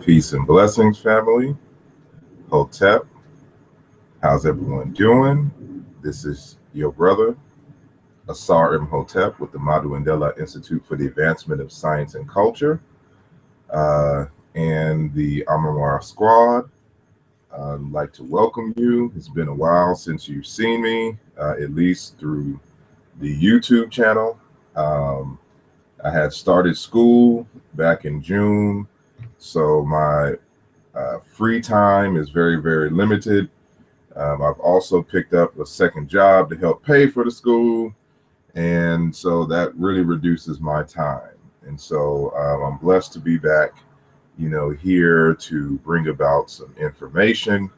Peace and blessings, family. Hotep, how's everyone doing? This is your brother, Asar Imhotep, with the Madhu Institute for the Advancement of Science and Culture, uh, and the Amamara Squad. I'd like to welcome you. It's been a while since you've seen me, at least through the YouTube channel. I had started school back in June, so my free time is very, very limited. I've also picked up a second job to help pay for the school, and so that really reduces my time. And so I'm blessed to be back, here to bring about some information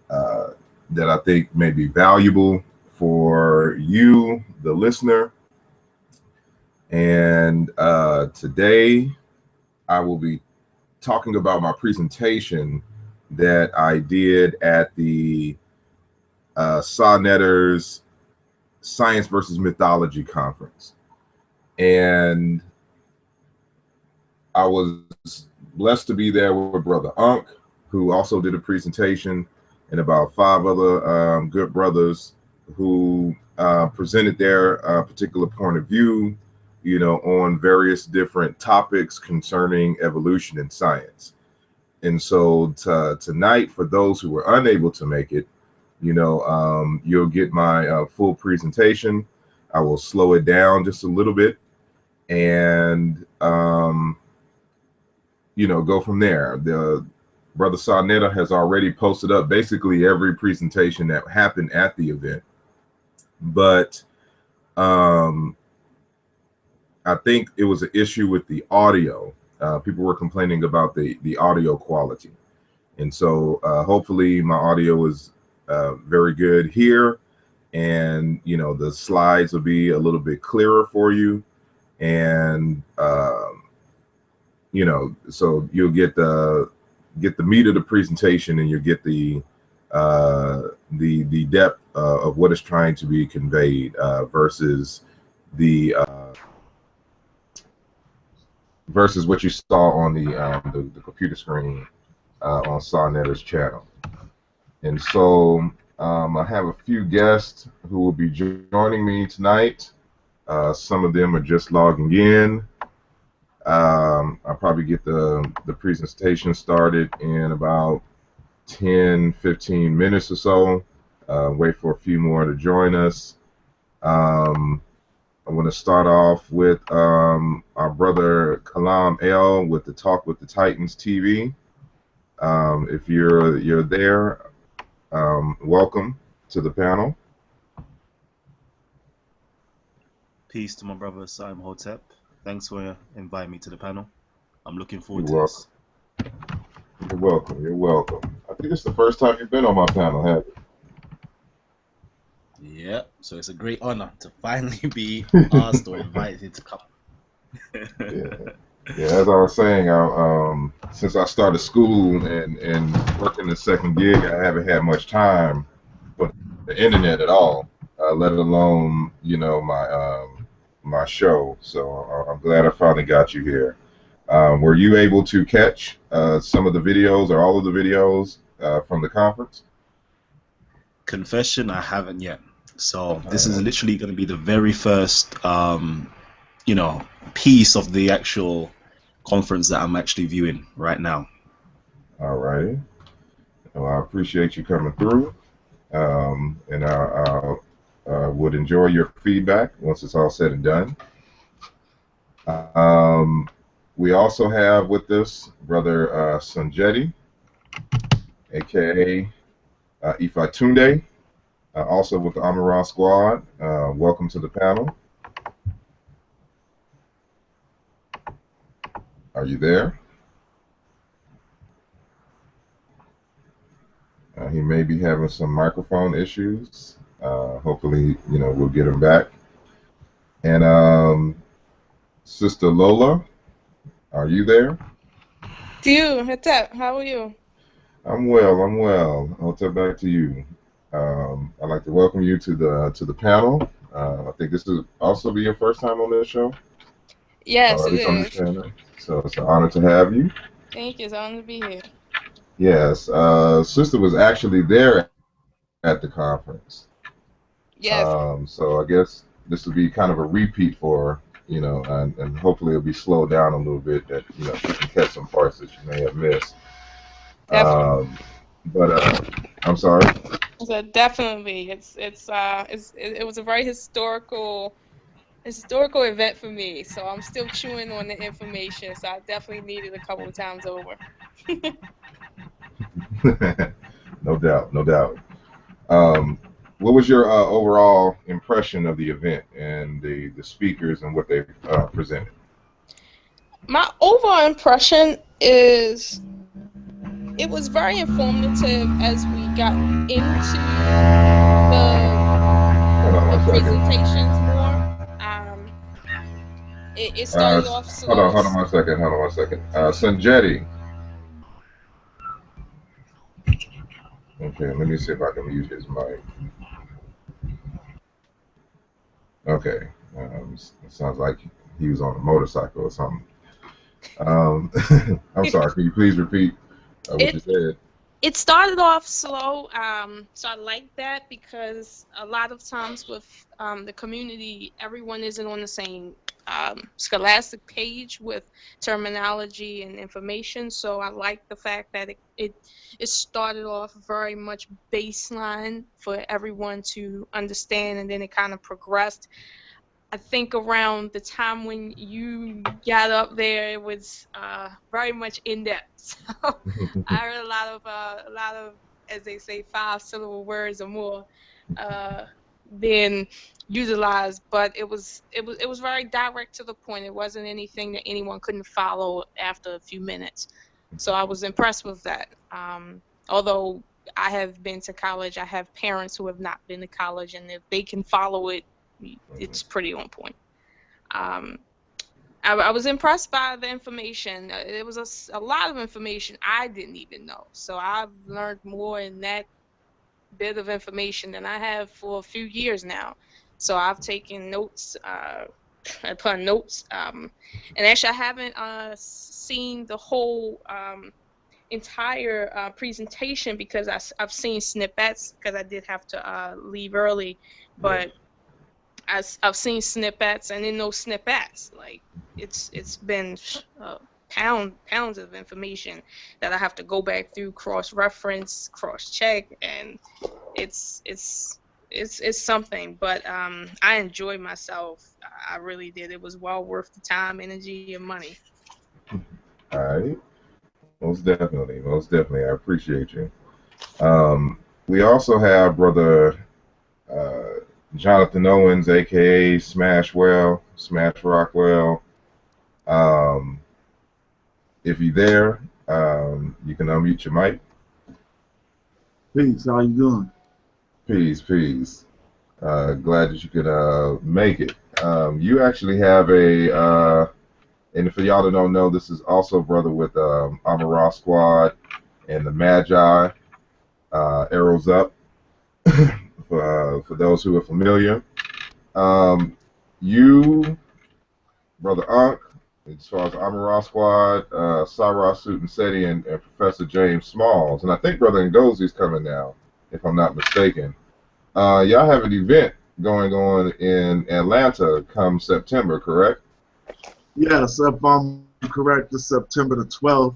uh, that I think may be valuable for you, the listener. And today I will be talking about my presentation that I did at the Sonnetters Science versus Mythology conference. And I was blessed to be there with Brother Unk, who also did a presentation, and about five other good brothers who presented their particular point of view, on various different topics concerning evolution and science. And so tonight, for those who were unable to make it, you'll get my full presentation. I will slow it down just a little bit and, go from there. The Brother Sarnetta has already posted up basically every presentation that happened at the event. But I think it was an issue with the audio. People were complaining about the audio quality. And so hopefully my audio is very good here, and the slides will be a little bit clearer for you, and so you'll get the meat of the presentation, and you'll get the depth of what is trying to be conveyed versus what you saw on the computer screen on Sonnetter's channel. And so I have a few guests who will be joining me tonight. Some of them are just logging in. I'll probably get the presentation started in about 10-15 minutes or so. Wait for a few more to join us. I want to start off with our brother Kalam L with the Talk with the Titans TV. If you're there, welcome to the panel. Peace to my brother Asar Imhotep. Thanks for inviting me to the panel. I'm looking forward to this. You're welcome. You're welcome. I think it's the first time you've been on my panel, have you? Yeah, so it's a great honor to finally be asked or invited to come. Yeah, as I was saying, since I started school and working the second gig, I haven't had much time for the internet at all, let alone my show. So I'm glad I finally got you here. Were you able to catch some of the videos or all of the videos from the conference? Confession, I haven't yet. So this is literally going to be the very first, piece of the actual conference that I'm actually viewing right now. All righty. Well, I appreciate you coming through, and I would enjoy your feedback once it's all said and done. We also have with us Brother Sanjeti, aka Ifatunde, also with the Amara Squad. Welcome to the panel. Are you there? He may be having some microphone issues. Hopefully, we'll get him back. And Sister Lola, are you there? Hotep, how are you? I'm well. Hotep, back to you. I'd like to welcome you to the panel. I think this will also be your first time on this show. Yes, it is. So it's an honor to have you. Thank you. It's an honor to be here. Yes, sister was actually there at the conference. Yes, So I guess this will be kind of a repeat for her, and hopefully it'll be slowed down a little bit that she can catch some parts that she may have missed. definitely. Um, but I'm sorry. So definitely, it was a very historical event for me. So I'm still chewing on the information. So I definitely need it a couple of times over. No doubt, no doubt. Um, what was your overall impression of the event and the speakers and what they presented? My overall impression is it was very informative as we got into the Hold on the one second. presentations more. Um, it Uh, started off hold on, slow. hold on one second. Hold on one second. Sanjetti. Okay, let me see if I can mute his mic. Okay. It sounds like he was on a motorcycle or something. Um, I'm sorry. Can you please repeat what you It said? it started off slow, so I like that because a lot of times with the community, everyone isn't on the same scholastic page with terminology and information. So I like the fact that it started off very much baseline for everyone to understand, and then it kind of progressed. I think around the time when you got up there, it was very much in depth. So I heard a lot of, as they say, 5-syllable words or more being utilized. But it was very direct to the point. It wasn't anything that anyone couldn't follow after a few minutes. So I was impressed with that. Although I have been to college, I have parents who have not been to college, and if they can follow it, it's pretty on point. Um, I was impressed by the information. It was a lot of information I didn't even know. So I've learned more in that bit of information than I have for a few years now. So I've taken notes upon notes. And actually, I haven't seen the whole entire presentation because I've seen snippets because I did have to leave early. Yeah. But I've seen snippets, and in those snippets, like it's been pounds of information that I have to go back through, cross reference, cross check, and it's it's it's something. But I enjoyed myself. I really did. It was well worth the time, energy, and money. All right. Most definitely. Most definitely. I appreciate you. Um, we also have brother uh, Jonathan Owens, aka Smash Rockwell. Um, if you're there, you can unmute your mic. Peace. How you doing? Peace, peace. Glad that you could make it. You actually have and for y'all that don't know, this is also brother with Amara Squad and the Magi, Arrows Up, for those who are familiar. You, Brother Ankh, as far as Amara Squad, Sarah Suit and Seti, and Professor James Smalls. And I think Brother Ngozi's coming now, if I'm not mistaken. Y'all have an event going on in Atlanta come September, correct? Yes, if I'm correct, it's September the 12th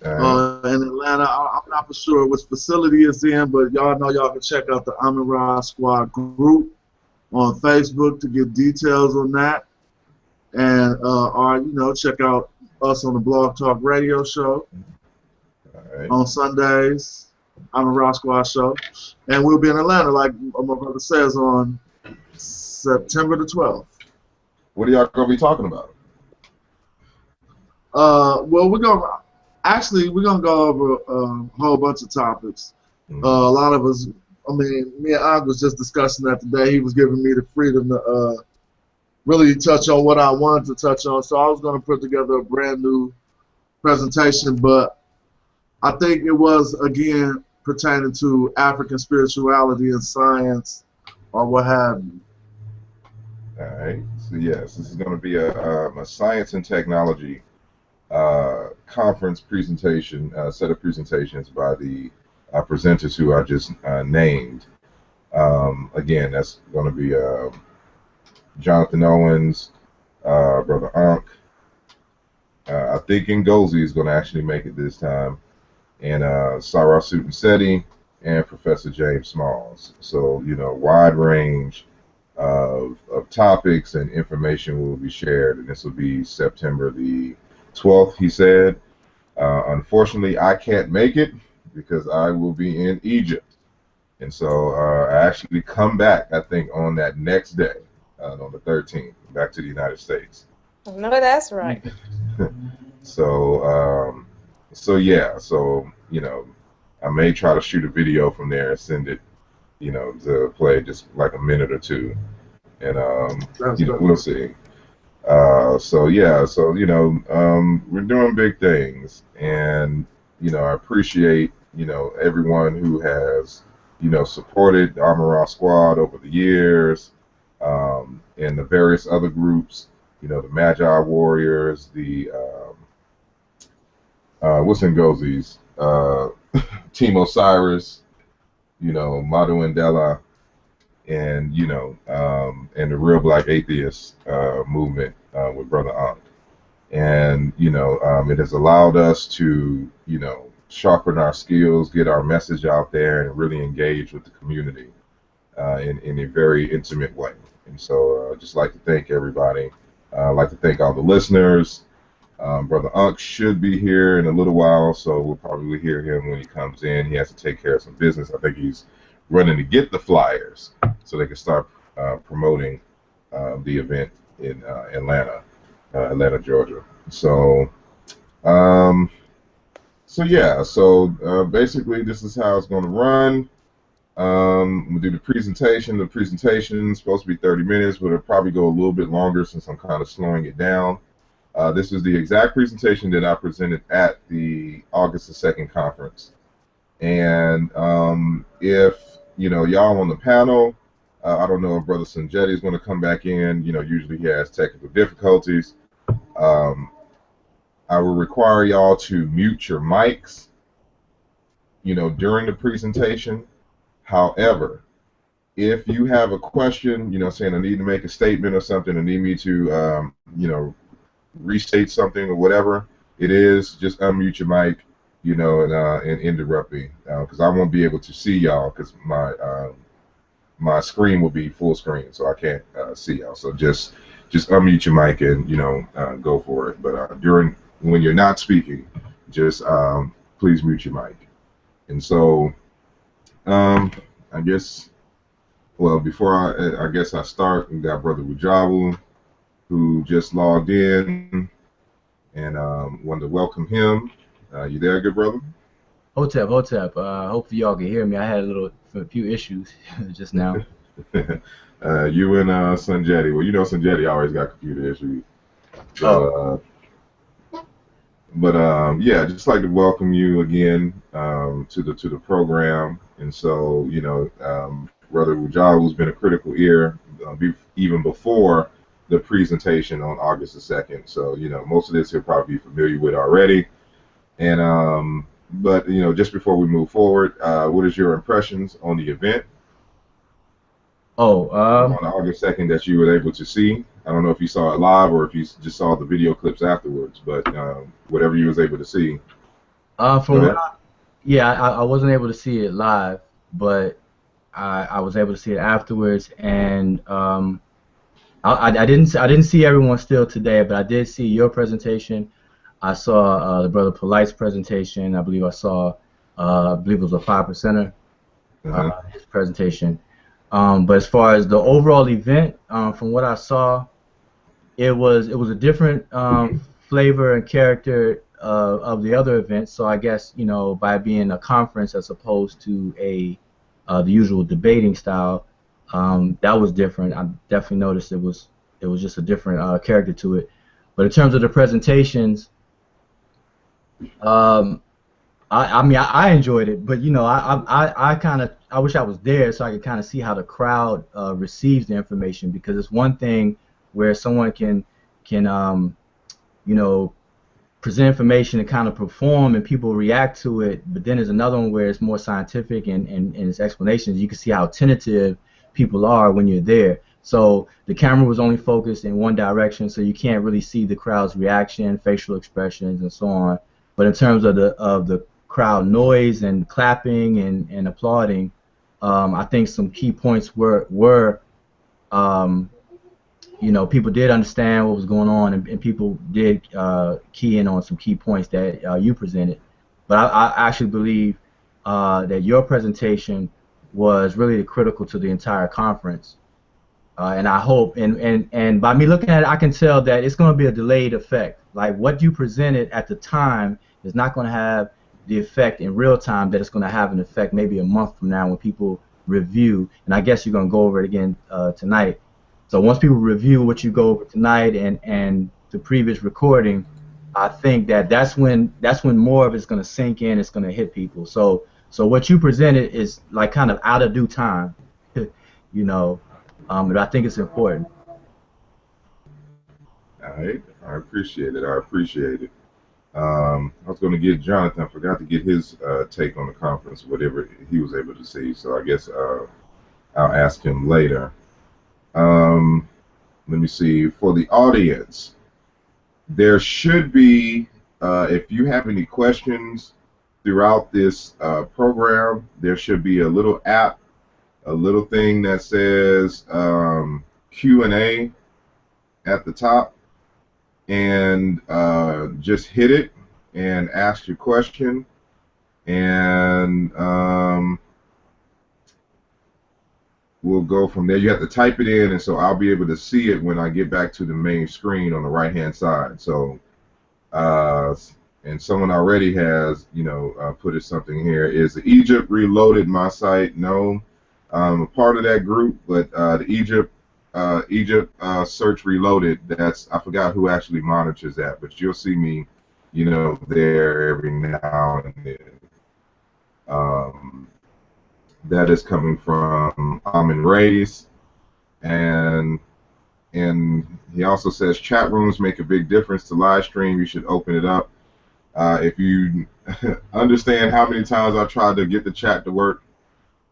in Atlanta. I'm not for sure which facility it's in, but y'all know y'all can check out the Amara Squad group on Facebook to get details on that. And or check out us on the Blog Talk Radio show on Sundays, Amara Squad show. And we'll be in Atlanta, like my brother says, on September the 12th. What are y'all going to be talking about? Well, we're gonna go over a whole bunch of topics. A lot of us, I mean, me and Og was just discussing that today. He was giving me the freedom to really touch on what I wanted to touch on. So I was gonna put together a brand new presentation, but I think it was again pertaining to African spirituality and science or what have you. All right. So yes, this is going to be a science and technology conference presentation, set of presentations by the presenters who I just named. Again, that's going to be Jonathan Owens, Brother Ankh. I think Ngozi is going to actually make it this time, and Sarah Sutton and Professor James Smalls. So, wide range of topics and information will be shared, and this will be September the 12th, he said. Unfortunately, I can't make it because I will be in Egypt. And so I actually come back, I think, on that next day, on the 13th, back to the United States. No, that's right. So, yeah, so, I may try to shoot a video from there and send it, to play just like a minute or two. And, we'll see. So yeah, so we're doing big things, and I appreciate everyone who has supported the Amara Squad over the years, and the various other groups, the Magi Warriors, the what's Ngozi's Team Osiris, Madu Indela, and and the Real Black Atheist movement with Brother Ankh. And it has allowed us to sharpen our skills, get our message out there, and really engage with the community in a very intimate way. And so I'd just like to thank everybody. I'd like to thank all the listeners. Brother Ankh should be here in a little while, so we'll probably hear him when he comes in. He has to take care of some business. I think he's running to get the flyers so they can start promoting the event in Atlanta, Georgia. So, yeah. So basically, this is how it's going to run. We'll do the presentation. The presentation is supposed to be 30 minutes, but it'll probably go a little bit longer since I'm kind of slowing it down. This is the exact presentation that I presented at the August the 2nd conference. And if y'all on the panel, I don't know if Brother Sanjetti is going to come back in. Usually he has technical difficulties. I will require y'all to mute your mics, during the presentation. However, if you have a question, saying I need to make a statement or something, I need me to, restate something or whatever it is, just unmute your mic, and interrupt me, because I won't be able to see y'all because my screen will be full screen, so I can't see y'all. So just unmute your mic and go for it. But when you're not speaking, just please mute your mic. And so I guess, well, before I guess I start, we got Brother Wujabu, who just logged in, and wanted to welcome him. You there, good brother? Hotep. Hopefully y'all can hear me. I had a few issues just now. You and Sanjetti. Well, Sanjetti always got computer issues. So, but yeah, just like to welcome you again to the program. And so, Brother Wujabu's been a critical ear even before the presentation on August the 2nd. So, most of this he'll probably be familiar with already. And but just before we move forward, what is your impressions on the event? On August 2nd that you were able to see. I don't know if you saw it live or if you just saw the video clips afterwards, but whatever you was able to see. I wasn't able to see it live, but I was able to see it afterwards, and I didn't see everyone still today, but I did see your presentation. I saw the Brother Polite's presentation. I believe it was a 5%er, his presentation. But as far as the overall event, from what I saw, it was a different flavor and character of the other events. So I guess by being a conference as opposed to the usual debating style, that was different. I definitely noticed it was just a different character to it. But in terms of the presentations, I enjoyed it, but I wish I was there so I could kind of see how the crowd receives the information, because it's one thing where someone can present information and kind of perform and people react to it, but then there's another one where it's more scientific and its explanations. You can see how tentative people are when you're there. So the camera was only focused in one direction, so you can't really see the crowd's reaction, facial expressions, and so on. But in terms of the crowd noise and clapping and applauding, I think some key points were you know, people did understand what was going on, and people did key in on some key points that you presented. But I actually believe that your presentation was really critical to the entire conference. And I hope, and by me looking at it, I can tell that it's going to be a delayed effect. Like what you presented at the time is not going to have the effect in real time that it's going to have an effect maybe a month from now when people review. And I guess you're going to go over it again tonight. So once people review what you go over tonight and the previous recording, I think that's when more of it's going to sink in. It's going to hit people. So what you presented is like kind of out of due time, you know. But I think it's important. All right, I appreciate it. I appreciate it. I was going to get Jonathan. I forgot to get his take on the conference, whatever he was able to see. So I guess I'll ask him later. Let me see. For the audience, there should be, if you have any questions throughout this program, there should be a little app, a little thing that says Q&A at the top, and just hit it and ask your question, and we'll go from there. You have to type it in, and so I'll be able to see it when I get back to the main screen on the right-hand side. So, and someone already has, you know, put something here. Is Egypt Reloaded my site? No, I'm a part of that group, but the Egypt Search Reloaded. That's, I forgot who actually monitors that, but you'll see me, you know, there every now and then. That is coming from Amin Reyes, and he also says chat rooms make a big difference to live stream. You should open it up. If you understand how many times I tried to get the chat to work,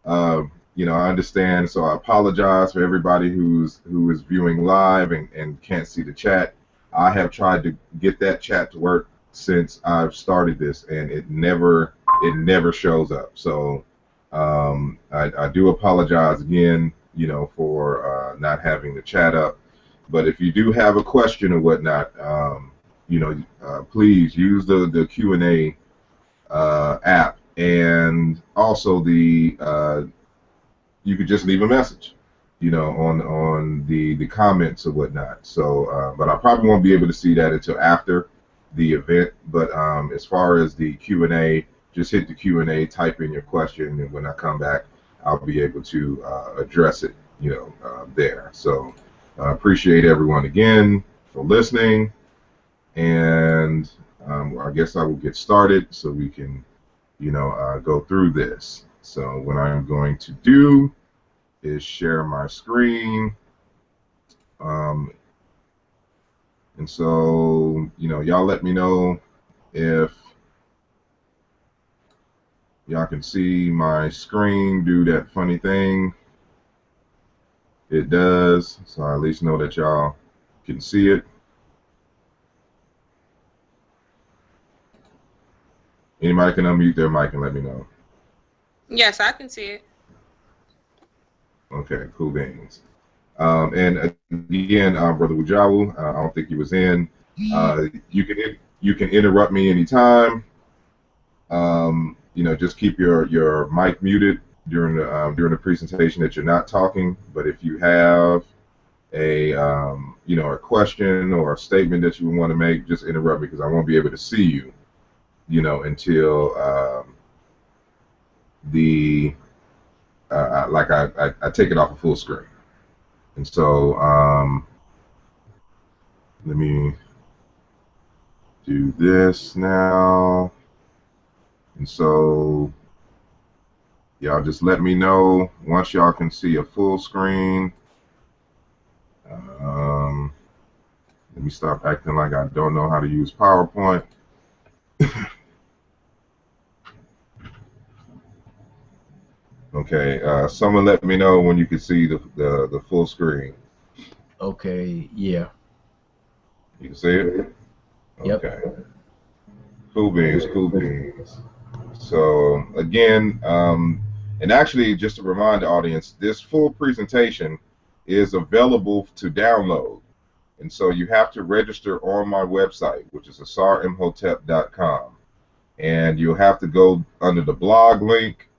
you know, I understand. So I apologize for everybody who is viewing live and can't see the chat. I have tried to get that chat to work since I've started this, and it never shows up. So I do apologize again, you know, for not having the chat up. But if you do have a question or whatnot, you know, please use the Q&A app, and also the you could just leave a message, you know, on the comments or whatnot. So, but I probably won't be able to see that until after the event. But as far as the Q&A, just hit the Q&A, type in your question, and when I come back, I'll be able to address it, you know, there. So I appreciate everyone again for listening, and I guess I will get started so we can, you know, go through this. So what I'm going to do is share my screen, and so, you know, y'all let me know if y'all can see my screen do that funny thing. It does, so I at least know that y'all can see it. Anybody can unmute their mic and let me know. Yes, I can see it. Okay, cool beans. And again, Brother Wujawu, I don't think he was in. You can interrupt me anytime. You know, just keep your mic muted during the presentation that you're not talking. But if you have a you know, a question or a statement that you want to make, just interrupt me, because I won't be able to see you, you know, until like I take it off of full screen. And so let me do this now. And so y'all just let me know once y'all can see a full screen. Let me stop acting like I don't know how to use PowerPoint. Okay. Someone let me know when you can see the full screen. Okay, yeah. You can see it? Yep. Okay. Cool beans, cool beans. So again, and actually just to remind the audience, this full presentation is available to download. And so you have to register on my website, which is asarimhotep.com. And you'll have to go under the blog link.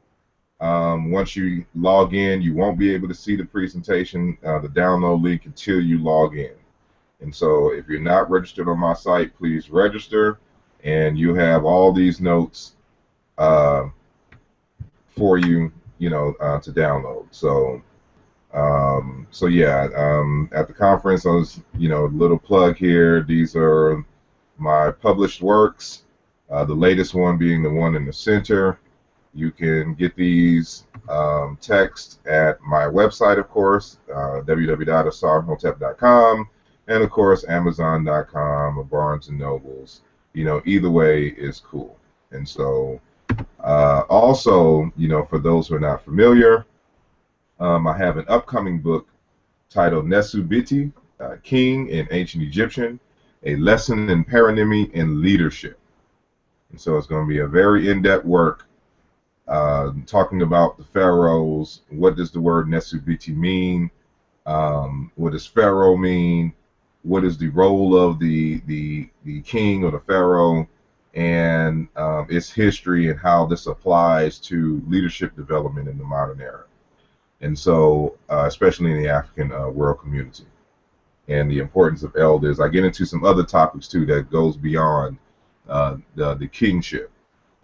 Once you log in, you won't be able to see the presentation, the download link until you log in. And so if you're not registered on my site, please register, and you have all these notes uh, for you, to download. So yeah, at the conference, I was, little plug here. These are my published works. The latest one being the one in the center. You can get these text at my website, of course, www.asarimhotep.com, and of course Amazon.com or Barnes and Nobles. Either way is cool. And so, also, for those who are not familiar, I have an upcoming book titled Nesubiti, King in Ancient Egyptian, a lesson in paronymy and leadership. And so it's going to be a very in-depth work talking about the pharaohs. What does the word Nesubiti mean? What does pharaoh mean? What is the role of the king or the pharaoh, and its history and how this applies to leadership development in the modern era, and so especially in the African world community, and the importance of elders. I get into some other topics too that goes beyond the kingship.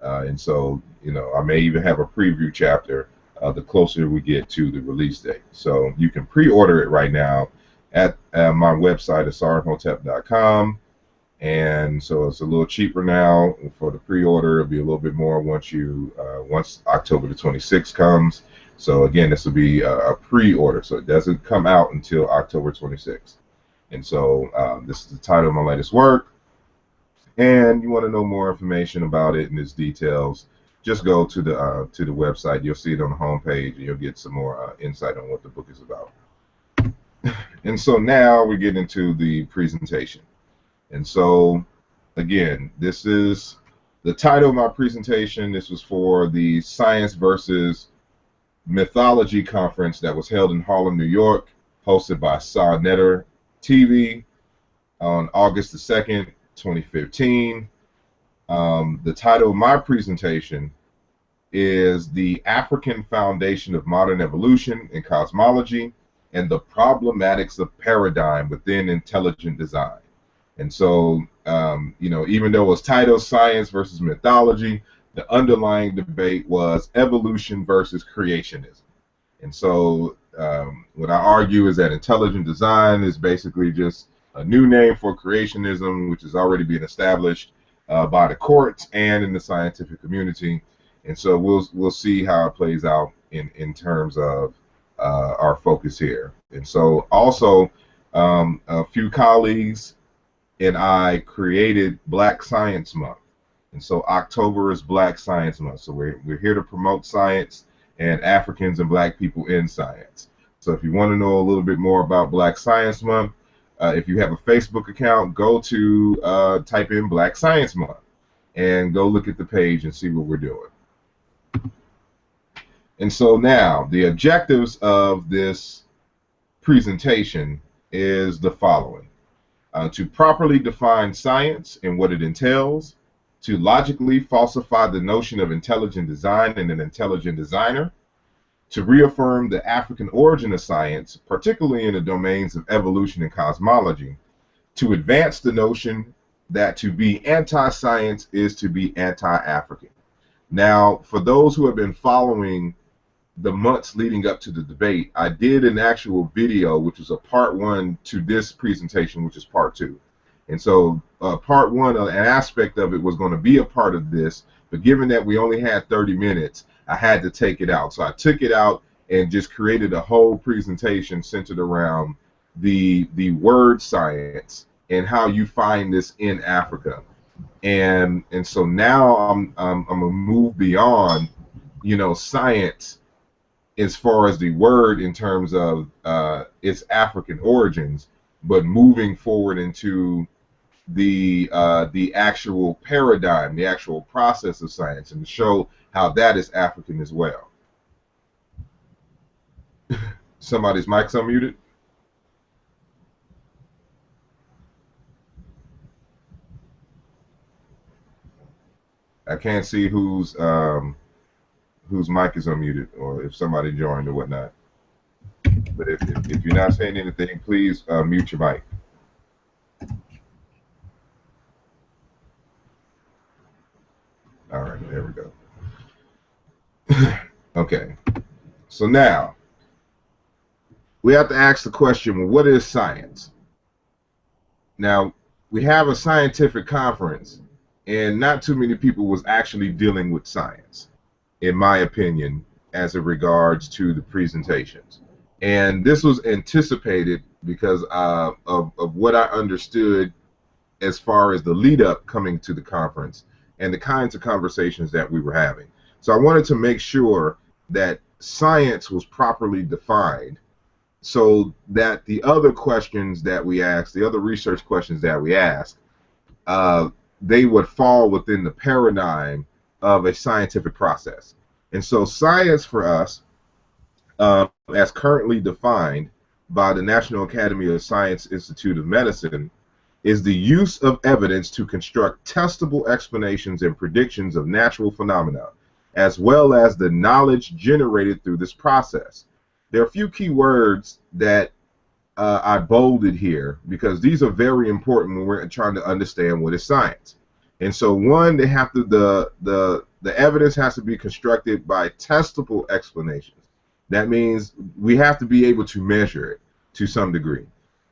And so, I may even have a preview chapter the closer we get to the release date. So you can pre-order it right now at my website, asarimhotep.com. And so it's a little cheaper now for the pre-order. It'll be a little bit more once October the 26th comes. So again, this will be a pre-order. So it doesn't come out until October 26th. And so this is the title of my latest work. And you want to know more information about it and its details, just go to the website. You'll see it on the homepage, and you'll get some more insight on what the book is about. And so now we get into the presentation. And so, again, this is the title of my presentation. This was for the Science versus Mythology conference that was held in Harlem, New York, hosted by Saw Netter TV on August the 2nd, 2015. The title of my presentation is The African Foundation of Modern Evolution in Cosmology and the Problematics of Paradigm Within Intelligent Design. And so, even though it was titled Science versus Mythology, the underlying debate was evolution versus creationism. And so what I argue is that intelligent design is basically just a new name for creationism, which is already being established by the courts and in the scientific community. And so we'll see how it plays out in terms of our focus here. And so also a few colleagues and I created Black Science Month. And so October is Black Science Month. So we're here to promote science and Africans and Black people in science. So if you want to know a little bit more about Black Science Month, if you have a Facebook account, go to type in Black Science Month and go look at the page and see what we're doing. And so now the objectives of this presentation is the following. To properly define science and what it entails, to logically falsify the notion of intelligent design and an intelligent designer, to reaffirm the African origin of science, particularly in the domains of evolution and cosmology, to advance the notion that to be anti-science is to be anti-African. Now, for those who have been following the months leading up to the debate, I did an actual video, which was a part one to this presentation, which is part two. And so part one, an aspect of it was going to be a part of this, but given that we only had 30 minutes, I had to take it out. So I took it out and just created a whole presentation centered around the word science and how you find this in Africa. And so now I'm gonna move beyond, science as far as the word in terms of its African origins, but moving forward into the actual paradigm, the actual process of science, and to show how that is African as well. Somebody's mic's unmuted. I can't see whose mic is unmuted, or if somebody joined or whatnot. But if you're not saying anything, please mute your mic. All right, there we go. Okay, so now we have to ask the question, well, what is science? Now, we have a scientific conference, and not too many people was actually dealing with science, in my opinion, as it regards to the presentations. And this was anticipated because of what I understood as far as the lead up coming to the conference and the kinds of conversations that we were having. So I wanted to make sure that science was properly defined so that the other questions that we asked, the other research questions that we asked, they would fall within the paradigm of a scientific process. And so science for us, as currently defined by the National Academy of Science Institute of Medicine, is the use of evidence to construct testable explanations and predictions of natural phenomena, as well as the knowledge generated through this process. There are a few key words that I bolded here because these are very important when we're trying to understand what is science. And so, one, they have to the evidence has to be constructed by testable explanations. That means we have to be able to measure it to some degree.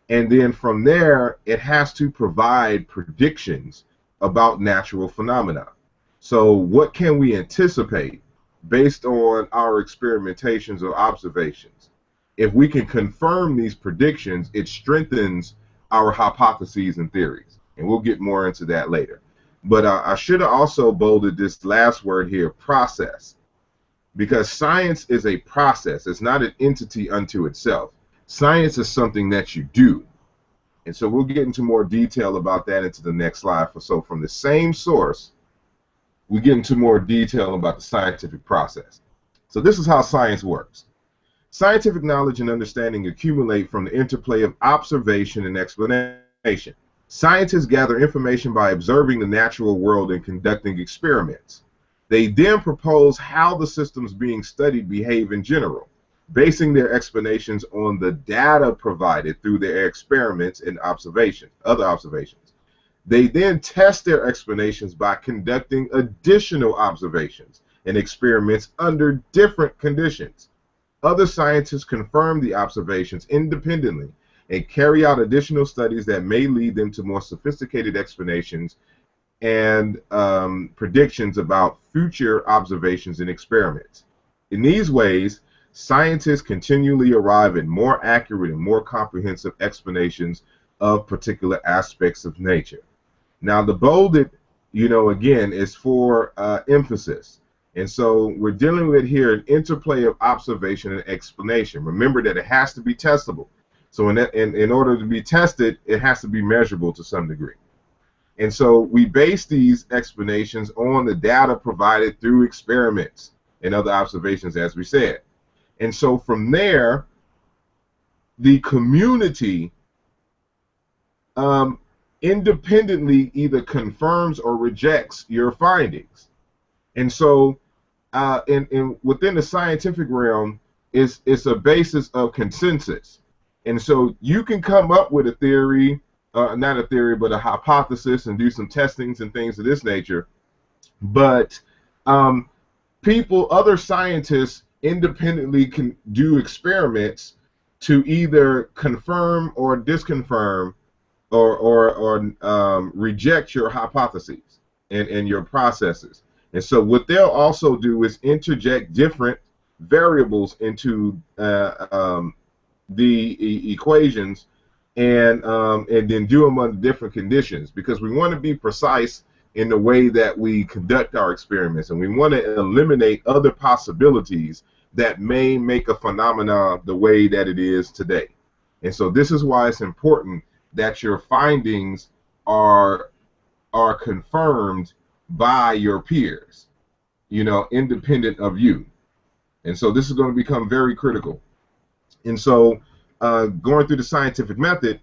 And then from there, it has to provide predictions about natural phenomena. So what can we anticipate based on our experimentations or observations? If we can confirm these predictions, it strengthens our hypotheses and theories. And we'll get more into that later. But I should have also bolded this last word here, process. Because science is a process. It's not an entity unto itself. Science is something that you do. And so we'll get into more detail about that into the next slide. So from the same source, we get into more detail about the scientific process. So this is how science works. Scientific knowledge and understanding accumulate from the interplay of observation and explanation. Scientists gather information by observing the natural world and conducting experiments. They then propose how the systems being studied behave in general, basing their explanations on the data provided through their experiments and other observations. They then test their explanations by conducting additional observations and experiments under different conditions. Other scientists confirm the observations independently and carry out additional studies that may lead them to more sophisticated explanations and predictions about future observations and experiments. In these ways, scientists continually arrive at more accurate and more comprehensive explanations of particular aspects of nature. Now, the bolded, again, is for emphasis. And so we're dealing with here an interplay of observation and explanation. Remember that it has to be testable. So in order to be tested, it has to be measurable to some degree. And so we base these explanations on the data provided through experiments and other observations, as we said. And so from there, the community independently either confirms or rejects your findings. And so within the scientific realm, it's a basis of consensus. And so you can come up with a theory, not a theory, but a hypothesis, and do some testings and things of this nature. But other scientists independently can do experiments to either confirm or disconfirm or reject your hypotheses and your processes. And so what they'll also do is interject different variables into the equations and then do them under different conditions, because we want to be precise in the way that we conduct our experiments, and we want to eliminate other possibilities that may make a phenomenon the way that it is today. And so this is why it's important that your findings are confirmed by your peers, you know, independent of you. And so this is going to become very critical. And so going through the scientific method,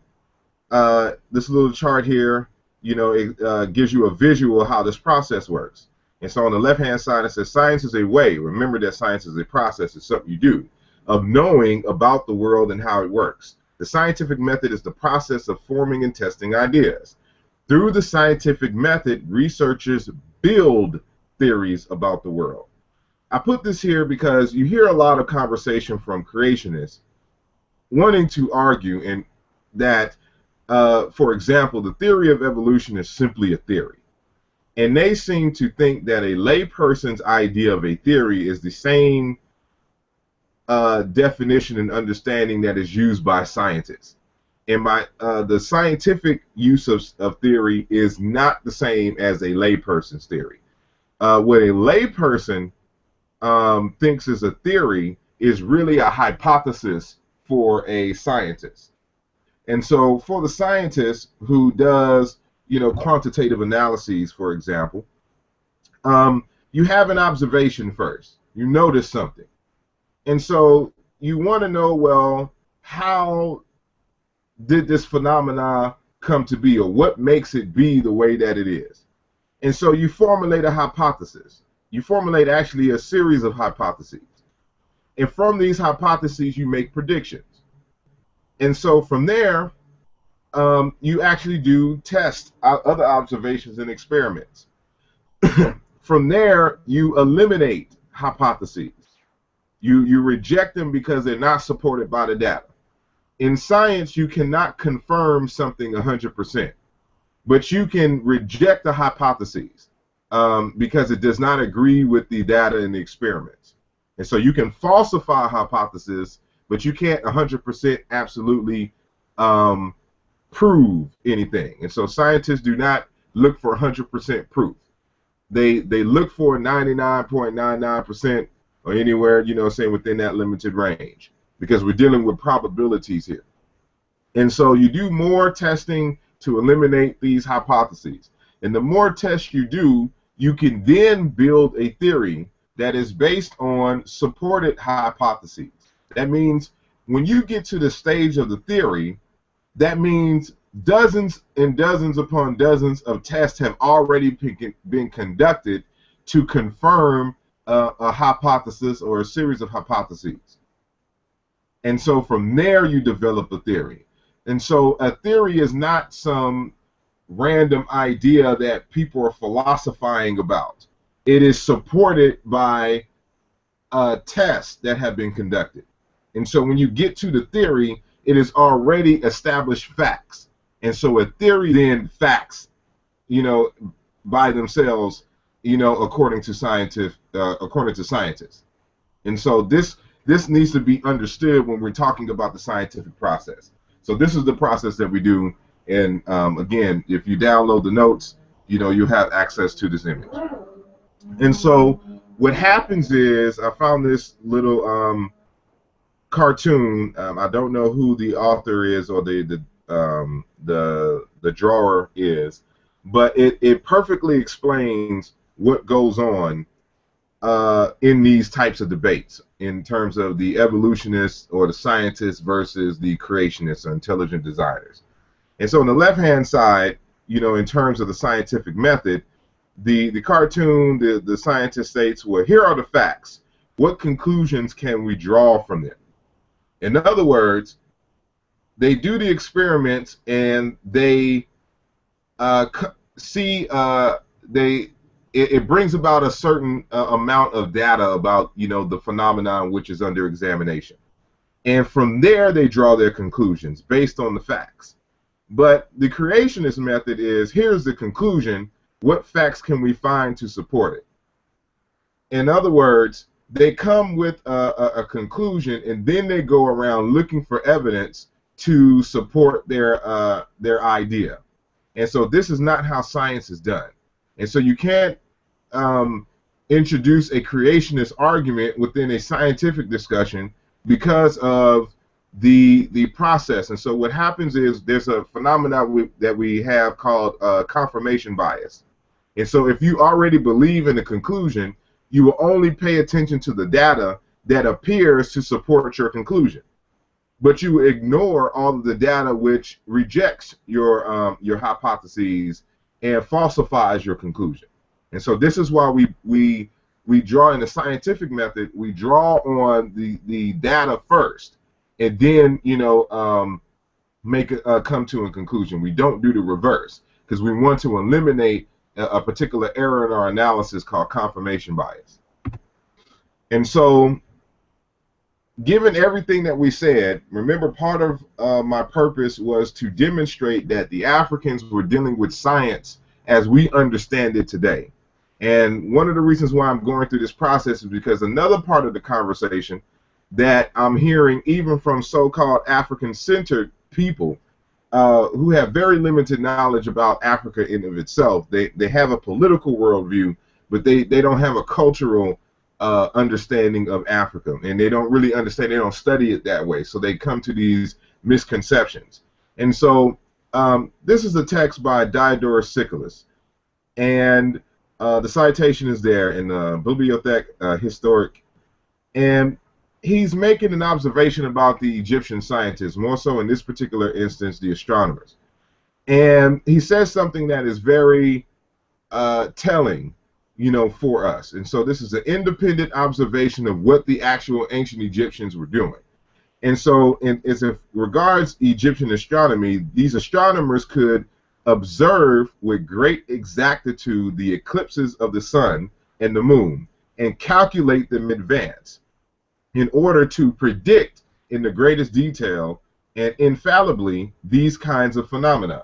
this little chart here, you know, it gives you a visual of how this process works. And so on the left-hand side, it says science is a way. Remember that science is a process. It's something you do of knowing about the world and how it works. The scientific method is the process of forming and testing ideas. Through the scientific method, researchers build theories about the world. I put this here because you hear a lot of conversation from creationists wanting to argue and that, for example, the theory of evolution is simply a theory. And they seem to think that a layperson's idea of a theory is the same definition and understanding that is used by scientists. And the scientific use of theory is not the same as a layperson's theory. What a layperson thinks is a theory is really a hypothesis for a scientist. And so for the scientist who does, you know, quantitative analyses, for example, you have an observation first. You notice something. And so you want to know, well, how did this phenomena come to be, or what makes it be the way that it is? And so you formulate a hypothesis. You formulate actually a series of hypotheses. And from these hypotheses, you make predictions. And so from there, you actually do test other observations and experiments. From there, you eliminate hypotheses. You reject them because they're not supported by the data. In science, you cannot confirm something 100%, but you can reject the hypotheses because it does not agree with the data and the experiments. And so you can falsify a hypothesis, but you can't 100% absolutely prove anything. And so scientists do not look for 100% proof. They look for 99.99% or anywhere, you know, saying within that limited range, because we're dealing with probabilities here. And so you do more testing to eliminate these hypotheses. And the more tests you do, you can then build a theory that is based on supported hypotheses. That means when you get to the stage of the theory, that means dozens and dozens upon dozens of tests have already been conducted to confirm a hypothesis or a series of hypotheses. And so from there you develop a theory. And so a theory is not some random idea that people are philosophizing about. It is supported by tests that have been conducted. And so when you get to the theory, it is already established facts. And so a theory then facts, you know, by themselves, you know, according to scientists. And so this needs to be understood when we're talking about the scientific process. So this is the process that we do. And again, if you download the notes, you know, you have access to this image. And so what happens is I found this little cartoon. I don't know who the author is or the drawer is, but it perfectly explains what goes on in these types of debates in terms of the evolutionists or the scientists versus the creationists or intelligent designers. And so on the left-hand side, you know, in terms of the scientific method, the cartoon, the scientist states, well, here are the facts. What conclusions can we draw from them? In other words, they do the experiments and they it brings about a certain amount of data about, you know, the phenomenon which is under examination. And from there, they draw their conclusions based on the facts. But the creationist method is, here's the conclusion. What facts can we find to support it? In other words, they come with a conclusion, and then they go around looking for evidence to support their idea. And so this is not how science is done. And so you can't introduce a creationist argument within a scientific discussion because of the process. And so what happens is there's a phenomenon that we have called confirmation bias. And so if you already believe in a conclusion, you will only pay attention to the data that appears to support your conclusion, but you ignore all of the data which rejects your hypotheses and falsifies your conclusion. And so this is why we draw in the scientific method. We draw on the data first, and then make come to a conclusion. We don't do the reverse because we want to eliminate a particular error in our analysis called confirmation bias. And so, given everything that we said, remember part of my purpose was to demonstrate that the Africans were dealing with science as we understand it today. And one of the reasons why I'm going through this process is because another part of the conversation that I'm hearing, even from so-called African-centered people who have very limited knowledge about Africa in of itself. They have a political worldview, but they don't have a cultural understanding of Africa, and they don't really understand. They don't study it that way, so they come to these misconceptions. And so this is a text by Diodorus Siculus, and the citation is there in the Bibliothèque Historique, and he's making an observation about the Egyptian scientists, more so in this particular instance, the astronomers. And he says something that is very telling, for us. And so this is an independent observation of what the actual ancient Egyptians were doing. And so as it regards Egyptian astronomy, these astronomers could observe with great exactitude the eclipses of the sun and the moon and calculate them in advance, in order to predict in the greatest detail and infallibly these kinds of phenomena.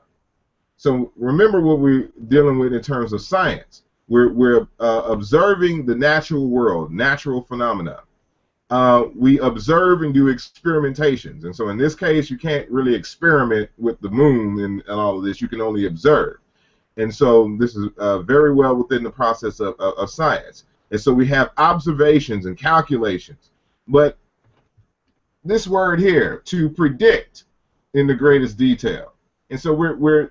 So remember what we're dealing with in terms of science. We're observing the natural world, natural phenomena. We observe and do experimentations. And so in this case, you can't really experiment with the moon and all of this. You can only observe. And so this is very well within the process of science. And so we have observations and calculations. But this word here, to predict in the greatest detail. And so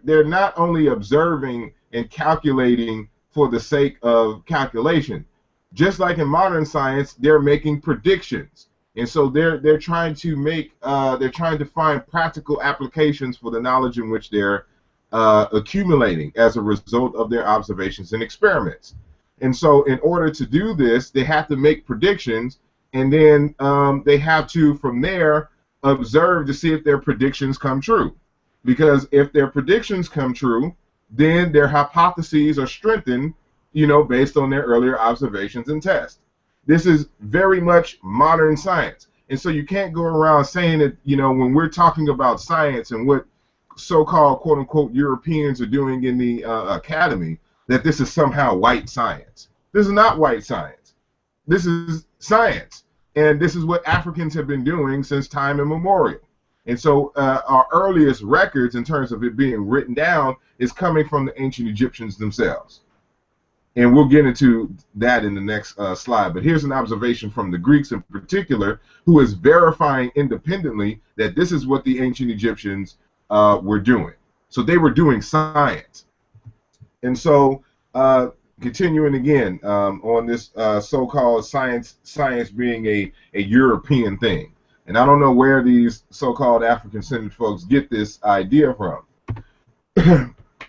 they're not only observing and calculating for the sake of calculation. Just like in modern science, they're making predictions. And so they're trying to find practical applications for the knowledge in which they're accumulating as a result of their observations and experiments. And so in order to do this, they have to make predictions. And then they have to, from there, observe to see if their predictions come true. Because if their predictions come true, then their hypotheses are strengthened, based on their earlier observations and tests. This is very much modern science. And so you can't go around saying that, when we're talking about science and what so-called, quote-unquote, Europeans are doing in the academy, that this is somehow white science. This is not white science. This is science, and this is what Africans have been doing since time immemorial. And so our earliest records in terms of it being written down is coming from the ancient Egyptians themselves. And we'll get into that in the next slide. But here's an observation from the Greeks in particular, who is verifying independently that this is what the ancient Egyptians were doing. So they were doing science. And so continuing again on this so-called science being a European thing. And I don't know where these so-called African-centered folks get this idea from.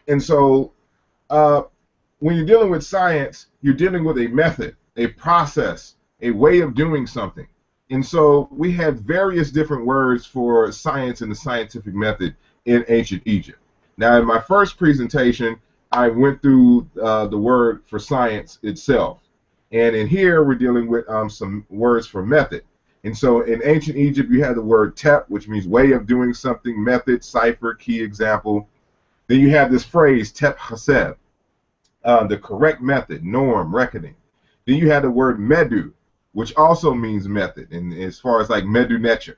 And so when you're dealing with science, you're dealing with a method, a process, a way of doing something. And so we have various different words for science and the scientific method in ancient Egypt. Now, in my first presentation, I went through the word for science itself. And in here, we're dealing with some words for method. And so in ancient Egypt, you have the word tep, which means way of doing something, method, cipher, key, example. Then you have this phrase, tep haseb, the correct method, norm, reckoning. Then you have the word medu, which also means method, and as far as like medu necher.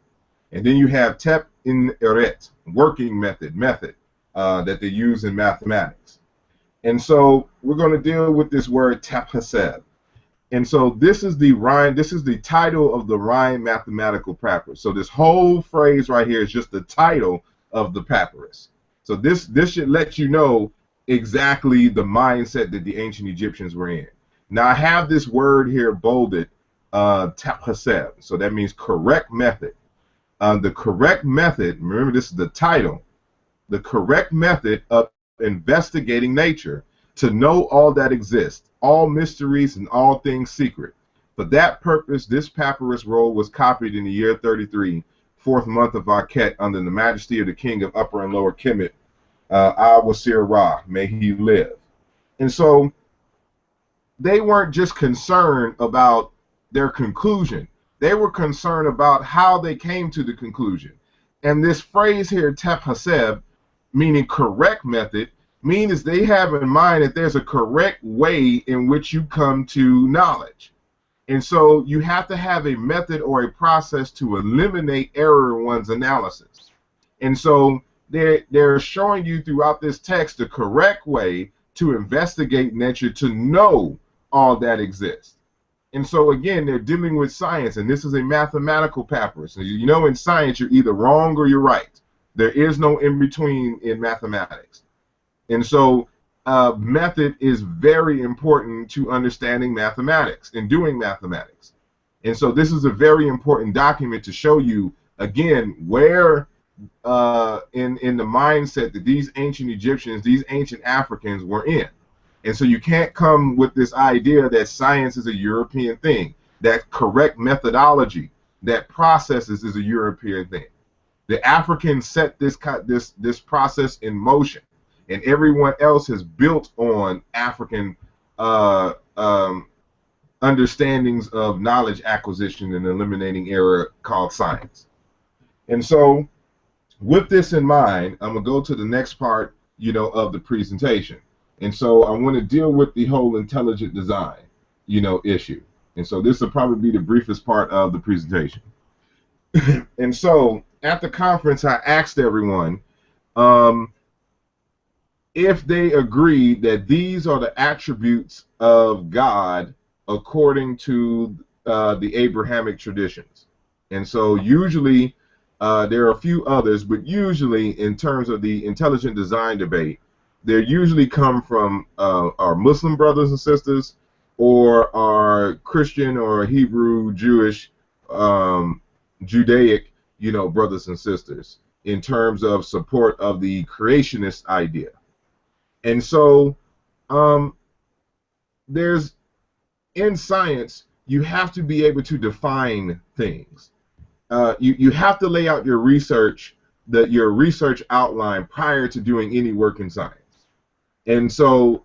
And then you have tep in eret, working method that they use in mathematics. And so we're going to deal with this word tep haseb. And so this is the Rhine, this is the title of the Rhine mathematical papyrus. So this whole phrase right here is just the title of the papyrus. So this should let you know exactly the mindset that the ancient Egyptians were in. Now I have this word here bolded, Tap-Haseb. So that means correct method. The correct method, remember this is the title, the correct method of investigating nature to know all that exists, all mysteries and all things secret. For that purpose, this papyrus roll was copied in the year 33, fourth month of Aket, under the majesty of the king of Upper and Lower Kemet, Al-Wasir Ra, may he live. And so they weren't just concerned about their conclusion. They were concerned about how they came to the conclusion. And this phrase here, Tep-Haseb, meaning correct method, means they have in mind that there's a correct way in which you come to knowledge. And so you have to have a method or a process to eliminate error in one's analysis. And so they're showing you throughout this text the correct way to investigate nature, to know all that exists. And so again, they're dealing with science, and this is a mathematical papyrus. And you know, in science, you're either wrong or you're right. There is no in between in mathematics. And so method is very important to understanding mathematics and doing mathematics. And so this is a very important document to show you, again, where in the mindset that these ancient Egyptians, these ancient Africans were in. And so you can't come with this idea that science is a European thing, that correct methodology, that processes is a European thing. The Africans set this process in motion, and everyone else has built on African understandings of knowledge acquisition and eliminating error called science. And so with this in mind, I'm going to go to the next part, you know, of the presentation. And so I want to deal with the whole intelligent design, you know, issue. And so this will probably be the briefest part of the presentation. And so at the conference, I asked everyone if they agreed that these are the attributes of God according to the Abrahamic traditions. And so usually there are a few others, but usually in terms of the intelligent design debate, they usually come from our Muslim brothers and sisters, or our Christian or Hebrew, Jewish, Judaic, you know, brothers and sisters, in terms of support of the creationist idea. And so there's, in science, you have to be able to define things. You have to lay out your research, your research outline prior to doing any work in science. And so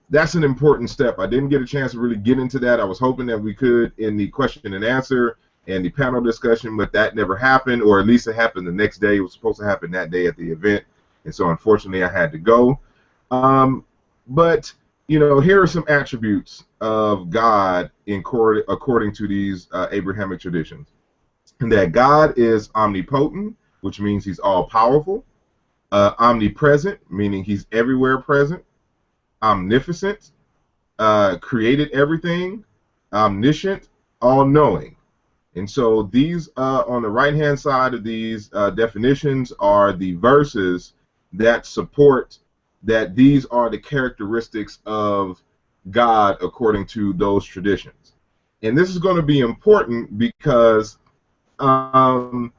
that's an important step. I didn't get a chance to really get into that. I was hoping that we could in the question and answer and the panel discussion, but that never happened, or at least it happened the next day. It was supposed to happen that day at the event, and so unfortunately I had to go. But you know, here are some attributes of God according to these Abrahamic traditions. And that God is omnipotent, which means he's all-powerful. Omnipresent, meaning he's everywhere present. Omnificent, created everything. Omniscient, all-knowing. And so these, on the right-hand side of these definitions, are the verses that support that these are the characteristics of God according to those traditions. And this is going to be important because when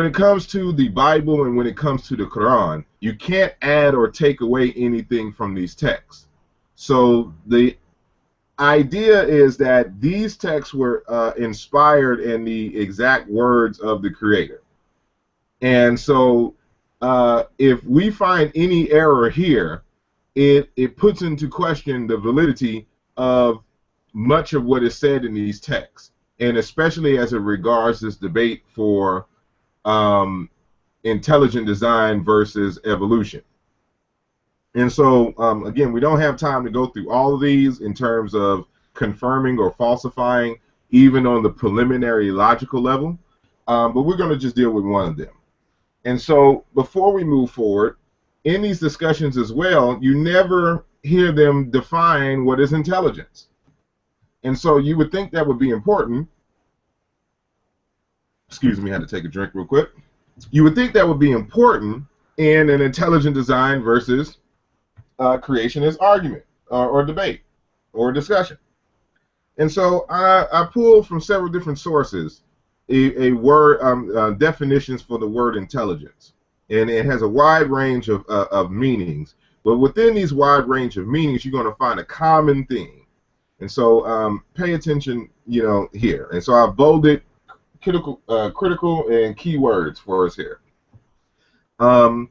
it comes to the Bible and when it comes to the Quran, you can't add or take away anything from these texts. So the idea is that these texts were inspired in the exact words of the Creator. And so if we find any error here, it puts into question the validity of much of what is said in these texts, and especially as it regards this debate for intelligent design versus evolution. And so, again, we don't have time to go through all of these in terms of confirming or falsifying, even on the preliminary logical level, but we're going to just deal with one of them. And so, before we move forward, in these discussions as well, you never hear them define what is intelligence. And so you would think that would be important. Excuse me, I had to take a drink real quick. You would think that would be important in an intelligent design versus creationist argument or debate or discussion. And so I pulled from several different sources a word definitions for the word intelligence, and it has a wide range of meanings. But within these wide range of meanings, you're going to find a common theme. And so pay attention, here. And so I bolded critical and keywords for us here. And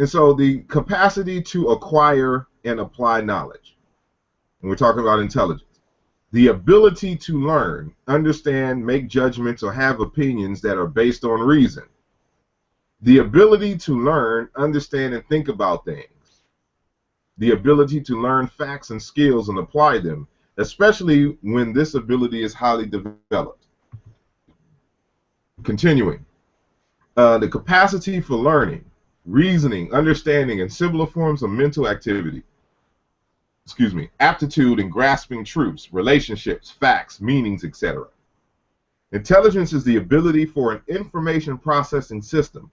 so the capacity to acquire and apply knowledge. And we're talking about intelligence. The ability to learn, understand, make judgments, or have opinions that are based on reason. The ability to learn, understand, and think about things. The ability to learn facts and skills and apply them, especially when this ability is highly developed. Continuing. The capacity for learning, reasoning, understanding, and similar forms of mental activity. Aptitude in grasping truths, relationships, facts, meanings, etc. Intelligence is the ability for an information processing system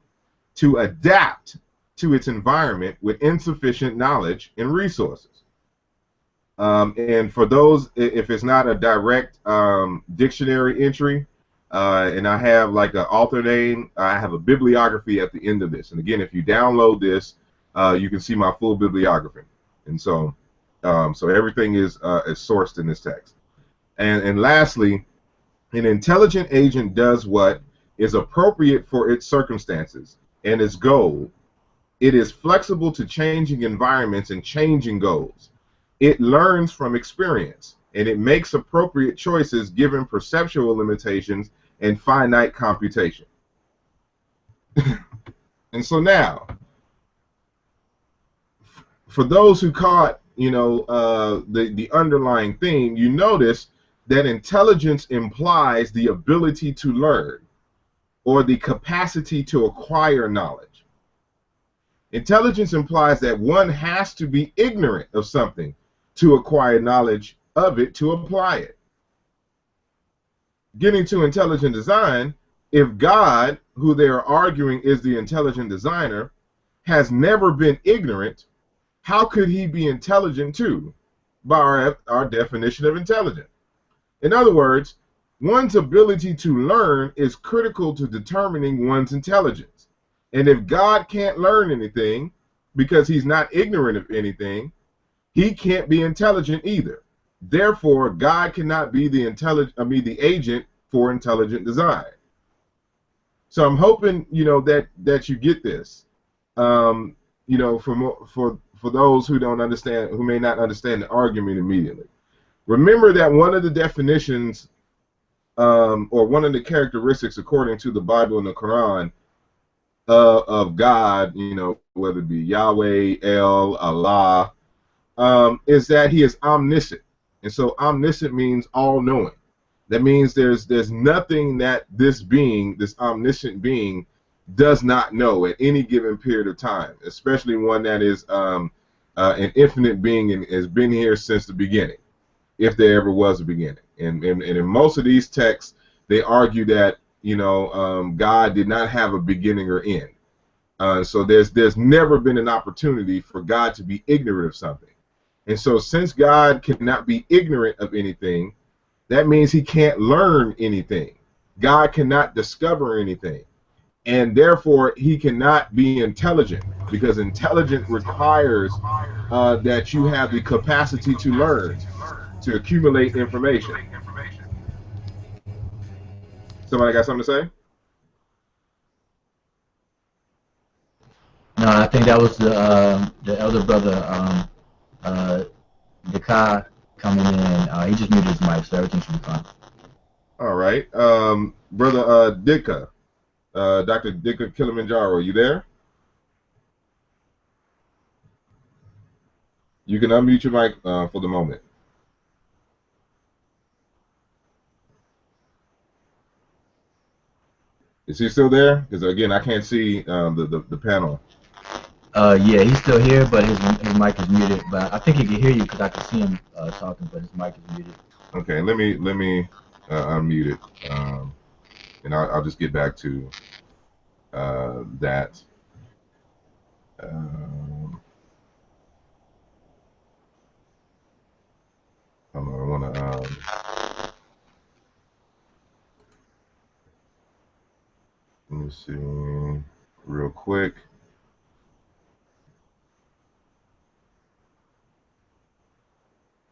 to adapt to its environment with insufficient knowledge and resources. And for those, if it's not a direct dictionary entry, and I have like an author name, I have a bibliography at the end of this. And again, if you download this, you can see my full bibliography. And so everything is sourced in this text. And lastly, an intelligent agent does what is appropriate for its circumstances and its goal. It is flexible to changing environments and changing goals. It learns from experience, and it makes appropriate choices given perceptual limitations and finite computation. And so now, for those who caught the underlying theme, you notice that intelligence implies the ability to learn or the capacity to acquire knowledge. Intelligence implies that one has to be ignorant of something to acquire knowledge of it to apply it. Getting to intelligent design, if God, who they are arguing is the intelligent designer, has never been ignorant, how could he be intelligent too, by our definition of intelligent? In other words, one's ability to learn is critical to determining one's intelligence. And if God can't learn anything because he's not ignorant of anything, he can't be intelligent either. Therefore, God cannot be the agent for intelligent design. So I'm hoping that you get this. For those who don't understand, who may not understand the argument immediately. Remember that one of the definitions or one of the characteristics according to the Bible and the Quran of God, whether it be Yahweh, El, Allah, is that he is omniscient. And so omniscient means all-knowing. That means there's nothing that this being, this omniscient being, does not know at any given period of time, especially one that is an infinite being and has been here since the beginning, if there ever was a beginning. And in most of these texts, they argue that God did not have a beginning or end. So there's never been an opportunity for God to be ignorant of something. And so since God cannot be ignorant of anything, that means he can't learn anything. God cannot discover anything. And therefore, he cannot be intelligent, because intelligence requires that you have the capacity to learn, to accumulate information. Somebody got something to say? No, I think that was the elder brother, Dekai, coming in. He just muted his mic, so everything should be fine. All right. Brother Dika, Dr. Dika Kilimanjaro, are you there? You can unmute your mic for the moment. Is he still there? Because again, I can't see the panel. Yeah, he's still here, but his mic is muted. But I think he can hear you because I can see him talking, but his mic is muted. Okay, let me unmute it, and I'll just get back to that. Um, Hold on, I want to let me see real quick.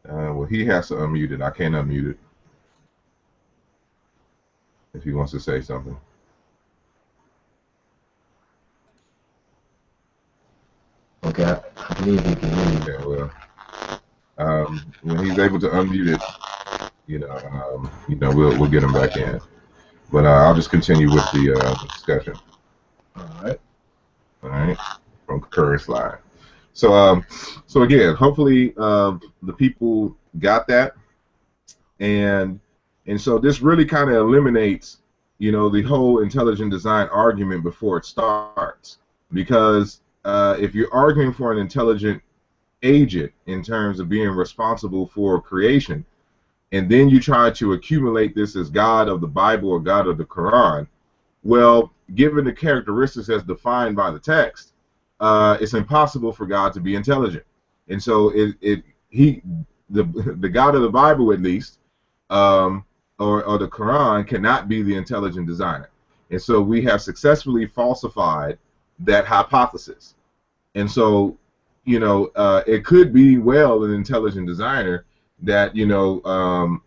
Well, he has to unmute it. I can't unmute it if he wants to say something. Okay, I believe he can hear you. Okay, well, when he's able to unmute it, we'll get him back in. But I'll just continue with the discussion. All right. All right, from current slide. So again, hopefully the people got that, and so this really kind of eliminates, the whole intelligent design argument before it starts, because if you're arguing for an intelligent agent in terms of being responsible for creation, and then you try to accumulate this as God of the Bible or God of the Quran, well, given the characteristics as defined by the text, it's impossible for God to be intelligent. And so the God of the Bible, at least, or the Quran, cannot be the intelligent designer. And so we have successfully falsified that hypothesis. And so, it could be well an intelligent designer that,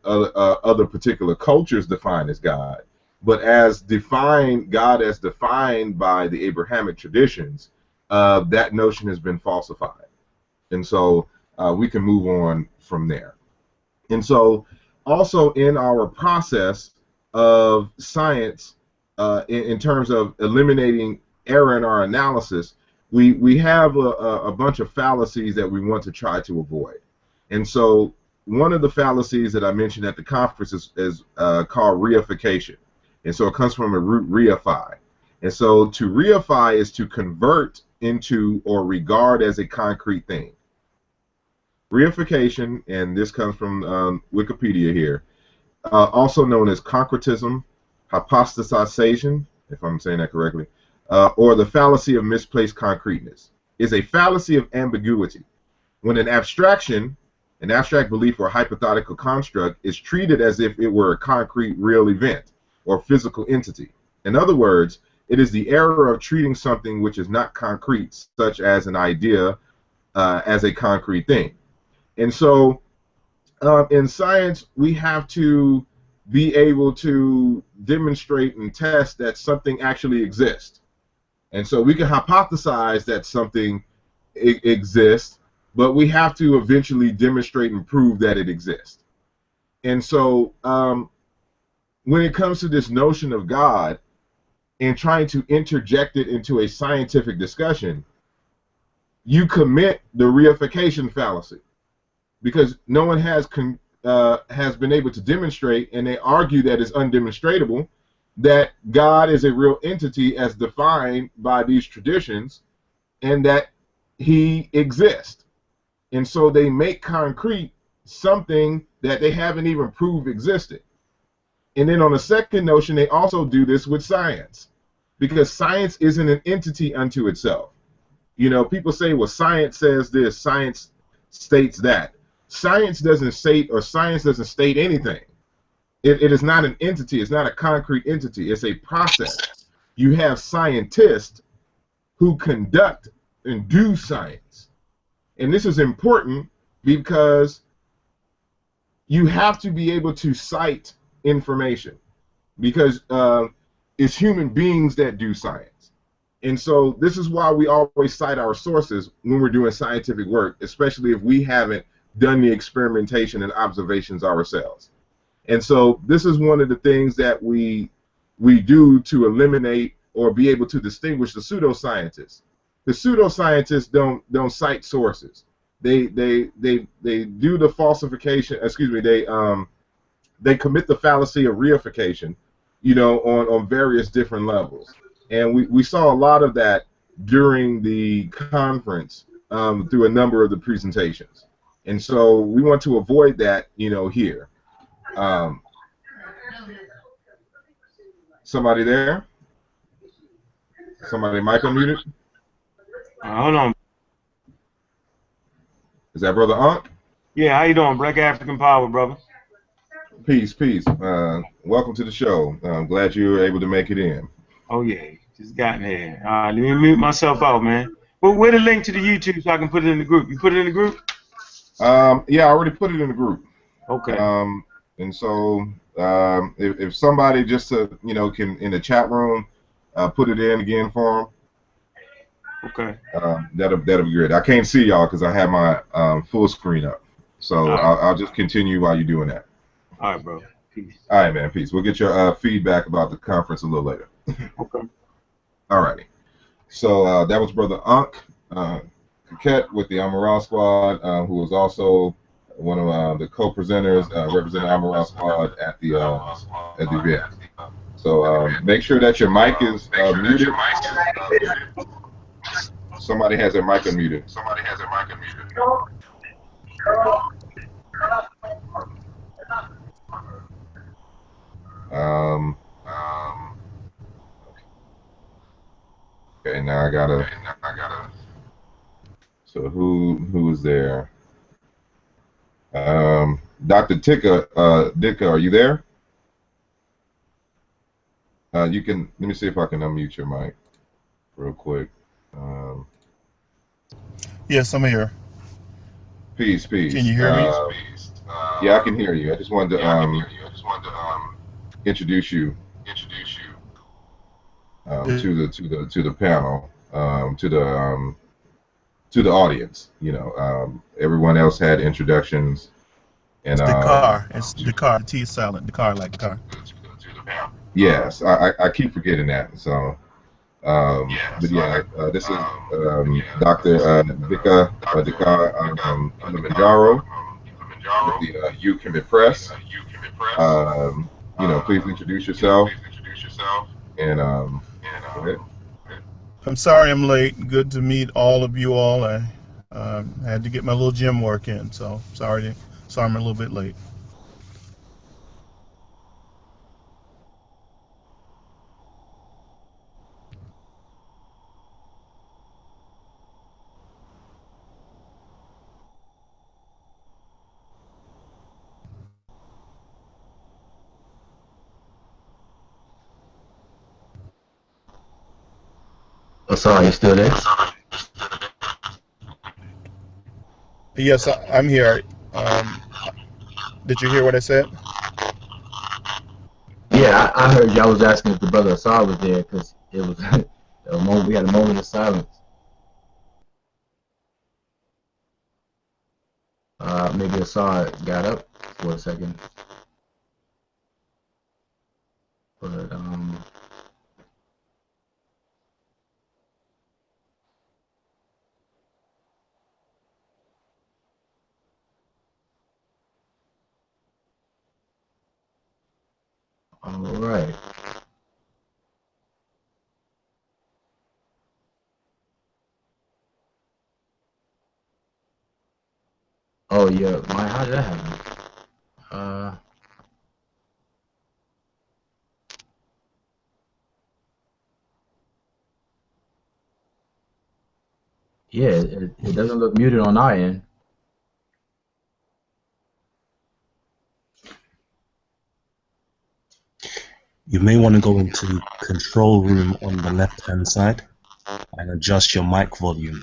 other particular cultures define as God. But God as defined by the Abrahamic traditions, that notion has been falsified. And so we can move on from there. And so also in our process of science, in terms of eliminating error in our analysis, we have a bunch of fallacies that we want to try to avoid. And so one of the fallacies that I mentioned at the conference is called reification. And so it comes from the root reify. And so to reify is to convert into or regard as a concrete thing. Reification, and this comes from Wikipedia here, also known as concretism, hypostasization, if I'm saying that correctly, or the fallacy of misplaced concreteness, is a fallacy of ambiguity. When an abstract belief or hypothetical construct is treated as if it were a concrete real event or physical entity. In other words, it is the error of treating something which is not concrete, such as an idea, as a concrete thing. And so in science, we have to be able to demonstrate and test that something actually exists. And so we can hypothesize that something exists, but we have to eventually demonstrate and prove that it exists. And so when it comes to this notion of God and trying to interject it into a scientific discussion, you commit the reification fallacy, because no one has been able to demonstrate, and they argue that it's undemonstratable, that God is a real entity as defined by these traditions, and that he exists. And so they make concrete something that they haven't even proved existed. And then on the second notion, they also do this with science, because science isn't an entity unto itself. People say, well, science says this, science states that. Science doesn't state anything. It is not an entity. It's not a concrete entity. It's a process. You have scientists who conduct and do science. And this is important because you have to be able to cite information, because it's human beings that do science. And so this is why we always cite our sources when we're doing scientific work, especially if we haven't done the experimentation and observations ourselves. And so this is one of the things that we do to eliminate or be able to distinguish the pseudoscientists. The pseudoscientists don't cite sources. They do the falsification. Excuse me. They commit the fallacy of reification, on various different levels. And we saw a lot of that during the conference through a number of the presentations. And so we want to avoid that, here. Somebody there? Somebody mic unmuted? Hold on. Is that Brother Ankh? Yeah, how you doing? Black African Power, brother. Peace, peace. Welcome to the show. I'm glad you were able to make it in. Oh, yeah. Just gotten here. Let me mute myself out, man. Well, where the link to the YouTube so I can put it in the group? You put it in the group? Yeah, I already put it in the group. Okay. And so if somebody just can in the chat room put it in again for them. Okay. That'll be great. I can't see y'all because I have my full screen up. So right. I'll just continue while you're doing that. All right, bro. Peace. All right, man. Peace. We'll get your feedback about the conference a little later. Okay. All righty. So that was Brother Ankh Kaket with the Amaral Squad, who was also one of the co-presenters representing Amaral Squad at the event. So make sure that your mic is muted. Somebody has their mic unmuted. Okay, now I gotta. So who is there? Dr. Ditka, are you there? You can. Let me see if I can unmute your mic real quick. Yes, I'm here. Peace. Can you hear me? Yeah, I can hear you. I just wanted to introduce you to the panel, to the audience. Everyone else had introductions. And it's the car. It's the car. The T is silent. The car, like the car. Yes, I keep forgetting that. So, but yeah, this is Dr. Dika Kilimanjaro with the You Can Be Press. Please introduce yourself. And go ahead. I'm sorry I'm late. Good to meet all of you all. I had to get my little gym work in, so sorry I'm a little bit late. Asar, you still there? Yes, I'm here. Did you hear what I said? Yeah, I heard you. I was asking if the brother Asar was there because it was a moment. We had a moment of silence. Maybe Asar got up for a second, but all right. Oh yeah, how did that happen? Yeah, it doesn't look muted on our end. You may want to go into control room on the left hand side and adjust your mic volume.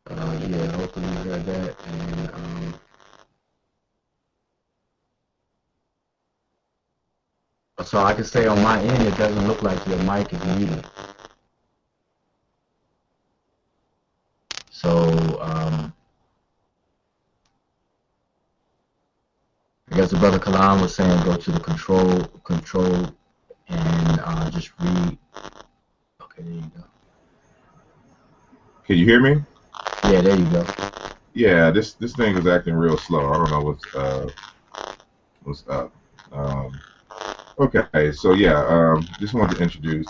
Yeah, hopefully you got that. And so I can say on my end, it doesn't look like your mic is muted. So I guess the brother Kalam was saying go to the control, and just read. Okay, there you go. Can you hear me? Yeah, there you go. Yeah, this thing is acting real slow. I don't know what's up. Okay, so yeah, just wanted to introduce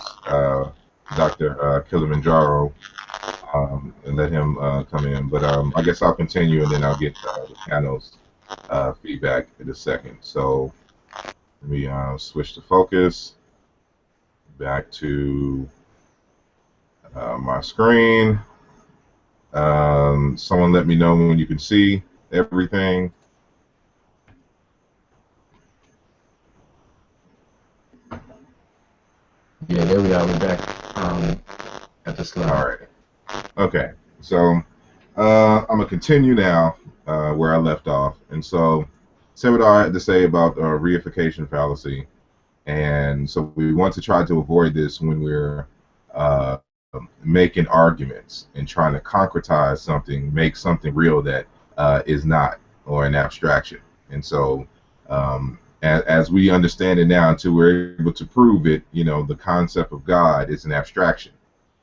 Dr. Kilimanjaro and let him come in. But I guess I'll continue and then I'll get the panel's feedback in a second. So let me switch the focus back to my screen. Someone let me know when you can see everything. Yeah, there we are. We're back at the slide. All right. Okay. So I'm gonna continue now where I left off, and so say what I had to say about reification fallacy, and so we want to try to avoid this when we're uh, making arguments and trying to concretize something, make something real that is not, or an abstraction. And so as we understand it now, until we're able to prove it, you know, the concept of God is an abstraction.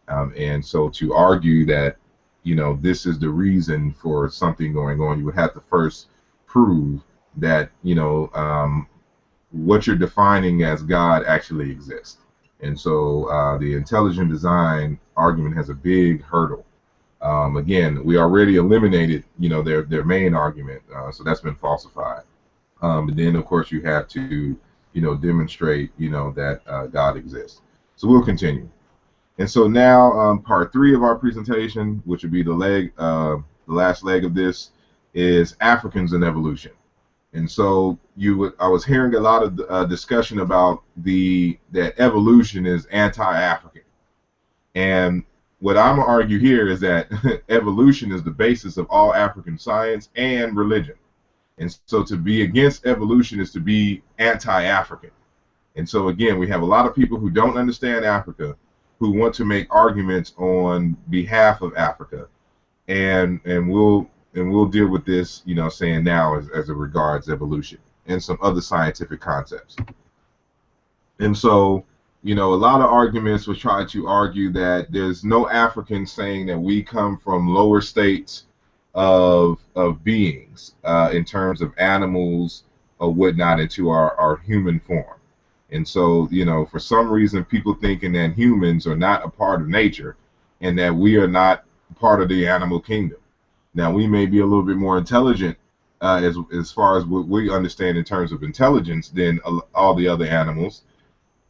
And so to argue that, you know, this is the reason for something going on, you would have to first prove that, you know, what you're defining as God actually exists. And so the intelligent design argument has a big hurdle. Again, we already eliminated, you know, their main argument, so that's been falsified. And then, of course, you have to, you know, demonstrate, you know, that God exists. So we'll continue. And so now, part 3 of our presentation, which would be the last leg of this, is Africans and evolution. And so I was hearing a lot of discussion about that evolution is anti-African. And what I'm gonna argue here is that evolution is the basis of all African science and religion. And so to be against evolution is to be anti-African. And so again, we have a lot of people who don't understand Africa, who want to make arguments on behalf of Africa, and we'll deal with this, you know, saying now as it regards evolution and some other scientific concepts. And so, you know, a lot of arguments will try to argue that there's no African saying that we come from lower states of beings in terms of animals or whatnot into our human form. And so, you know, for some reason, people thinking that humans are not a part of nature and that we are not part of the animal kingdom. Now, we may be a little bit more intelligent as far as what we understand in terms of intelligence than all the other animals,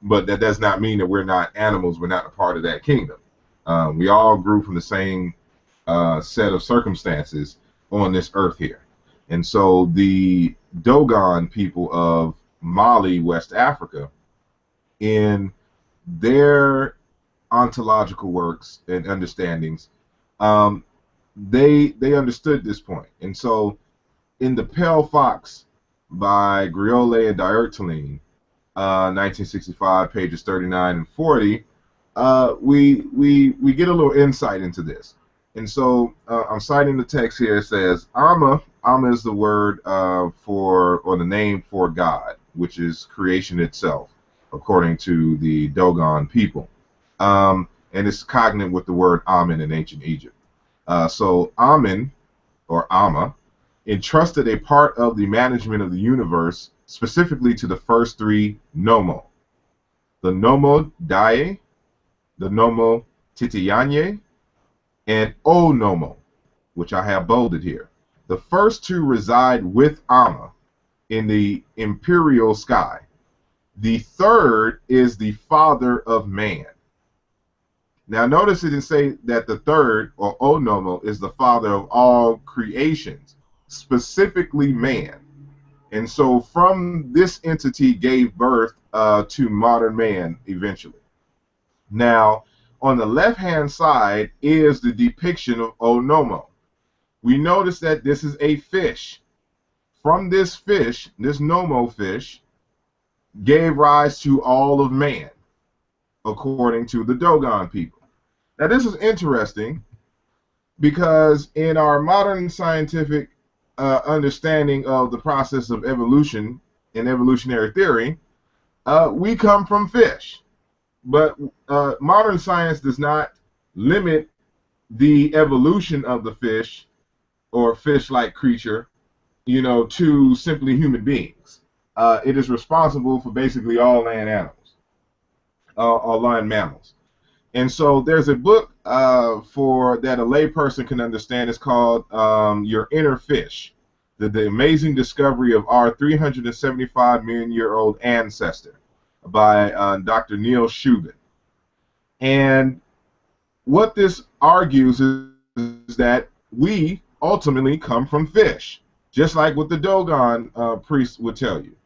but that does not mean that we're not animals. We're not a part of that kingdom. We all grew from the same set of circumstances on this earth here. And so the Dogon people of Mali, West Africa, in their ontological works and understandings, they understood this point. And so in the Pale Fox by Griole and D'Artagnan, 1965, pages 39 and 40, we get a little insight into this. And so I'm citing the text here. It says, Amma is the word or the name for God, which is creation itself, according to the Dogon people. And it's cognate with the word Amen in ancient Egypt. So Amen, or Amma, entrusted a part of the management of the universe specifically to the first 3 Nomo. The Nomo Dae, the Nomo Titianye, and O Nomo, which I have bolded here. The first 2 reside with Amma in the imperial sky. The third is the father of man. Now notice it didn't say that the third, or O Nomo, is the father of all creations, specifically man. And so from this entity gave birth to modern man eventually. Now, on the left-hand side is the depiction of Onomo. We notice that this is a fish. From this fish, this Nomo fish, gave rise to all of man, according to the Dogon people. Now, this is interesting because in our modern scientific understanding of the process of evolution and evolutionary theory, we come from fish. But modern science does not limit the evolution of the fish or fish-like creature, you know, to simply human beings. it is responsible for basically all land animals, all land mammals. And so there's a book for that a layperson can understand. It's called Your Inner Fish, the amazing discovery of our 375 million year old ancestor by Dr. Neil Shubin. And what this argues is that we ultimately come from fish, just like what the Dogon priest would tell you.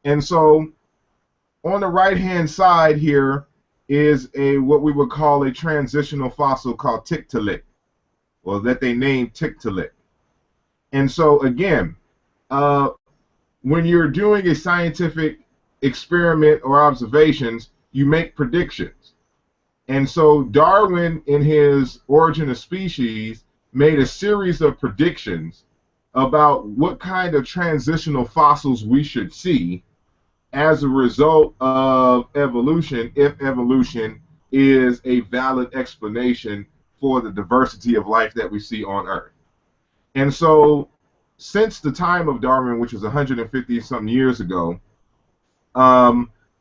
And so on the right-hand side here is what we would call a transitional fossil called Tiktaalik, or that they named Tiktaalik. And so again, when you're doing a scientific experiment or observations, you make predictions. And so Darwin, in his Origin of Species, made a series of predictions about what kind of transitional fossils we should see as a result of evolution, if evolution is a valid explanation for the diversity of life that we see on Earth. And so since the time of Darwin, which was 150-something years ago,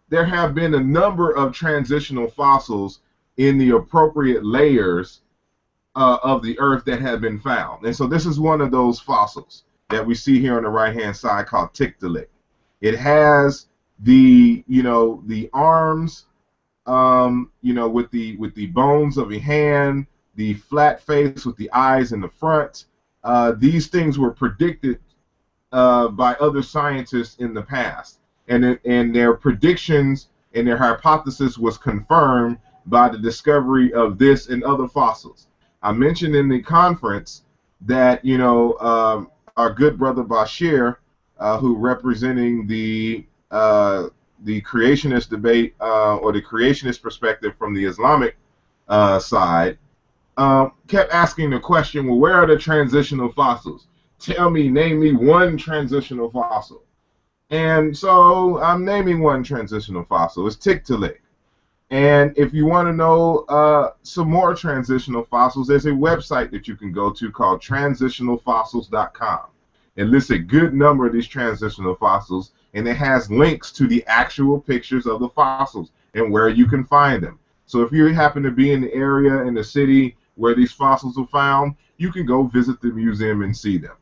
there have been a number of transitional fossils in the appropriate layers of the Earth that have been found. And so this is one of those fossils that we see here on the right-hand side called Tiktaalik. It has the arms, with the bones of a hand, the flat face with the eyes in the front. These things were predicted by other scientists in the past, and their predictions and their hypothesis was confirmed by the discovery of this and other fossils. I mentioned in the conference that our good brother Bashir, who representing the creationist debate or the creationist perspective from the Islamic side, kept asking the question, well, where are the transitional fossils? Name me one transitional fossil. And so I'm naming one transitional fossil. It's Tiktaalik. And if you want to know some more transitional fossils, there's a website that you can go to called transitionalfossils.com. It lists a good number of these transitional fossils, and it has links to the actual pictures of the fossils and where you can find them. So if you happen to be in the area, in the city where these fossils are found, you can go visit the museum and see them.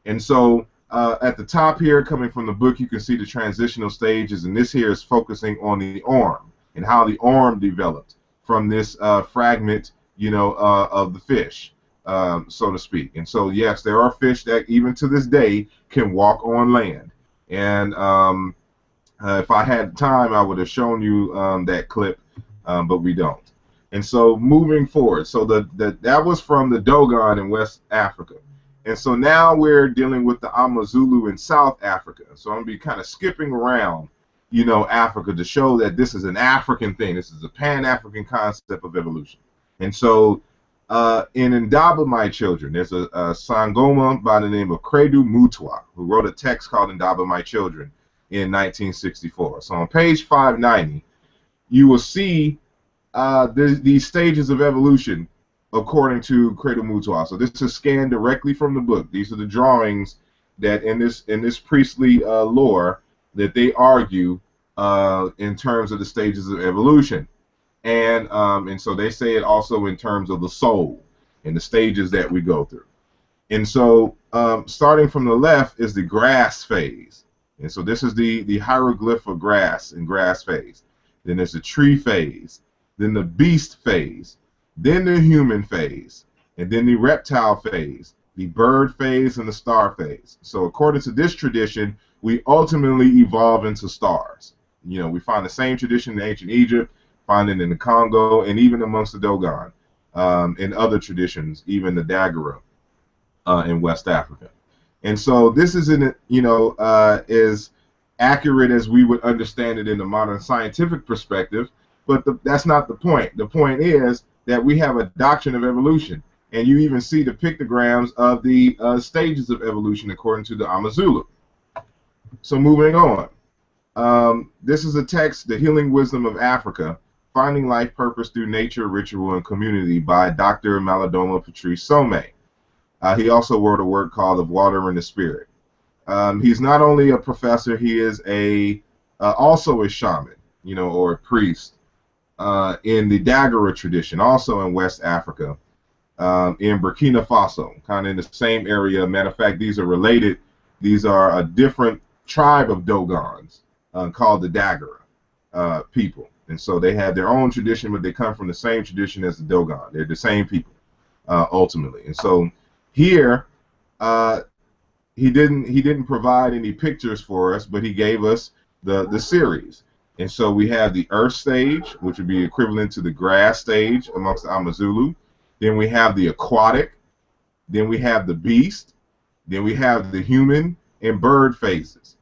And so at the top here, coming from the book, you can see the transitional stages, and this here is focusing on the arm and how the arm developed from this fragment, of the fish, so to speak. And so, yes, there are fish that even to this day can walk on land. And if I had time, I would have shown you that clip, but we don't. And so moving forward, so that was from the Dogon in West Africa. And so now we're dealing with the Amazulu in South Africa. So I'm going to be kind of skipping around, Africa to show that this is an African thing. This is a Pan-African concept of evolution. And so in Ndaba, My Children, there's a Sangoma by the name of Credo Mutwa who wrote a text called Ndaba, My Children in 1964. So on page 590, you will see these stages of evolution according to Credo Mutwa. So this is scanned directly from the book. These are the drawings that in this priestly lore that they argue in terms of the stages of evolution. And so they say it also in terms of the soul and the stages that we go through. And so starting from the left is the grass phase. And so this is the hieroglyph of grass and grass phase. Then there's the tree phase, then the beast phase, then the human phase, and then the reptile phase, the bird phase, and the star phase. So according to this tradition, we ultimately evolve into stars. We find the same tradition in ancient Egypt, find it in the Congo, and even amongst the Dogon, in other traditions, even the Dagara in West Africa. And so this isn't, as accurate as we would understand it in the modern scientific perspective, but that's not the point. The point is that we have a doctrine of evolution, and you even see the pictograms of the stages of evolution according to the Amazulu. So moving on. This is a text, The Healing Wisdom of Africa, Finding Life Purpose Through Nature, Ritual, and Community by Dr. Malidoma Patrice Somé. He also wrote a work called Of Water and the Spirit. He's not only a professor, he is also a shaman, or a priest in the Dagara tradition, also in West Africa, in Burkina Faso, kind of in the same area. Matter of fact, these are related. These are a different tribe of Dogons called the Dagara people. And so they have their own tradition, but they come from the same tradition as the Dogon. They're the same people, ultimately. And so here, he didn't provide any pictures for us, but he gave us the series. And so we have the Earth stage, which would be equivalent to the grass stage amongst the Amazulu. Then we have the aquatic. Then we have the beast. Then we have the human and bird phases.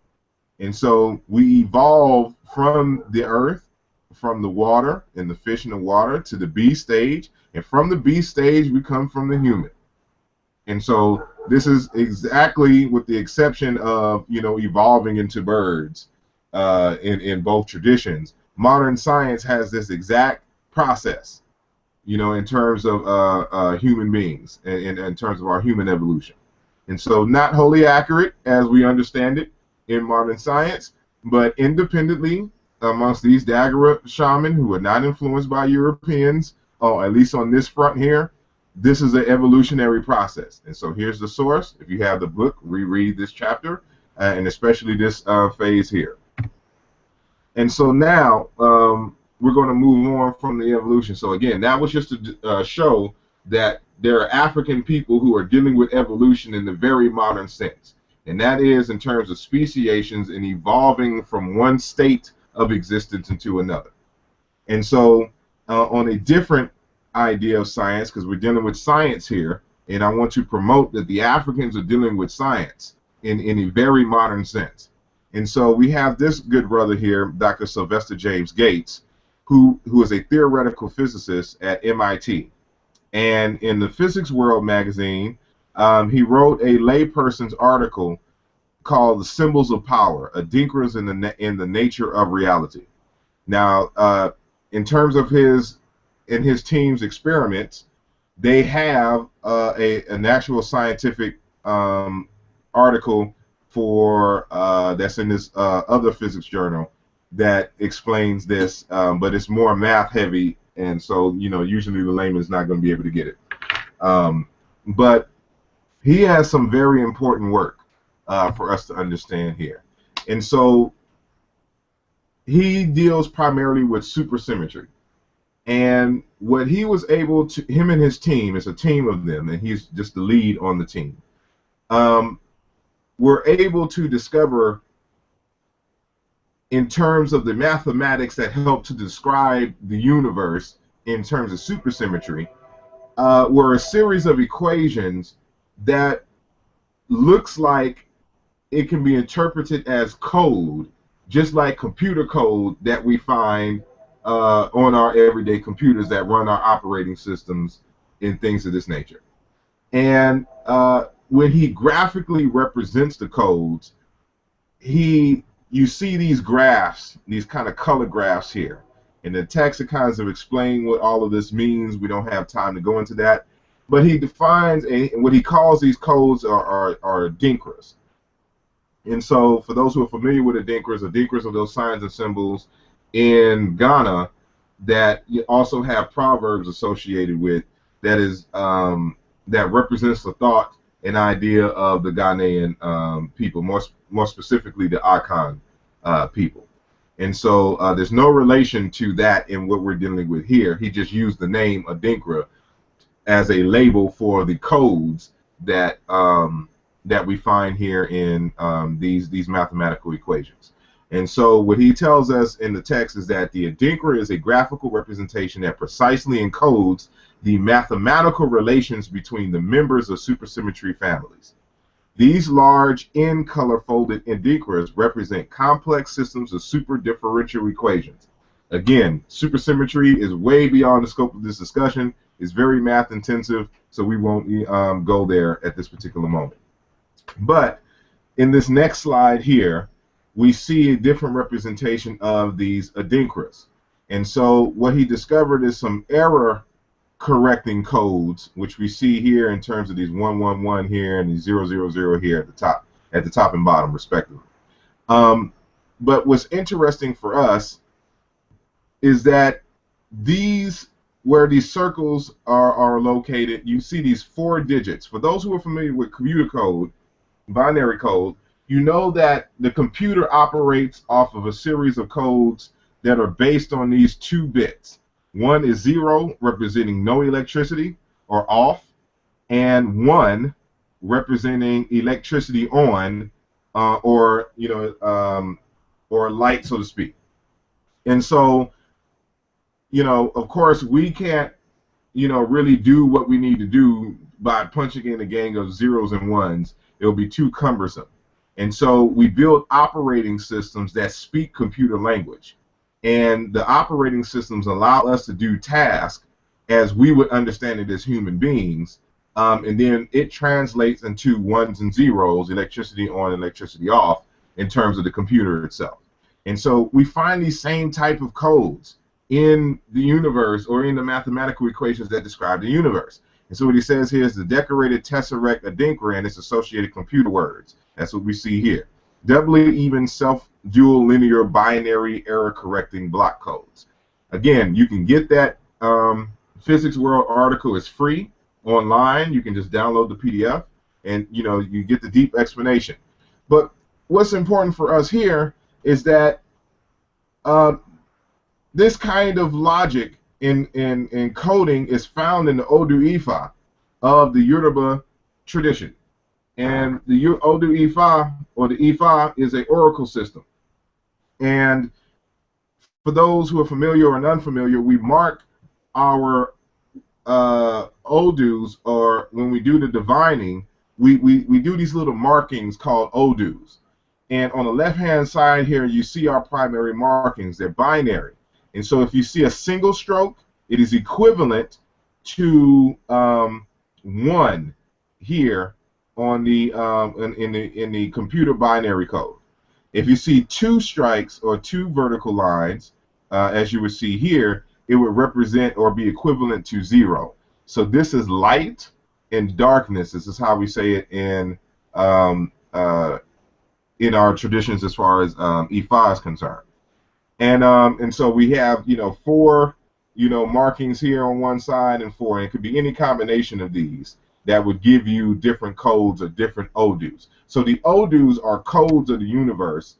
And so we evolve from the earth, from the water and the fish in the water, to the beast stage. And from the beast stage, we come from the human. And so this is exactly, with the exception of, evolving into birds in both traditions. Modern science has this exact process, in terms of human beings, and in terms of our human evolution. And so not wholly accurate as we understand it in modern science, but independently amongst these Dagara shaman who are not influenced by Europeans, or at least on this front here, this is an evolutionary process. And so here's the source. If you have the book, reread this chapter, and especially this phase here. And so now we're going to move on from the evolution. So again, that was just to show that there are African people who are dealing with evolution in the very modern sense. And that is in terms of speciations and evolving from one state of existence into another. And so on a different idea of science, because we're dealing with science here, and I want to promote that the Africans are dealing with science in a very modern sense. And so we have this good brother here, Dr. Sylvester James Gates, who is a theoretical physicist at MIT. And in the Physics World magazine, he wrote a layperson's article called "The Symbols of Power: Adinkras in the Nature of Reality." Now, in terms of his team's experiments, they have an actual scientific article for that's in this other physics journal that explains this, but it's more math heavy, and so usually the layman is not going to be able to get it. But he has some very important work for us to understand here, and so he deals primarily with supersymmetry. And what he was able to, him and his team, it's a team of them, and he's just the lead on the team, were able to discover, in terms of the mathematics that help to describe the universe in terms of supersymmetry, were a series of equations that looks like it can be interpreted as code, just like computer code that we find on our everyday computers that run our operating systems and things of this nature. And when he graphically represents the codes, you see these graphs, these kind of color graphs here. And the text that kind of explain what all of this means. We don't have time to go into that. But he defines what he calls these codes are adinkras. And so for those who are familiar with adinkras are those signs and symbols in Ghana that you also have proverbs associated with, that is that represents the thought and idea of the Ghanaian people, more specifically the Akan people. And so there's no relation to that in what we're dealing with here. He just used the name Adinkra as a label for the codes that that we find here in these mathematical equations. And so what he tells us in the text is that the Adinkra is a graphical representation that precisely encodes the mathematical relations between the members of supersymmetry families. These large n-color folded Adinkras represent complex systems of superdifferential equations. Again, supersymmetry is way beyond the scope of this discussion. It's very math intensive, so we won't go there at this particular moment. But in this next slide here, we see a different representation of these Adinkras. And so what he discovered is some error correcting codes, which we see here in terms of these 111 here and these 000 here at the top. at the top and bottom, respectively. But what's interesting for us is that where these circles are located, you see these 4 digits. For those who are familiar with computer code, binary code, you know that the computer operates off of a series of codes that are based on these 2 bits. One is 0, representing no electricity or off, and 1 representing electricity on, or or light, so to speak. And so, of course, we can't, really do what we need to do by punching in a gang of zeros and ones. It'll be too cumbersome. And so we build operating systems that speak computer language. And the operating systems allow us to do tasks as we would understand it as human beings. And then it translates into ones and zeros, electricity on, electricity off, in terms of the computer itself. And so we find these same type of codes in the universe, or in the mathematical equations that describe the universe. And so what he says here is the decorated tesseract adinkra and its associated computer words. That's what we see here. Doubly even self-dual linear binary error correcting block codes. Again, you can get that Physics World article. Is free online. You can just download the PDF, and you get the deep explanation. But what's important for us here is that this kind of logic in coding is found in the Odu Ifa of the Yoruba tradition. And the Odu Ifa, or the Ifa, is an oracle system. And for those who are familiar or unfamiliar, we mark our Odus, or when we do the divining, we do these little markings called Odus. And on the left-hand side here, you see our primary markings. They're binary. And so if you see a single stroke, it is equivalent to 1 here on the in the computer binary code. If you see 2 strikes or 2 vertical lines, as you would see here, it would represent or be equivalent to 0. So this is light and darkness. This is how we say it in our traditions as far as Ifa is concerned. And so we have 4 markings here on one side and 4, and it could be any combination of these that would give you different codes or different Odus. So the Odus are codes of the universe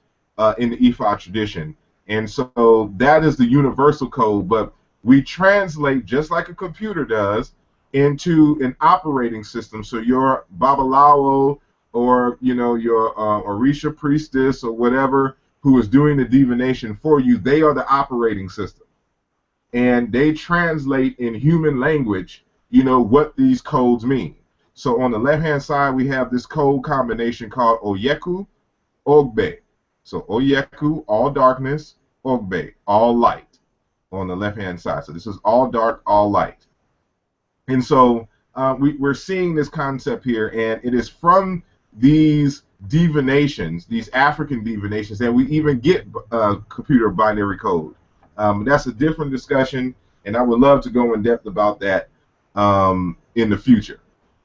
in the Ifa tradition, and so that is the universal code. But we translate, just like a computer does, into an operating system. So your Babalawo, or your Orisha priestess, or whatever, who is doing the divination for you, they are the operating system. And they translate in human language, what these codes mean. So on the left-hand side, we have this code combination called Oyeku, Ogbe. So Oyeku, all darkness, Ogbe, all light, on the left-hand side. So this is all dark, all light. And so we're seeing this concept here, and it is from these divinations, these African divinations, that we even get computer binary code. That's a different discussion, and I would love to go in depth about that in the future.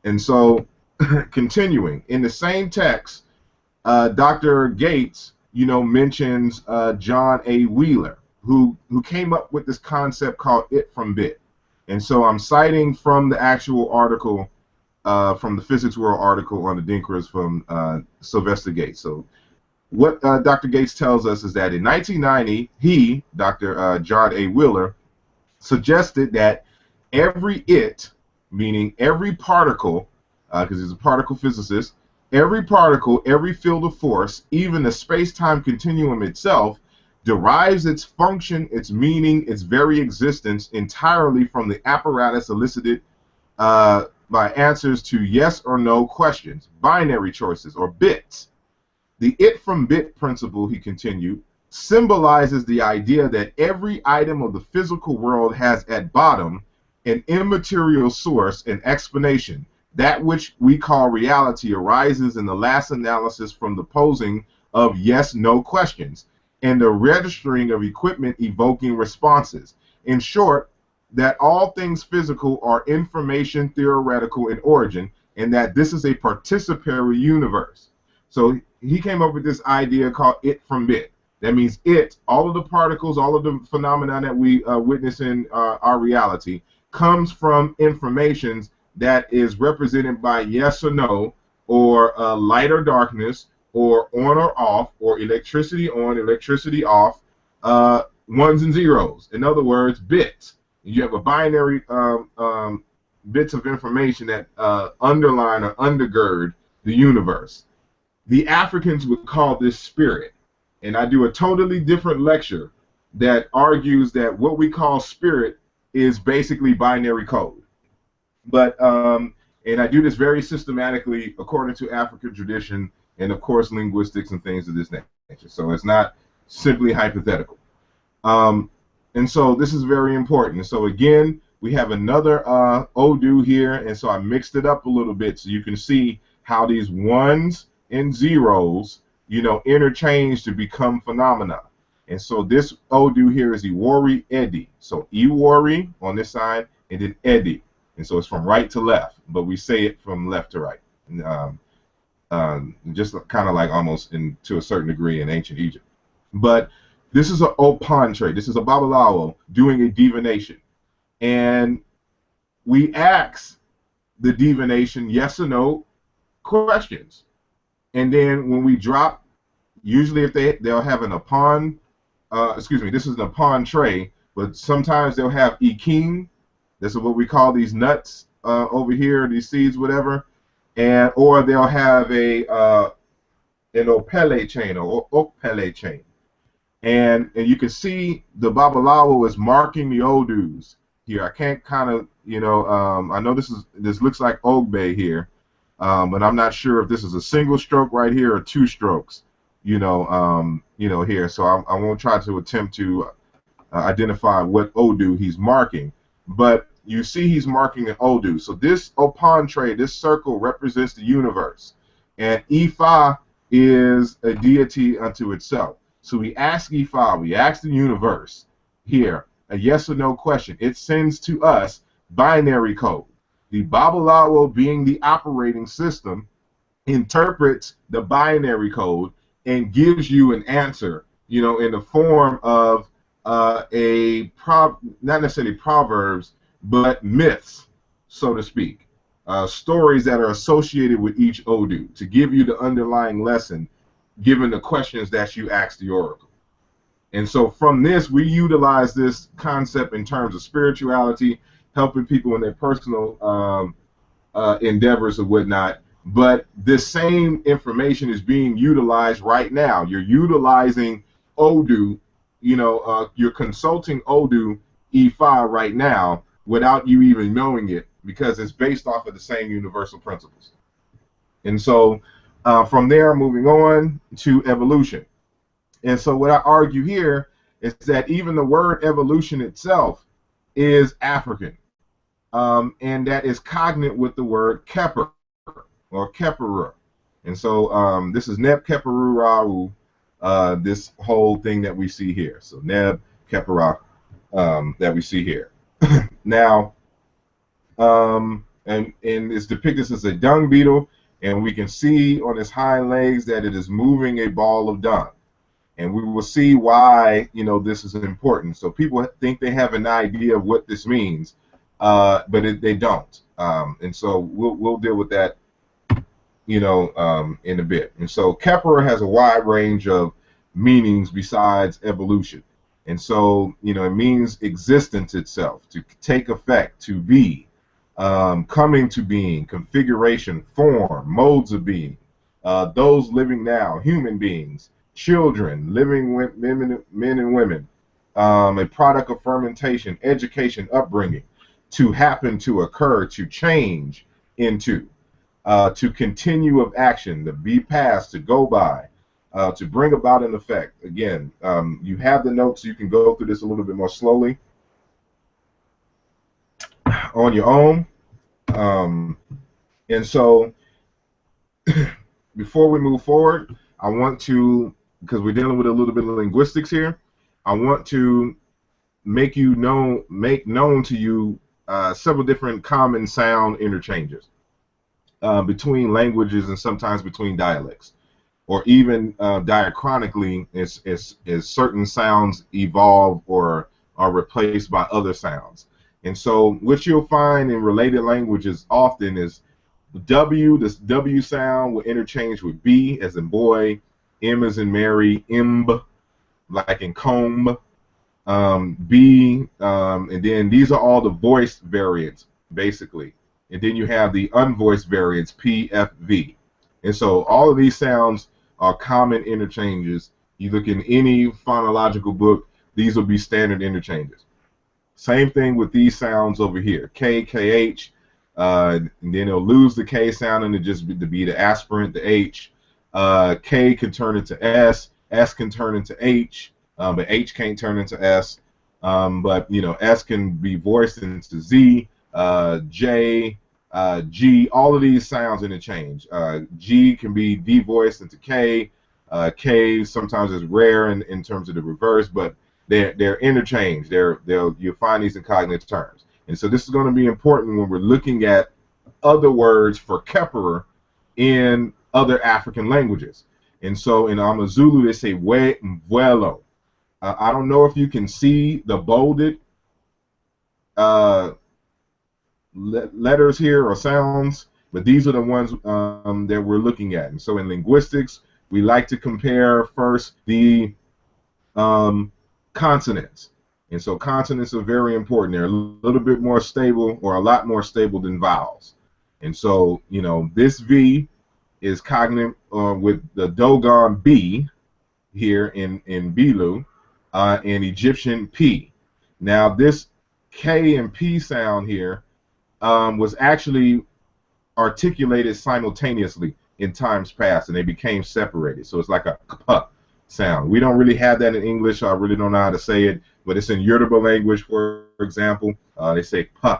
And so, continuing in the same text, Dr. Gates, mentions John A. Wheeler, who came up with this concept called it from bit. And so I'm citing from the actual article, from the Physics World article on the Adinkras from Sylvester Gates. So what Dr. Gates tells us is that in 1990, he, Dr. John A. Wheeler, suggested that every it, meaning every particle, because he's a particle physicist, every particle, every field of force, even the space-time continuum itself, derives its function, its meaning, its very existence entirely from the apparatus elicited by answers to yes or no questions, binary choices, or bits. The it from bit principle, he continued, symbolizes the idea that every item of the physical world has at bottom an immaterial source and explanation. That which we call reality arises in the last analysis from the posing of yes-no questions and the registering of equipment evoking responses. In short, that all things physical are information theoretical in origin, and that this is a participatory universe. So he came up with this idea called it from bit. That means it, all of the particles, all of the phenomena that we witness in our reality comes from information that is represented by yes or no, or light or darkness, or on or off, or electricity on, electricity off, ones and zeros. In other words, bits. You have a binary bits of information that underline or undergird the universe. The Africans would call this spirit. And I do a totally different lecture that argues that what we call spirit is basically binary code. But and I do this very systematically according to African tradition and of course linguistics and things of this nature. So it's not simply hypothetical. And so this is very important. So again, we have another Odu here, and so I mixed it up a little bit so you can see how these ones and zeros, you know, interchange to become phenomena. And so this Odu here is Iwori Edi. So Iwori on this side, and then Edi. And so it's from right to left, but we say it from left to right. Just kind of like almost to a certain degree in ancient Egypt. But this is an Opantre. This is a Babalawo doing a divination. And we ask the divination yes or no questions. And then when we drop, usually if they'll have an Apan, excuse me, this is an Apan tray, but sometimes they'll have Iking. This is what we call these nuts over here, these seeds, whatever. And or they'll have an Opele chain or Opele chain. And you can see the Babalawo is marking the Odus here. I can't kind of, you know, I know this looks like Ogbe here, but I'm not sure if this is a single stroke right here or two strokes, you know, here. So I won't try to attempt to identify what Odu he's marking, but you see he's marking an Odu. So this Opantre, this circle represents the universe, and Ifa is a deity unto itself. So we ask Ifa, we ask the universe here a yes or no question. It sends to us binary code. The Babalawo, being the operating system, interprets the binary code and gives you an answer, you know, in the form of not necessarily proverbs, but myths, so to speak, stories that are associated with each Odu to give you the underlying lesson given the questions that you ask the oracle. And so from this, we utilize this concept in terms of spirituality, helping people in their personal endeavors or whatnot. But this same information is being utilized right now. You're utilizing Odu, you know, you're consulting Odu Ifa right now without you even knowing it, because it's based off of the same universal principles. And so from there, moving on to evolution. And so what I argue here is that even the word evolution itself is African, and that is cognate with the word Keper or Keperu. And so this is Neb Keperu Rau, this whole thing that we see here. So Neb Keperu that we see here. Now, and it's depicted as a dung beetle, and we can see on its hind legs that it is moving a ball of dung. And we will see why, you know, this is important. So people think they have an idea of what this means, but they don't. And so we'll deal with that, you know, in a bit. And so Kepler has a wide range of meanings besides evolution. And so, you know, it means existence itself, to take effect, to be, coming to being, configuration, form, modes of being, those living now, human beings, children, living men and women, a product of fermentation, education, upbringing, to happen, to occur, to change into, to continue of action, to be passed, to go by, to bring about an effect. Again, you have the notes, you can go through this a little bit more slowly on your own. And so before we move forward, I want to, because we're dealing with a little bit of linguistics here, I want to make known to you several different common sound interchanges between languages and sometimes between dialects. or even diachronically, is certain sounds evolve or are replaced by other sounds. And so what you'll find in related languages often is this W sound will interchange with B as in boy, M as in Mary, imb, like in comb, B, and then these are all the voiced variants, basically. And then you have the unvoiced variants, P, F, V. And so all of these sounds are common interchanges. You look in any phonological book, these will be standard interchanges. Same thing with these sounds over here, K, KH, and then it'll lose the K sound and it just be the aspirant, the H. K can turn into S can turn into H, but H can't turn into S. But you know, S can be voiced into Z, J, G. All of these sounds interchange. G can be devoiced into K. K sometimes is rare in terms of the reverse, but they're interchanged. You'll find these in cognitive terms. And so this is going to be important when we're looking at other words for Kepler in other African languages. And so in Amazulu, they say we mvuelo. I don't know if you can see the bolded letters here or sounds, but these are the ones that we're looking at. And so in linguistics, we like to compare first the consonants. And so consonants are very important. They're a little bit more stable, or a lot more stable than vowels. And so, you know, this V is cognate with the Dogon B here in Bilu, and Egyptian P. Now this K and P sound here was actually articulated simultaneously in times past, and they became separated. So it's like a K sound. We don't really have that in English. I really don't know how to say it, but it's in Yoruba language, for example. They say P.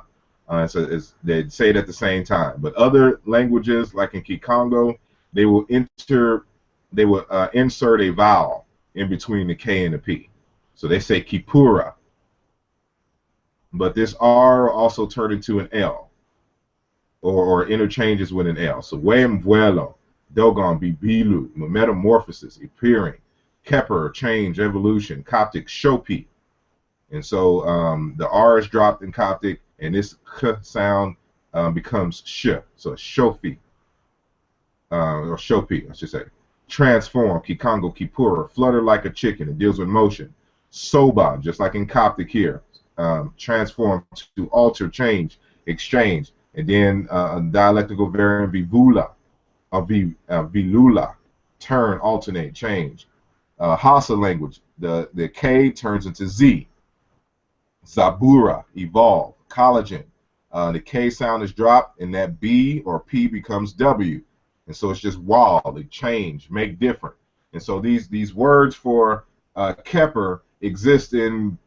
So they say it at the same time. But other languages, like in Kikongo, they will insert a vowel in between the K and the P. So they say Kipura. But this R also turned into an L, or interchanges with an L. So Wemvuelo, Dogon, Bibilu, metamorphosis, appearing, Kepler, change, evolution, Coptic, Shopi. And so the R is dropped in Coptic, and this K sound becomes Sh. So Shofi, or Shopi, I should say. Transform, Kikongo, Kipura, flutter like a chicken. It deals with motion. Soba, just like in Coptic here. Transform to alter, change, exchange. And then a dialectical variant, Vivula, Vilula, turn, alternate, change. Hausa language, the K turns into Z. Zabura, evolve. Collagen, the K sound is dropped, and that B or P becomes W. And so it's just wall, they change, make different. And so these words for Kepler exist in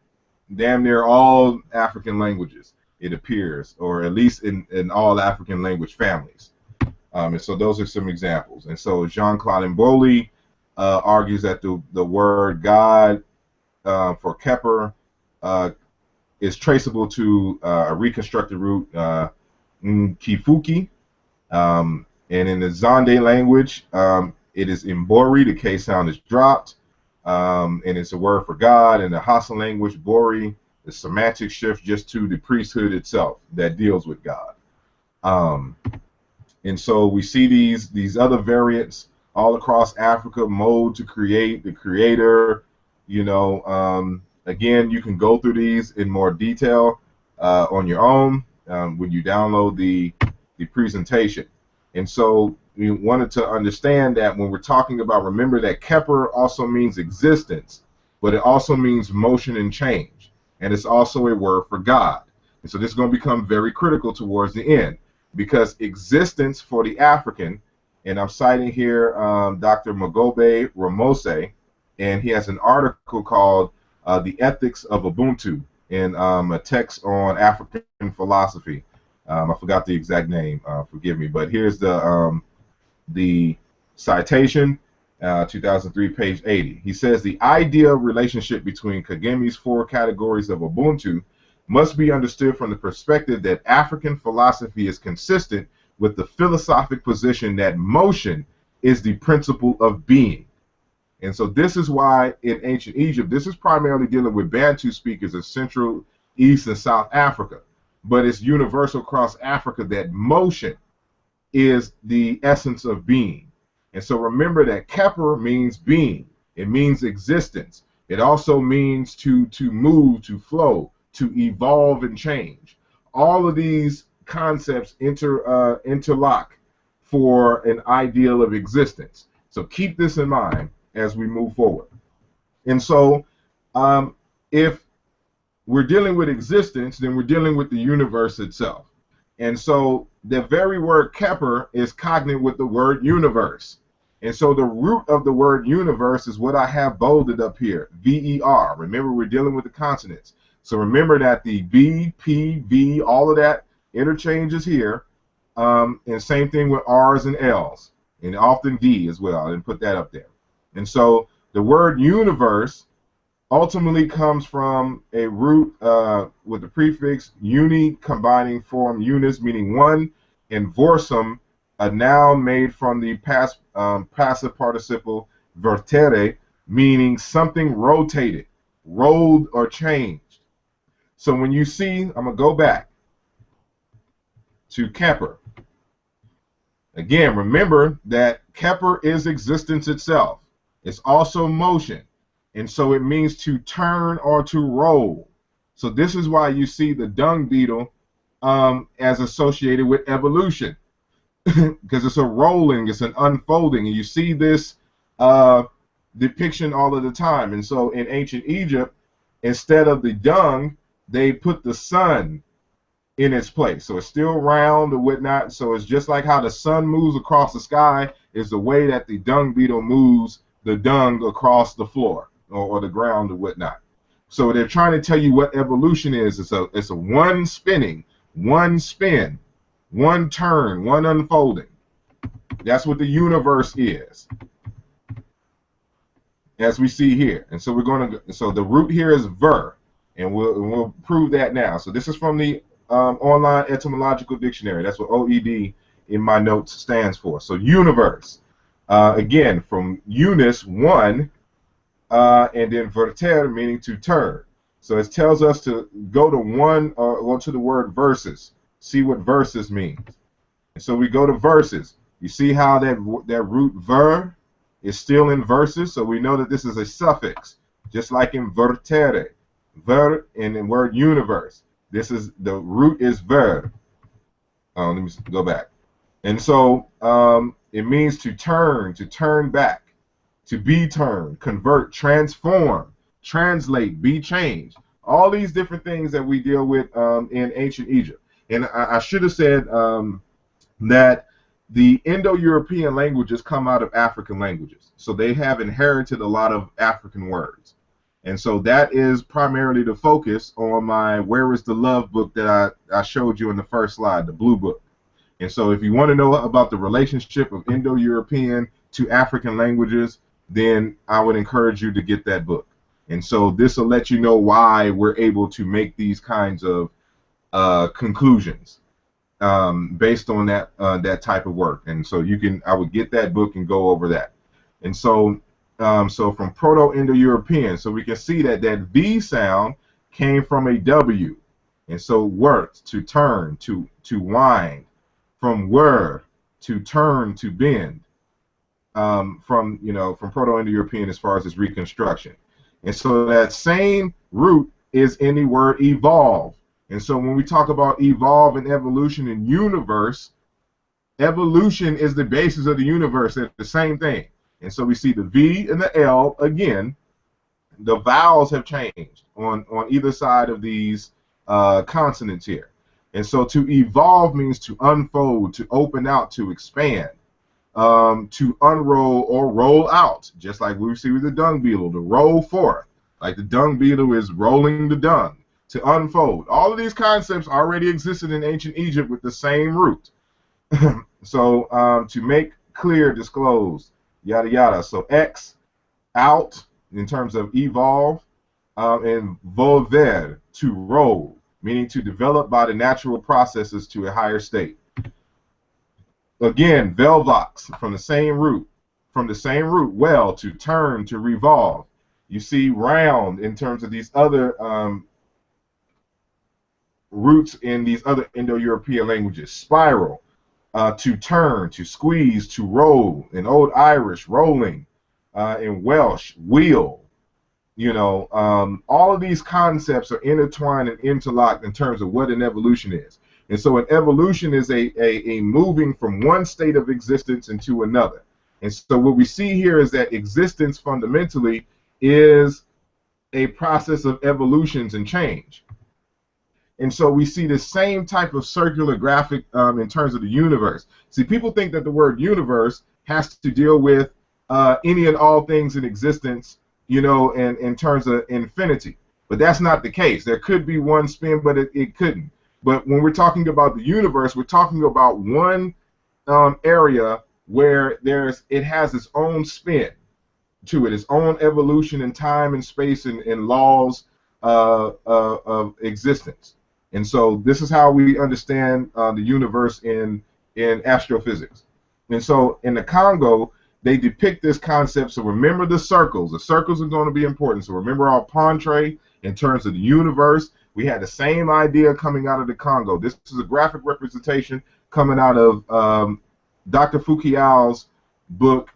damn near all African languages, it appears, or at least in all African language families. And so those are some examples. And so Jean-Claude Mboli argues that the word God for Kepler is traceable to a reconstructed root, Kifuki. And in the Zonde language, it is Mbori, the K sound is dropped. And it's a word for God. In the Hausa language, Bori, the semantic shift just to the priesthood itself that deals with God. And so we see these other variants all across Africa, mode to create, the creator, you know. Again, you can go through these in more detail on your own when you download the presentation. And so we wanted to understand that when we're talking about, remember that Kepler also means existence, but it also means motion and change. And it's also a word for God. And so this is going to become very critical towards the end, because existence for the African, and I'm citing here Dr. Magobe Ramose, and he has an article called The Ethics of Ubuntu in a text on African philosophy. I forgot the exact name, forgive me, but here's the citation, 2003, page 80. He says, the ideal relationship between Kagemi's four categories of Ubuntu must be understood from the perspective that African philosophy is consistent with the philosophic position that motion is the principle of being. And so this is why in ancient Egypt, this is primarily dealing with Bantu speakers of Central, East, and South Africa. But it's universal across Africa that motion is the essence of being. And so remember that Keper means being. It means existence. It also means to move, to flow, to evolve and change. All of these concepts interlock for an ideal of existence. So keep this in mind as we move forward. And so if we're dealing with existence, then we're dealing with the universe itself. And so the very word Keper is cognate with the word universe. And so the root of the word universe is what I have bolded up here, V-E-R. Remember, we're dealing with the consonants. So remember that the B, P, V, all of that interchanges here. And same thing with R's and L's, and often D as well. I didn't put that up there. And so the word universe ultimately comes from a root with the prefix uni, combining form unus, meaning one, and vorsum, a noun made from the passive participle vertere, meaning something rotated, rolled, or changed. So when you see, I'm going to go back to Keper. Again, remember that Keper is existence itself. It's also motion. And so it means to turn or to roll. So this is why you see the dung beetle as associated with evolution. Because it's a rolling, it's an unfolding. And you see this depiction all of the time. And so in ancient Egypt, instead of the dung, they put the sun in its place. So it's still round or whatnot. So it's just like how the sun moves across the sky is the way that the dung beetle moves the dung across the floor or the ground or whatnot. So they're trying to tell you what evolution is. It's a one spinning, one spin, one turn, one unfolding. That's what the universe is, as we see here. And so we're going to. So the root here is ver, and we'll prove that now. So this is from the online etymological dictionary. That's what OED in my notes stands for. So universe, again, from unus, one, and then verter, meaning to turn. So it tells us to go to one, or go to the word versus, see what versus means. And so we go to versus. You see how that root ver is still in versus, so we know that this is a suffix, just like in vertere, ver in the word universe. This is the root is ver. Let me go back. And so it means to turn back, to be turned, convert, transform, translate, be changed. All these different things that we deal with in ancient Egypt. And I should have said that the Indo-European languages come out of African languages. So they have inherited a lot of African words. And so that is primarily the focus on my Where is the Love book that I showed you in the first slide, the blue book. And so if you want to know about the relationship of Indo-European to African languages, then I would encourage you to get that book. And so this will let you know why we're able to make these kinds of conclusions based on that type of work. And so I would get that book and go over that. And so from Proto-Indo-European, so we can see that V sound came from a W. And so worked, to turn, to wind, from whir, to turn, to bend, from Proto-Indo-European as far as its reconstruction. And so that same root is in the word evolve. And so when we talk about evolve and evolution in universe, evolution is the basis of the universe. It's the same thing. And so we see the V and the L again. The vowels have changed on either side of these consonants here. And so to evolve means to unfold, to open out, to expand, to unroll or roll out, just like we see with the dung beetle, to roll forth, like the dung beetle is rolling the dung, to unfold. All of these concepts already existed in ancient Egypt with the same root. So to make clear, disclose, yada yada. So X, out, in terms of evolve, and volver, to roll, meaning to develop by the natural processes to a higher state. Again, velvox, from the same root, from the same root, well, to turn, to revolve. You see round in terms of these other roots in these other Indo-European languages. Spiral, to turn, to squeeze, to roll. In Old Irish, rolling. In Welsh, wheel. You know, all of these concepts are intertwined and interlocked in terms of what an evolution is. And so an evolution is a moving from one state of existence into another. And so what we see here is that existence fundamentally is a process of evolutions and change. And so we see the same type of circular graphic in terms of the universe. See, people think that the word universe has to deal with any and all things in existence, you know, and in terms of infinity. But that's not the case. There could be one spin, but it couldn't. But when we're talking about the universe, we're talking about one area where it has its own spin to it, its own evolution in time and space and laws of existence. And so this is how we understand the universe in astrophysics. And so in the Congo, they depict this concept. So remember the circles. The circles are going to be important. So remember our Pantre in terms of the universe. We had the same idea coming out of the Congo. This is a graphic representation coming out of Dr. Foucault's book,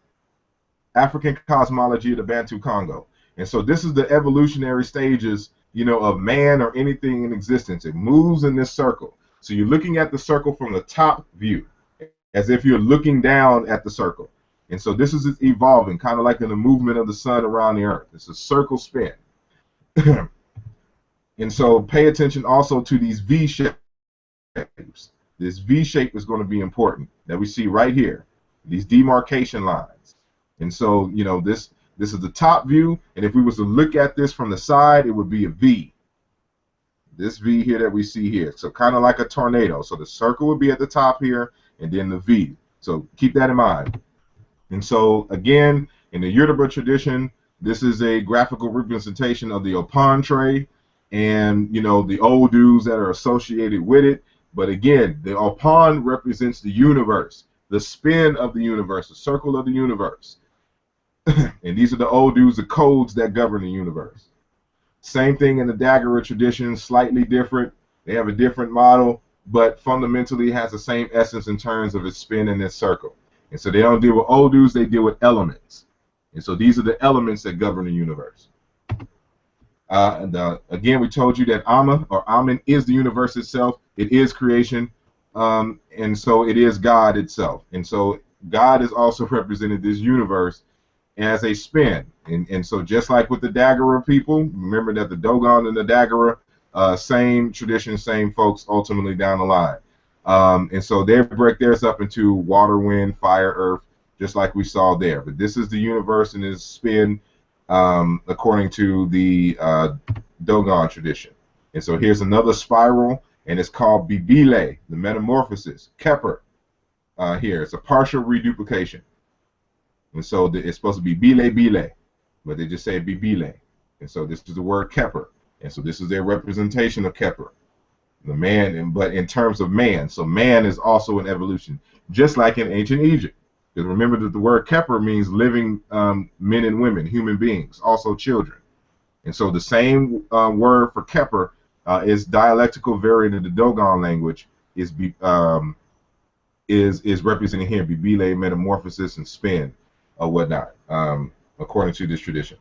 African Cosmology of the Bantu Congo. And so this is the evolutionary stages, you know, of man or anything in existence. It moves in this circle. So you're looking at the circle from the top view, as if you're looking down at the circle. And so this is evolving, kind of like in the movement of the sun around the earth. It's a circle spin. And so pay attention also to these V shapes. This V shape is going to be important that we see right here, these demarcation lines. And so, you know, this is the top view, and if we was to look at this from the side, it would be a V. This V here that we see here. So kind of like a tornado. So the circle would be at the top here, and then the V. So keep that in mind. And so, again, in the Yoruba tradition, this is a graphical representation of the Opantre and, you know, the Odus that are associated with it. But again, the Opan represents the universe, the spin of the universe, the circle of the universe. And these are the Odus, the codes that govern the universe. Same thing in the Dagara tradition, slightly different. They have a different model, but fundamentally has the same essence in terms of its spin in this circle. And so they don't deal with Odus, they deal with elements. And so these are the elements that govern the universe. Again, we told you that Amma or Amen is the universe itself. It is creation. And so it is God itself. And so God is also represented this universe as a spin. And so just like with the Dagara people, remember that the Dogon and the Dagara, same tradition, same folks ultimately down the line. And so they break theirs up into water, wind, fire, earth, just like we saw there. But this is the universe and its spin according to the Dogon tradition. And so here's another spiral, and it's called Bibile, the metamorphosis. Kepler here. It's a partial reduplication. And so it's supposed to be Bile, but they just say Bibile. And so this is the word Kepler. And so this is their representation of Kepler. The man, but in terms of man, so man is also an evolution, just like in ancient Egypt. Because remember that the word Kepler means living men and women, human beings, also children. And so the same word for Kepler is dialectical variant in the Dogon language is representing here Bibile, metamorphosis, and spin or whatnot, according to this tradition.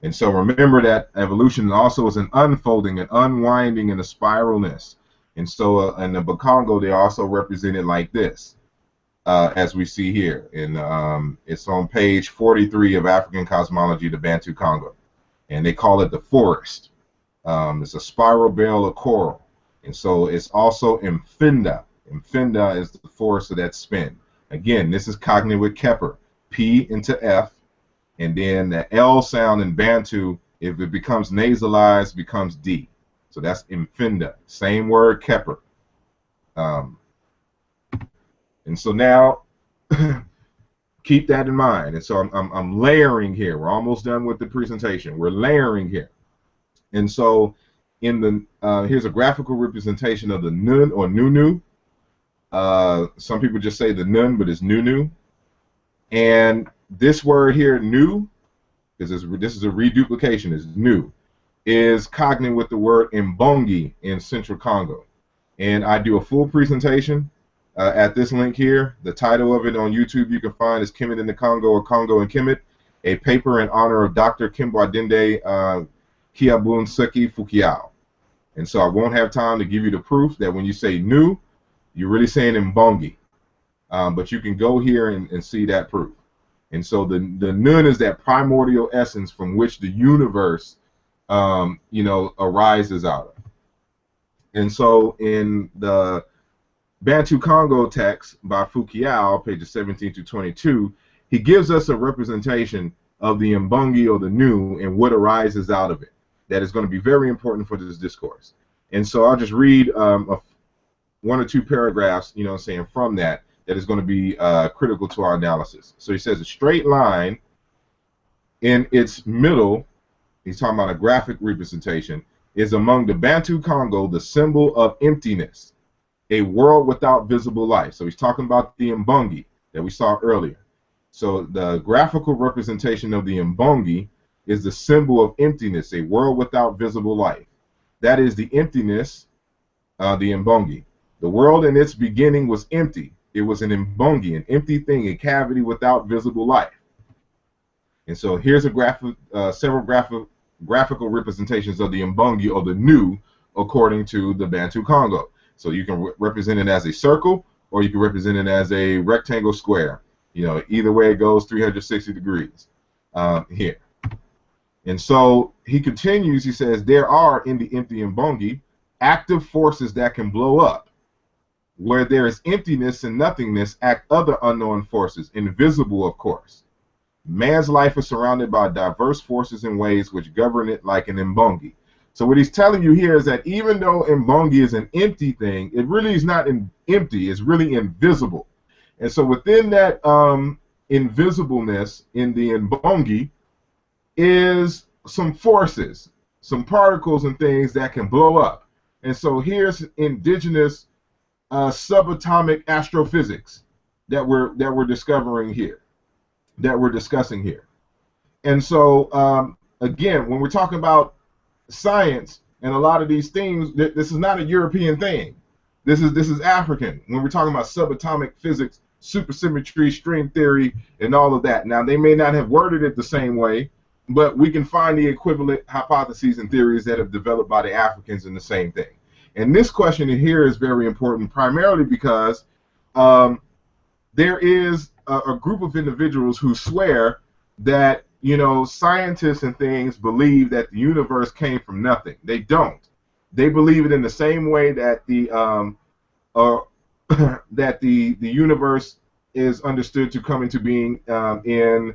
And so remember that evolution also is an unfolding, an unwinding, and a spiralness. And so in the Bakongo, they also represented like this, as we see here. And it's on page 43 of African Cosmology, the Bantu Congo. And they call it the forest. It's a spiral bale of coral. And so it's also Mfinda. Mfinda is the forest of that spin. Again, this is cognate with Kepler. P into F. And then the L sound in Bantu, if it becomes nasalized, becomes D. So that's Mfinda. Same word, Kepler. And so now, keep that in mind. And so I'm layering here. We're almost done with the presentation. We're layering here. And so in the here's a graphical representation of the Nun or Nunu. Some people just say the Nun, but it's Nunu. And this word here, new, because this is a reduplication, is new, is cognate with the word Mbongi in Central Congo. And I do a full presentation at this link here. The title of it on YouTube you can find is Kemet in the Congo, or Congo and Kemet, a paper in honor of Dr. Kimbwadende Kiabun Seki Fukiao. And so I won't have time to give you the proof that when you say new, you're really saying Mbongi. But you can go here and see that proof. And so the Nun is that primordial essence from which the universe, arises out of. And so in the Bantu Congo text by Fukiao, pages 17 to 22, he gives us a representation of the Mbongi, or the Nu, and what arises out of it. That is going to be very important for this discourse. And so I'll just read one or two paragraphs, from that is going to be critical to our analysis. So he says a straight line in its middle, he's talking about a graphic representation, is among the Bantu Congo the symbol of emptiness, a world without visible life. So he's talking about the Mbongi that we saw earlier. So the graphical representation of the Mbongi is the symbol of emptiness, a world without visible life. That is the emptiness, the Mbongi. The world in its beginning was empty. It was an Mbongi, an empty thing, a cavity without visible life. And so here's a several graphical representations of the Mbongi, or the Nu, according to the Bantu Congo. So you can represent it as a circle, or you can represent it as a rectangle square. Either way it goes, 360 degrees here. And so he continues, he says, there are in the empty Mbongi active forces that can blow up. Where there is emptiness and nothingness, act other unknown forces, invisible, of course. Man's life is surrounded by diverse forces and ways which govern it like an Mbongi. So what he's telling you here is that even though Mbongi is an empty thing, it really is not empty, it's really invisible. And so within that invisibleness in the Mbongi is some forces, some particles and things that can blow up. And so here's indigenous subatomic astrophysics that we're discovering here, that we're discussing here. And so again, when we're talking about science and a lot of these things, this is not a European thing. This is African. When we're talking about subatomic physics, supersymmetry, string theory, and all of that. Now, they may not have worded it the same way, but we can find the equivalent hypotheses and theories that have developed by the Africans in the same thing. And this question here is very important, primarily because there is a group of individuals who swear that, scientists and things believe that the universe came from nothing. They don't. They believe it in the same way that the that the universe is understood to come into being in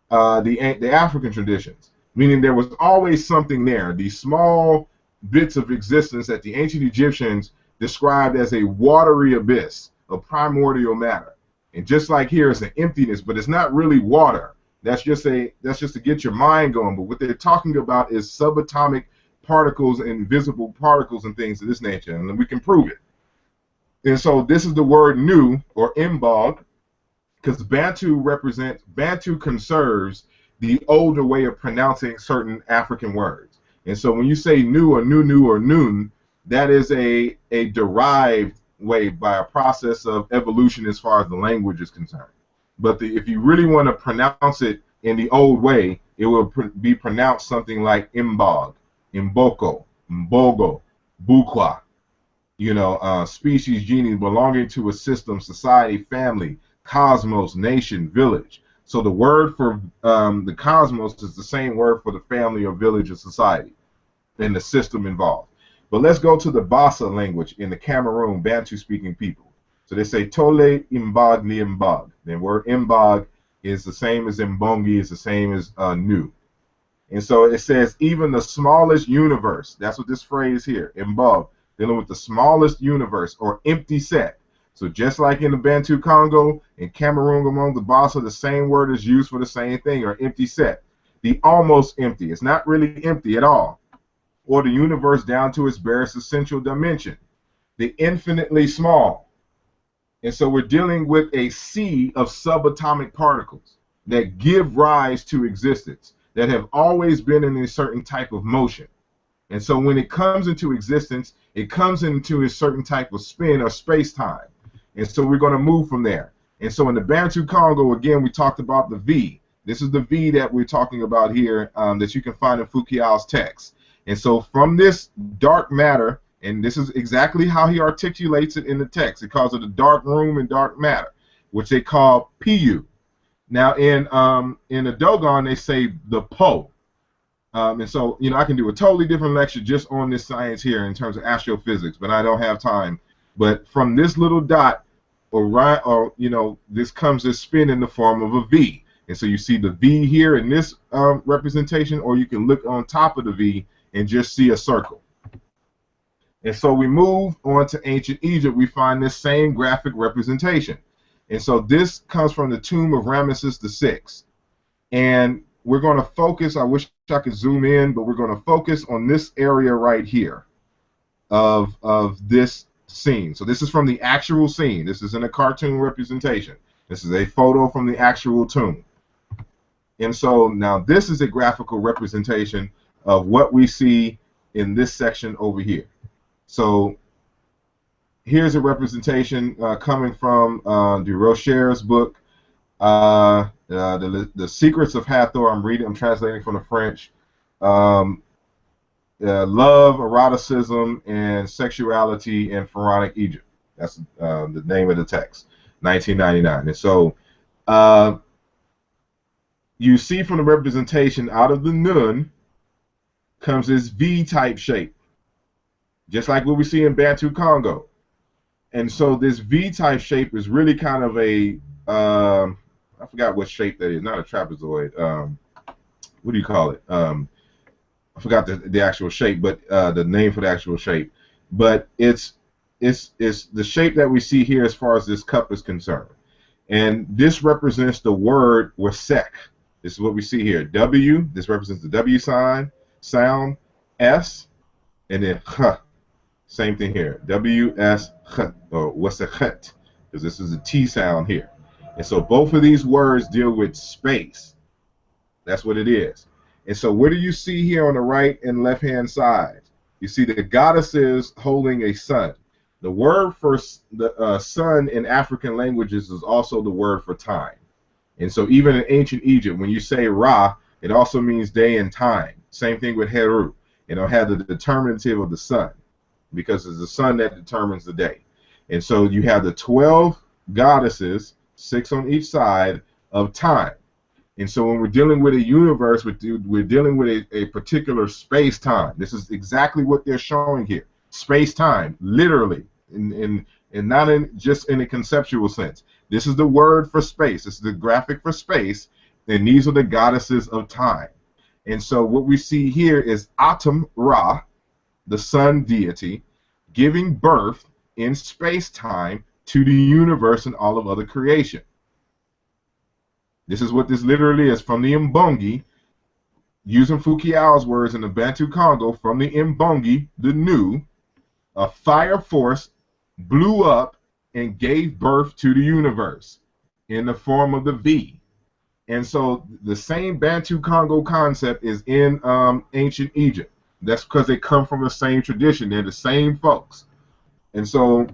the African traditions, meaning there was always something there. These small bits of existence that the ancient Egyptians described as a watery abyss of primordial matter. And just like here, it's an emptiness, but it's not really water. That's just to get your mind going. But what they're talking about is subatomic particles and invisible particles and things of this nature, and we can prove it. And so this is the word Nu, or Mbog, because Bantu conserves the older way of pronouncing certain African words. And so when you say Nu or Nunu or Nun, that is a derived way by a process of evolution as far as the language is concerned. But if you really want to pronounce it in the old way, it will be pronounced something like Mbog, Mboko, Mbogo, Bukwa. Species, gene belonging to a system, society, family, cosmos, nation, village. So the word for the cosmos is the same word for the family or village or society and the system involved. But let's go to the Bassa language in the Cameroon Bantu-speaking people. So they say Tole Imbog ni Mbog. The word Mbog is the same as Mbongi, is the same as Nu. And so it says even the smallest universe, that's what this phrase here, Mbog, dealing with the smallest universe or empty set. So just like in the Bantu Congo and Cameroon among the Bassa, the same word is used for the same thing, or empty set. The almost empty. It's not really empty at all. Or the universe down to its barest essential dimension. The infinitely small. And so we're dealing with a sea of subatomic particles. that give rise to existence, that have always been in a certain type of motion. And so when it comes into existence, it comes into a certain type of spin or space-time. And so we're going to move from there. And so in the Bantu Congo, again, we talked about the V. This is the V that we're talking about here, that you can find in Foucault's text. And so from this dark matter, and this is exactly how he articulates it in the text. He calls it a dark room and dark matter, which they call Pu. Now in the Dogon, they say the Po. And so, you know, I can do a totally different lecture just on this science here in terms of astrophysics, but I don't have time. But from this little dot, or you know, this comes this spin in the form of a V. And so you see the V here in this representation, or you can look on top of the V and just see a circle. And so we move on to ancient Egypt. We find this same graphic representation. And so this comes from the tomb of Ramesses VI. And we're going to focus, I wish I could zoom in, but we're going to focus on this area right here of this scene. So this is from the actual scene. This isn't a cartoon representation. This is a photo from the actual tomb. And so now this is a graphical representation of what we see in this section over here. So here's a representation coming from de Rocher's book, The Secrets of Hathor. I'm translating from the French. Love, eroticism, and sexuality in Pharaonic Egypt. That's the name of the text, 1999. And so you see from the representation, out of the Nun comes this V-type shape, just like what we see in Bantu Congo. And so this V-type shape is really kind of a, I forgot what shape that is, not a trapezoid. What do you call it? I forgot the actual shape, but the name for the actual shape. But it's the shape that we see here as far as this cup is concerned. And this represents the word wasek. This is what we see here. W, this represents the W sign, sound, S, and then H. Same thing here. W, S, H, or waseket, because this is a T sound here. And so both of these words deal with space. That's what it is. And so what do you see here on the right and left-hand side? You see the goddesses holding a sun. The word for the sun in African languages is also the word for time. And so even in ancient Egypt, when you say Ra, it also means day and time. Same thing with Heru. It'll have the determinative of the sun, because it's the sun that determines the day. And so you have the 12 goddesses, 6 on each side, of time. And so when we're dealing with a universe, we're dealing with a particular space-time. This is exactly what they're showing here. Space-time, literally, and not just in a conceptual sense. This is the word for space. This is the graphic for space, and these are the goddesses of time. And so what we see here is Atum Ra, the sun deity, giving birth in space-time to the universe and all of other creation. This is what this literally is, from the Mbongi, using Foucault's words in the Bantu Congo, from the Mbongi, the Nu, a fire force blew up and gave birth to the universe in the form of the V. And so the same Bantu Congo concept is in ancient Egypt. That's because they come from the same tradition. They're the same folks. And so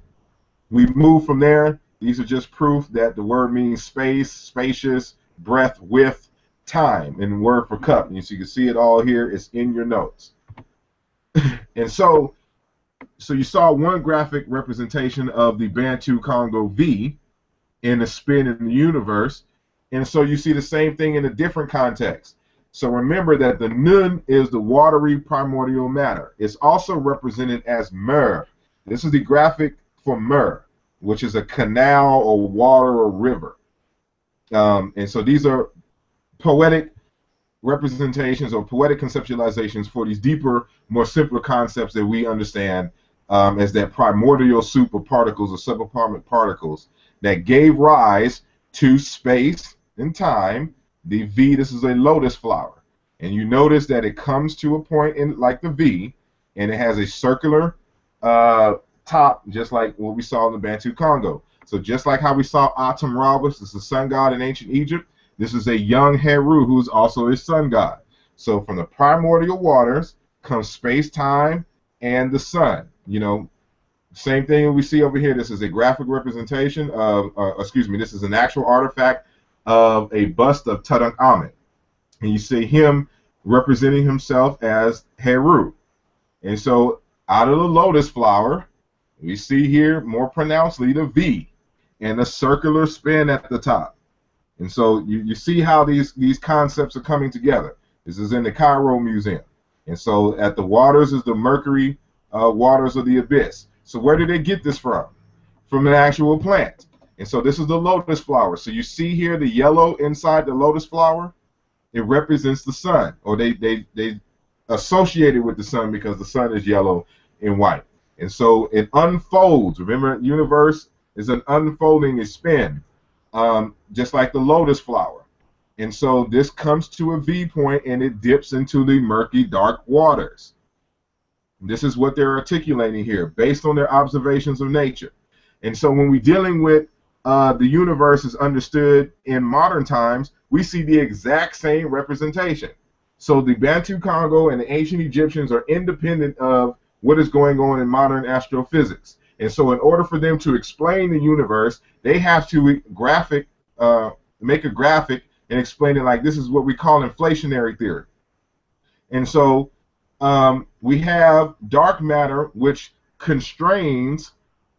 we move from there. These are just proof that the word means space, spacious, breath, width, time, and word for cup. And so you can see it all here. It's in your notes. And so you saw one graphic representation of the Bantu Congo V in a spin in the universe. And so you see the same thing in a different context. So remember that the Nun is the watery primordial matter. It's also represented as Mer. This is the graphic for Mer, which is a canal or water or river. And so these are poetic representations or poetic conceptualizations for these deeper, more simpler concepts that we understand as that primordial soup of particles or subatomic particles that gave rise to space and time. The V, this is a lotus flower. And you notice that it comes to a point in like the V, and it has a circular top, just like what we saw in the Bantu Congo. So just like how we saw Atum Ra, was the sun god in ancient Egypt, This is a young Heru who's also a sun god. So from the primordial waters comes space-time and the sun. You know, same thing we see over here. This is a graphic representation of, excuse me, this is an actual artifact of a bust of Tutankhamun. And you see him representing himself as Heru. And so out of the lotus flower, we see here more pronouncedly the V and a circular spin at the top. And so you see how these concepts are coming together. This is in the Cairo Museum. And so at the waters is the Mercury waters of the abyss. So where did they get this from? From an actual plant. And so this is the lotus flower. So you see here the yellow inside the lotus flower. It represents the sun, or they associate it with the sun because the sun is yellow and white. And so it unfolds. Remember, universe is an unfolding, a spin, just like the lotus flower. And so this comes to a V point and it dips into the murky, dark waters. This is what they're articulating here based on their observations of nature. And so when we're dealing with the universe is understood in modern times, we see the exact same representation. So the Bantu Congo and the ancient Egyptians are independent of what is going on in modern astrophysics. And so in order for them to explain the universe, they have to make a graphic and explain it like this is what we call inflationary theory. And so we have dark matter, which constrains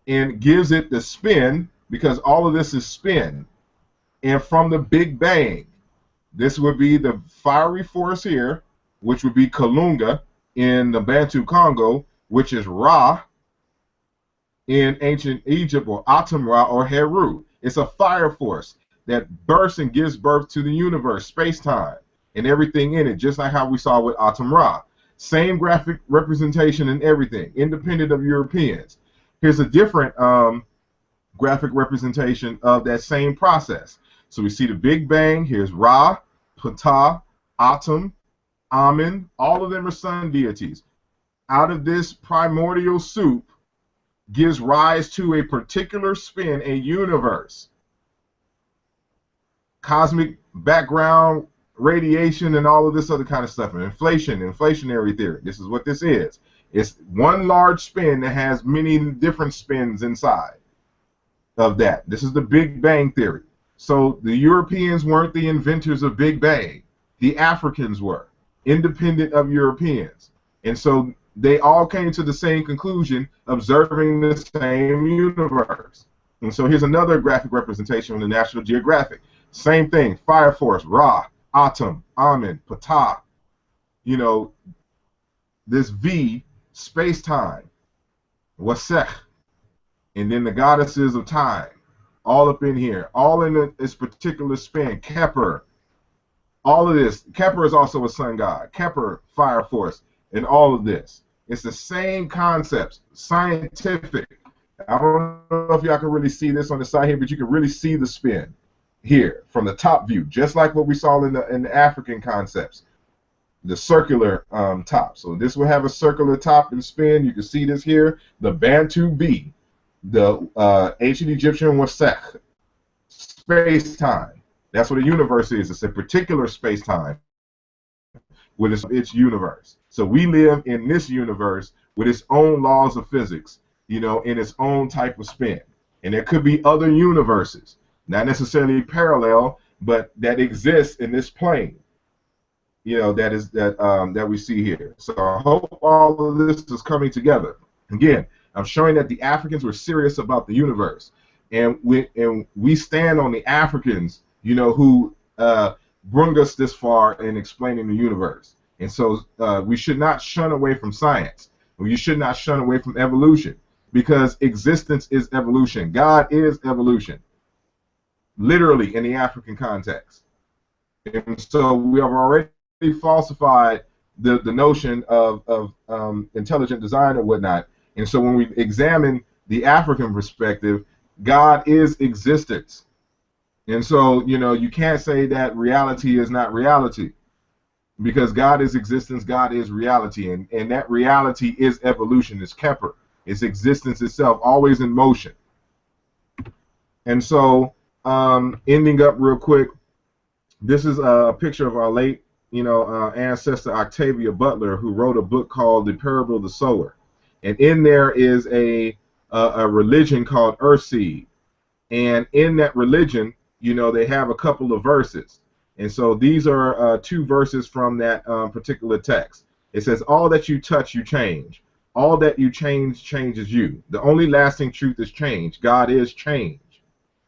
and gives it the spin, because all of this is spin. And from the Big Bang, this would be the fiery force here, which would be Kalunga in the Bantu Congo, which is Ra in ancient Egypt, or Atum Ra or Heru. It's a fire force that bursts and gives birth to the universe, space-time, and everything in it, just like how we saw with Atum Ra. Same graphic representation and everything, independent of Europeans. Here's a different graphic representation of that same process. So we see the Big Bang. Here's Ra, Ptah, Atum, Amen. All of them are sun deities. Out of this primordial soup gives rise to a particular spin, a universe. Cosmic background, radiation, and all of this other kind of stuff. And inflationary theory. This is what this is. It's one large spin that has many different spins inside of that. This is the Big Bang theory. So the Europeans weren't the inventors of Big Bang. The Africans were, independent of Europeans. And so they all came to the same conclusion, observing the same universe. And so here's another graphic representation from the National Geographic. Same thing, Fire Force, Ra, Atum, Amen, Ptah. You know, this V, space-time, Wasech, and then the goddesses of time, all up in here, all in this particular spin. Kepler, all of this. Kepler is also a sun god. Kepler, fire force, and all of this. It's the same concepts, scientific. I don't know if y'all can really see this on the side here, but you can really see the spin here from the top view, just like what we saw in the African concepts, the circular top. So this will have a circular top and spin. You can see this here, the Bantu B, the ancient Egyptian Wasech, space-time. That's what a universe is. It's a particular space-time with its universe. So we live in this universe with its own laws of physics, you know, in its own type of spin. And there could be other universes, not necessarily parallel, but that exist in this plane, you know, that we see here. So I hope all of this is coming together. Again, I'm showing that the Africans were serious about the universe, and we stand on the Africans, you know, who bring us this far in explaining the universe. And so we should not shun away from science. You should not shun away from evolution, because existence is evolution. God is evolution, literally in the African context. And so we have already falsified the notion of intelligent design or whatnot. And so when we examine the African perspective, God is existence. And so, you know, you can't say that reality is not reality, because God is existence, God is reality, and that reality is evolution, it's Kepler, it's existence itself, always in motion. And so, ending up real quick, This is a picture of our late, ancestor Octavia Butler, who wrote a book called The Parable of the Sower, and in there is a religion called Earthseed, and in that religion, they have a couple of verses, and so these are 2 verses from that particular text. It says, "All that you touch, you change. All that you change changes you. The only lasting truth is change. God is change."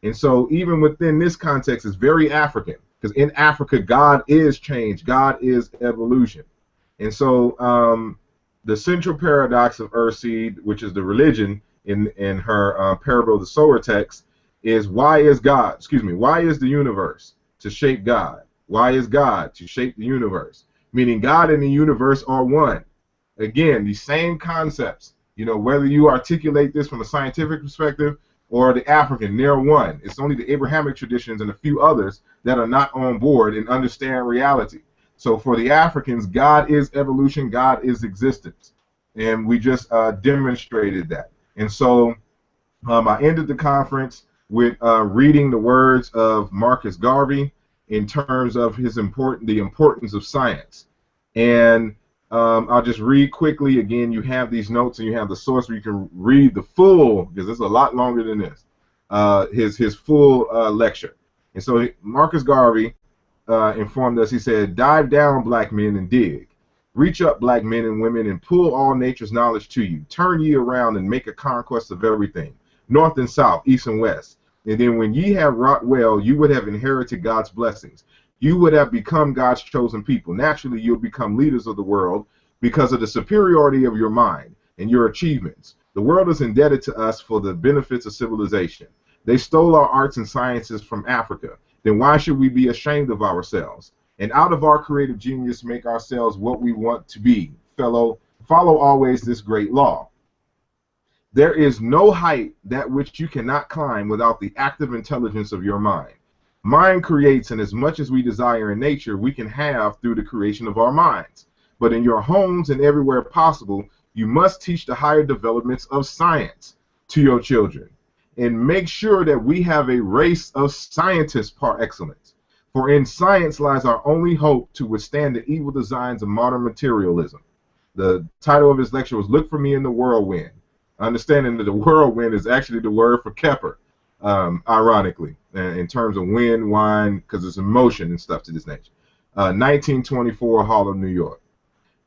And so even within this context, it's very African, because in Africa, God is change. God is evolution. And so the central paradox of Earthseed, which is the religion in her Parable of the Sower text, is why is the universe to shape God? Why is God to shape the universe? Meaning God and the universe are one. Again, the same concepts, whether you articulate this from a scientific perspective or the African, they're one. It's only the Abrahamic traditions and a few others that are not on board and understand reality. So for the Africans, God is evolution, God is existence. And we just demonstrated that. And so I ended the conference with reading the words of Marcus Garvey in terms of the importance of science. And I'll just read quickly. Again, you have these notes and you have the source where you can read the full, because it's a lot longer than this, his full lecture. And so Marcus Garvey informed us. He said, "Dive down, black men, and dig. Reach up, black men and women, and pull all nature's knowledge to you. Turn ye around and make a conquest of everything, north and south, east and west. And then when ye have wrought well, you would have inherited God's blessings. You would have become God's chosen people. Naturally, you'll become leaders of the world because of the superiority of your mind and your achievements. The world is indebted to us for the benefits of civilization. They stole our arts and sciences from Africa. Then why should we be ashamed of ourselves? And out of our creative genius, make ourselves what we want to be. Follow always this great law. There is no height that which you cannot climb without the active intelligence of your mind. Mind creates, and as much as we desire in nature, we can have through the creation of our minds. But in your homes and everywhere possible, you must teach the higher developments of science to your children. And make sure that we have a race of scientists par excellence. For in science lies our only hope to withstand the evil designs of modern materialism." The title of his lecture was "Look for Me in the Whirlwind." Understanding that the whirlwind is actually the word for Kepler, ironically, in terms of wind, wine, because it's emotion and stuff to this nature. 1924, Harlem, New York.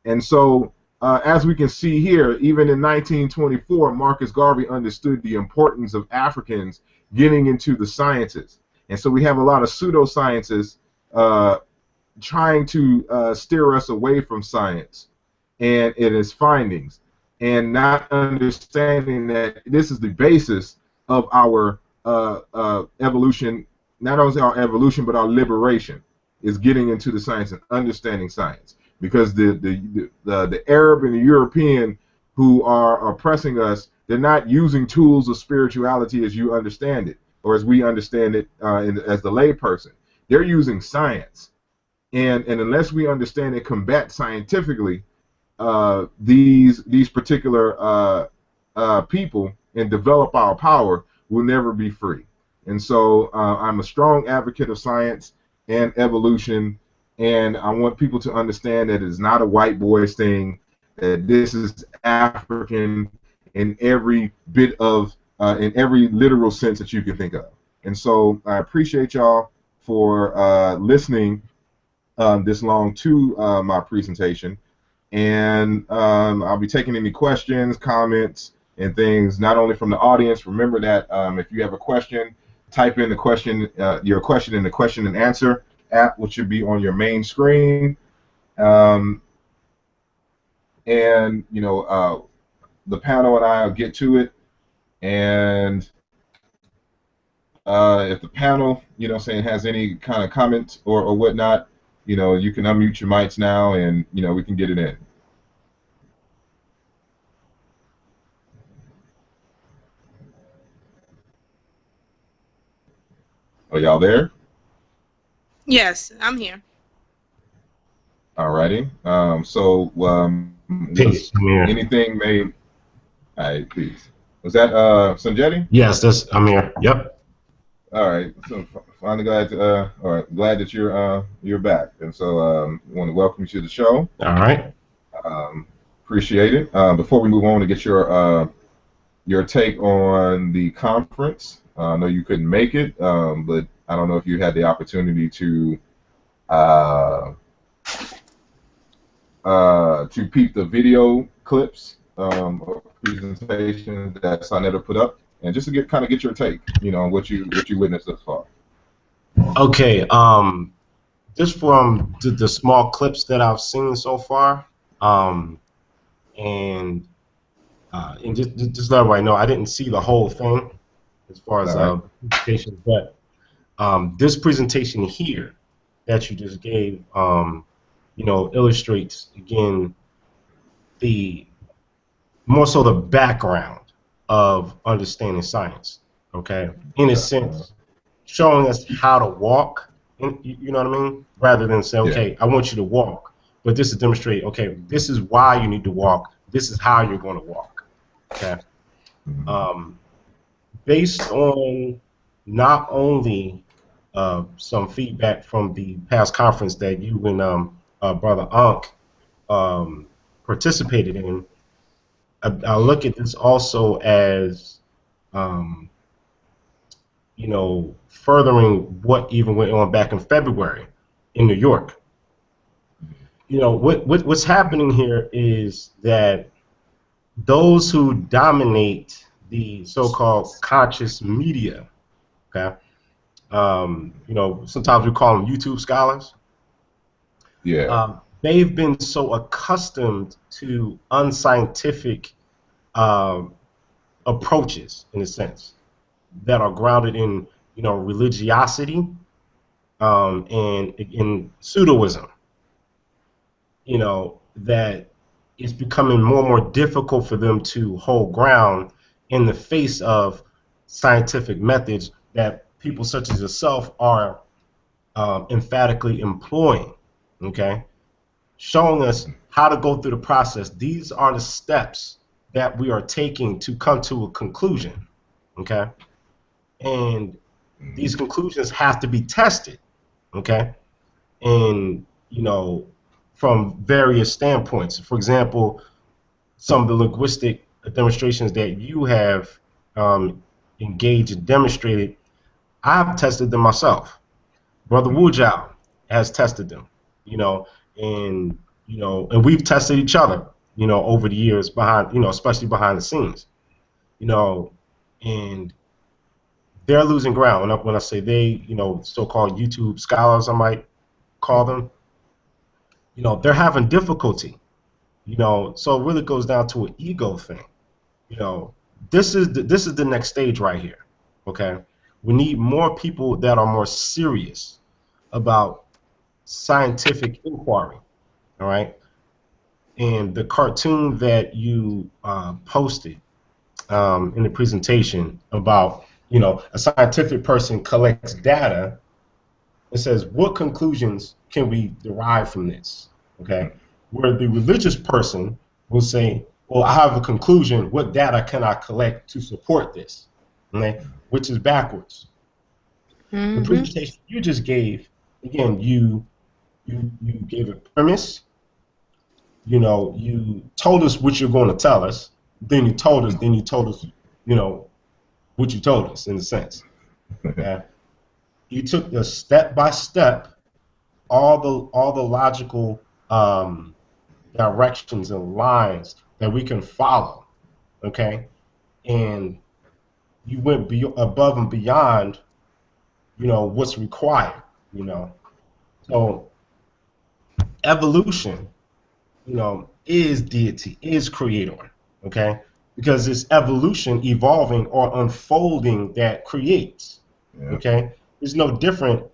And so, as we can see here, even in 1924, Marcus Garvey understood the importance of Africans getting into the sciences. And so we have a lot of pseudosciences trying to steer us away from science and its findings, and not understanding that this is the basis of our evolution, not only our evolution, but our liberation, is getting into the science and understanding science. Because the Arab and the European who are oppressing us, they're not using tools of spirituality as you understand it, or as we understand it as the layperson. They're using science. And unless we understand and combat scientifically these particular people and develop our power, we'll never be free. And so I'm a strong advocate of science and evolution, and I want people to understand that it's not a white boys thing, that this is African in every bit of, in every literal sense that you can think of. And so I appreciate y'all for listening this long to my presentation. And I'll be taking any questions, comments, and things, not only from the audience. Remember that if you have a question, type in the question, your question in the question and answer app, which should be on your main screen. And the panel and I will get to it. And if the panel, has any kind of comments or whatnot, you can unmute your mics now, and we can get it in. Are y'all there? Yes, I'm here. Alrighty. Peace. I'm here. Anything made? All right, peace. Was that Sanjetti? Yes, I'm here. Yep. All right. So finally glad to, all right, glad that you're back. And so want to welcome you to the show. All right. Um, Appreciate it. Before we move on to get your take on the conference, I know you couldn't make it, but I don't know if you had the opportunity uh, to peep the video clips of presentations that Sonetta put up, and just to get your take, on what you witnessed thus far. Okay. Just from the small clips that I've seen so far, um, and just let everybody know, I didn't see the whole thing as far as All right. presentation, but this presentation here that you just gave, illustrates again the more so the background of understanding science. Okay, in a sense, showing us how to walk. You know what I mean? Rather than say, Yeah. okay, I want you to walk, but this is demonstrate. Okay, this is why you need to walk. This is how you're going to walk. Okay. Um, Based on not only some feedback from the past conference that you and Brother Ankh participated in, I look at this also as, um, furthering what even went on back in February in New York. What's happening here is that those who dominate the so-called conscious media, okay, sometimes we call them YouTube scholars. Yeah. They've been so accustomed to unscientific approaches, in a sense, that are grounded in, religiosity and in pseudoism. That it's becoming more and more difficult for them to hold ground in the face of scientific methods that people such as yourself are emphatically employing, okay? Showing us how to go through the process. These are the steps that we are taking to come to a conclusion, okay? And these conclusions have to be tested, okay? And, from various standpoints. For example, some of the linguistic demonstrations that you have engaged and demonstrated, I've tested them myself. Brother Wu Jiao has tested them, and and we've tested each other, over the years behind, especially behind the scenes, and they're losing ground. When I say they, so-called YouTube scholars, I might call them, they're having difficulty, so it really goes down to an ego thing. This is the next stage right here, okay? We need more people that are more serious about scientific inquiry, all right? And the cartoon that you posted in the presentation about, a scientific person collects data and says, what conclusions can we derive from this, okay? Where the religious person will say, well, I have a conclusion, what data can I collect to support this, okay? Which is backwards. The presentation you just gave, again, you gave a premise, you told us what you're going to tell us, then you told us, what you told us, in a sense. Okay? You took the step by step, all the logical directions and lines that we can follow, okay? And you went above and beyond, what's required, So evolution, is deity, is creator, okay? Because it's evolution, evolving or unfolding that creates, okay? It's no different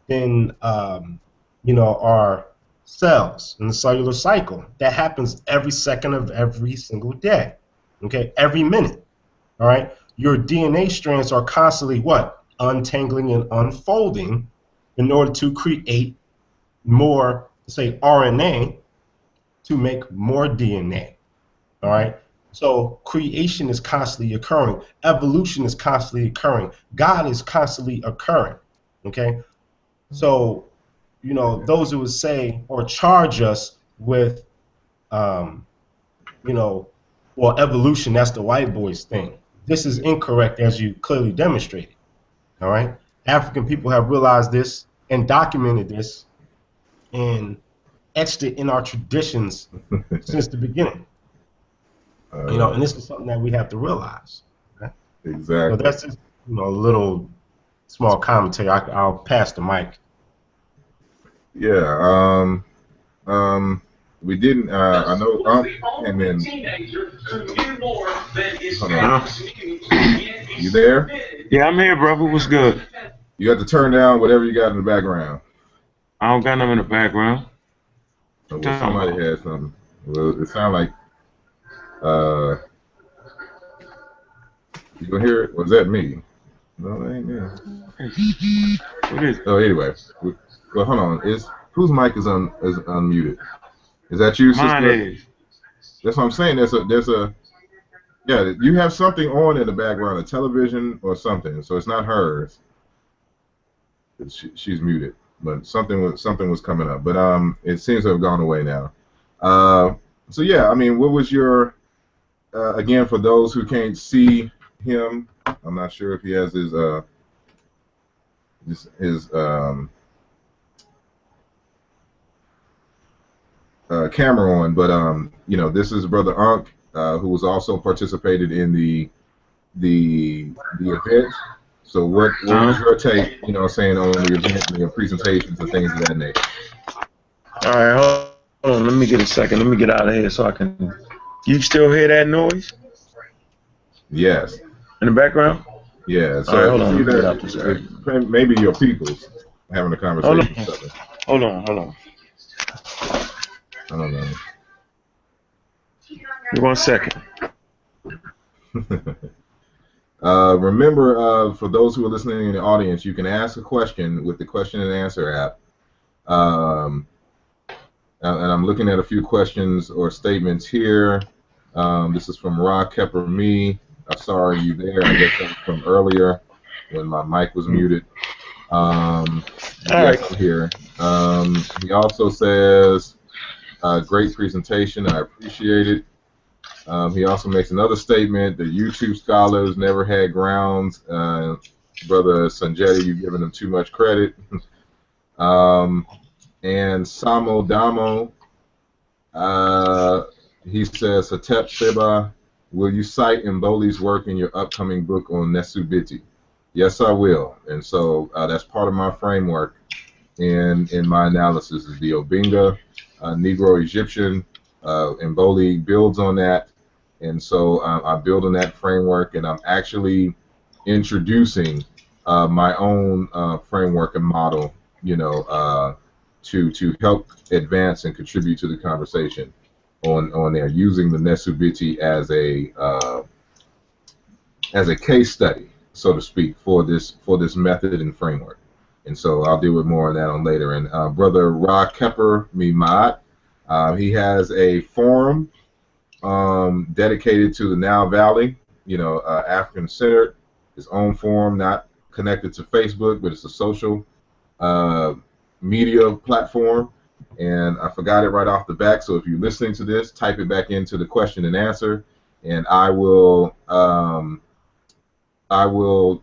than, our cells in the cellular cycle. That happens every second of every single day, okay? Every minute, all right? Your DNA strands are constantly what? Untangling and unfolding in order to create more, say, RNA to make more DNA, all right? So creation is constantly occurring. Evolution is constantly occurring. God is constantly occurring. Okay? So, you know, those who would say or charge us with, you know, well, evolution, that's the white boys thing. This is incorrect, as you clearly demonstrated. All right? African people have realized this and documented this and etched it in our traditions since the beginning. You know, and this is something that we have to realize. Okay? So Exactly. that's just, you know, a little small commentary. I'll pass the mic. Yeah. We didn't. I know Unc came in. Hold on. You there? Yeah, I'm here, brother. What's good? You have to turn down whatever you got in the background. I don't got them in the background. Well, Talking somebody about? had something. Well, it sounded like you gonna hear it? Was that me? No, that ain't me. What is it? Oh, anyway. Well, hold on. Whose mic is unmuted? Is that you, Mine sister? is. That's what I'm saying. There's a yeah. You have something on in the background, a television or something. So it's not hers. She's muted, but something was coming up. But it seems to have gone away now. So yeah, I mean, what was your again for those who can't see him? I'm not sure if he has his camera on, but you know, this is Brother Ankh, who was also participated in the event. So what was your take, you know, saying on the event and your presentations and things of that nature? All right, hold on. Let me get a second. Let me get out of here so I can. You still hear that noise Yes. in the background? Yeah. All So right, hold it's on. Let me get either out this area. maybe your people's having a Hold conversation. on. Hold on. I don't know. Give 1 second. Remember, for those who are listening in the audience, you can ask a question with the question and answer app. And I'm looking at a few questions or statements here. This is from Ra Kepper Me. Sorry, you there? I guess that was from earlier when my mic was muted. Yes, I'm here. He also says, great presentation. I appreciate it. He also makes another statement that YouTube scholars never had grounds. Brother Sanjeti, you've given them too much credit. And Samo Damo, he says, Hatep Seba, will you cite Mboli's work in your upcoming book on Nesubiti? Yes, I will. And so that's part of my framework in my analysis is the Obinga, Negro Egyptian. Mboli builds on that. And so I build on that framework, and I'm actually introducing my own framework and model, you know, to help advance and contribute to the conversation on there, using the Nesubiti as a case study, so to speak, for this method and framework. And so I'll deal with more on that on later. And Brother Ra Kepper Mimad, he has a forum dedicated to the Nile Valley, you know, African-centered, his own forum, not connected to Facebook, but it's a social media platform. And I forgot it right off the back, so if you're listening to this, type it back into the question and answer, and I will,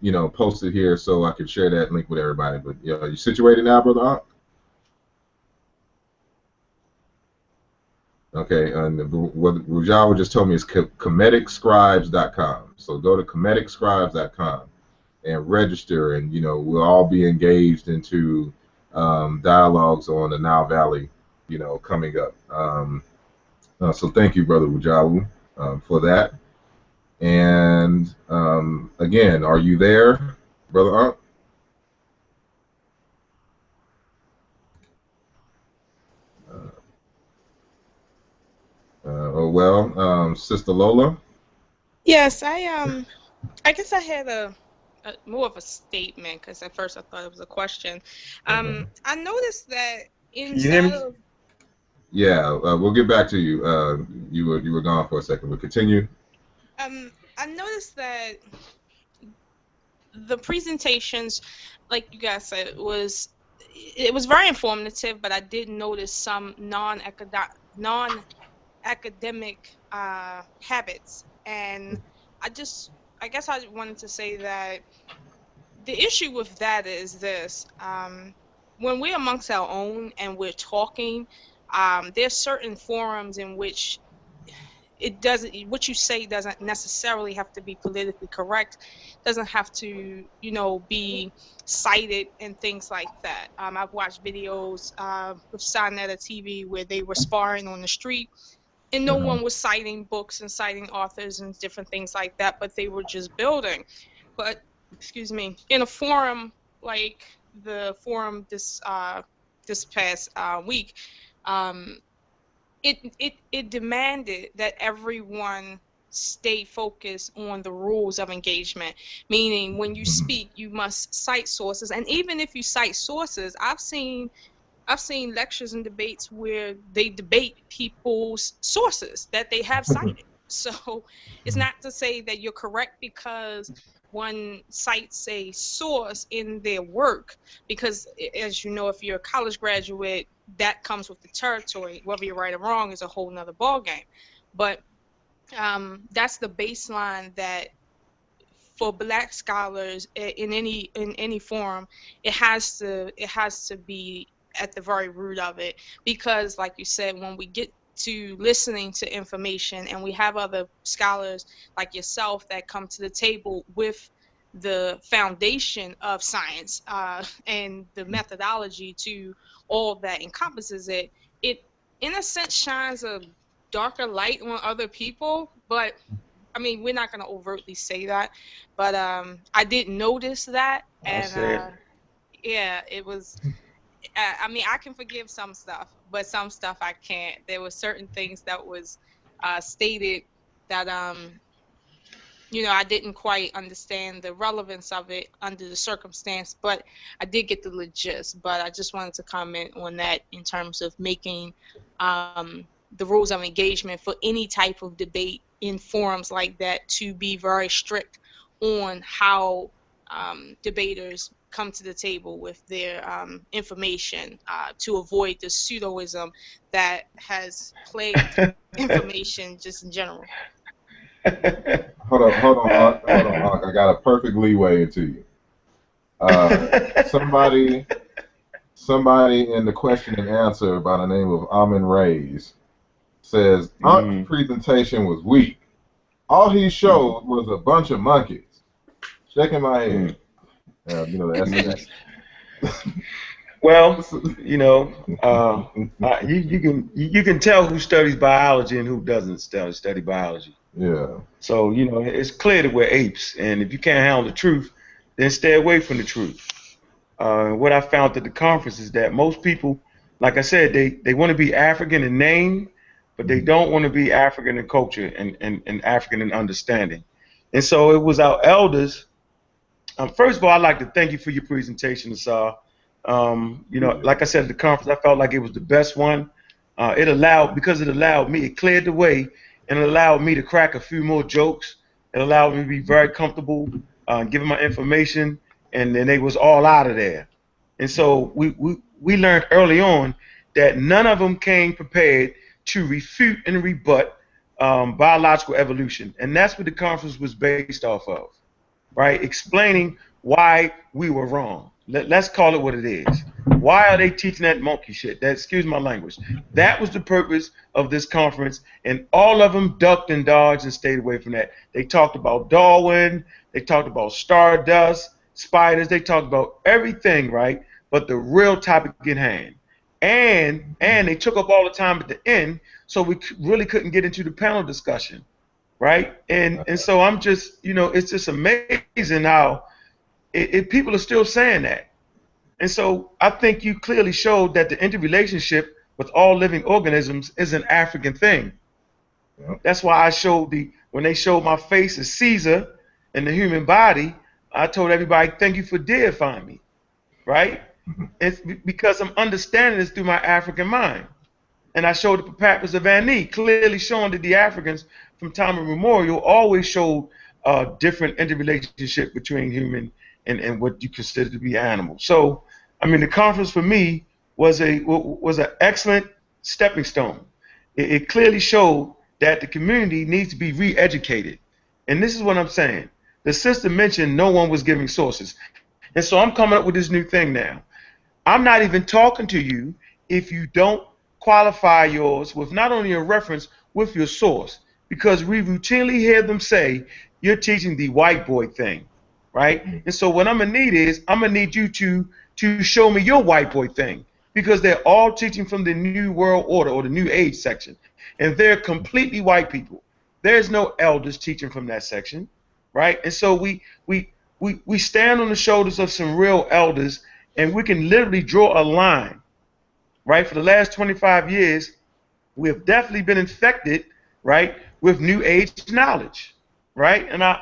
you know, post it here so I can share that link with everybody. But you situated now, Brother Ankh? Okay, and what Rujal just told me is comedicscribes.com. So go to comedicscribes.com and register, and you know, we'll all be engaged into dialogues on the Nile Valley, you know, coming up. So thank you, Brother Rujalu, for that. And again, are you there, Brother Ankh? Sister Lola. Yes, I guess I had a more of a statement because at first I thought it was a question. I noticed that Can you hear inside me? of Yeah, we'll get back to you. You were gone for a second, but continue. I noticed that the presentations, like you guys said, it was very informative, but I did notice some non-academic habits, and I just I guess I wanted to say that the issue with that is this: when we're amongst our own and we're talking, there's certain forums in which it doesn't what you say doesn't necessarily have to be politically correct, doesn't have to be cited and things like that. I've watched videos with Sonetta TV where they were sparring on the street and no one was citing books and citing authors and different things like that, but they were just building. But excuse me, in a forum like the forum this past week, um, it demanded that everyone stay focused on the rules of engagement, meaning when you speak you must cite sources, and even if you cite sources, I've seen lectures and debates where they debate people's sources that they have cited. So it's not to say that you're correct because one cites a source in their work, because as you know, if you're a college graduate, that comes with the territory. Whether you're right or wrong is a whole nother ballgame. But that's the baseline that for Black scholars in any forum, it has to be at the very root of it, because like you said, when we get to listening to information and we have other scholars like yourself that come to the table with the foundation of science and the methodology to all that encompasses it, it in a sense shines a darker light on other people. But I mean, we're not going to overtly say that, but I did notice that, I and said, yeah, it was. I mean, I can forgive some stuff, but some stuff I can't. There were certain things that was stated that I didn't quite understand the relevance of it under the circumstance, but I did get the gist. But I just wanted to comment on that in terms of making the rules of engagement for any type of debate in forums like that to be very strict on how debaters come to the table with their information to avoid the pseudoism that has plagued information just in general. Hold on. I got a perfect leeway into you. Somebody in the question and answer by the name of Amin Reyes says Unk's presentation was weak. All he showed was a bunch of monkeys. Shaking my head. That's well, you can tell who studies biology and who doesn't study biology. Yeah. So it's clear that we're apes, and if you can't handle the truth, then stay away from the truth. What I found at the conference is that most people, like I said, they want to be African in name, but they don't want to be African in culture and African in understanding. And so it was our elders. First of all, I'd like to thank you for your presentation, Asar. Like I said at the conference, I felt like it was the best one. It allowed me, it cleared the way, and it allowed me to crack a few more jokes. It allowed me to be very comfortable giving my information, and then they was all out of there. And so we learned early on that none of them came prepared to refute and rebut biological evolution, and that's what the conference was based off of, right? Explaining why we were wrong. Let's call it what it is. Why are they teaching that monkey shit? Excuse my language. That was the purpose of this conference, and all of them ducked and dodged and stayed away from that. They talked about Darwin, they talked about stardust, spiders, they talked about everything, right? But the real topic in hand. And they took up all the time at the end, so we really couldn't get into the panel discussion, right? And so I'm just, it's just amazing how people are still saying that. And so I think you clearly showed that the interrelationship with all living organisms is an African thing. Yep. That's why I showed when they showed my face as Caesar in the human body, I told everybody, thank you for deifying me, right? It's because I'm understanding this through my African mind. And I showed the papyrus of Ani, clearly showing that the Africans from time immemorial always showed different interrelationship between human and what you consider to be animal. So, I mean, the conference for me was an excellent stepping stone. It clearly showed that the community needs to be re-educated. And this is what I'm saying. The sister mentioned no one was giving sources. And so I'm coming up with this new thing now. I'm not even talking to you if you don't qualify yours with not only a reference with your source, because we routinely hear them say you're teaching the white boy thing, right? And so what I'm gonna need is I'm gonna need you to show me your white boy thing, because they're all teaching from the New World Order or the New Age section, and they're completely white people. There's no elders teaching from that section, right? And so we stand on the shoulders of some real elders, and we can literally draw a line, right? For the last 25 years, we have definitely been infected, right, with New Age knowledge, right? And I'm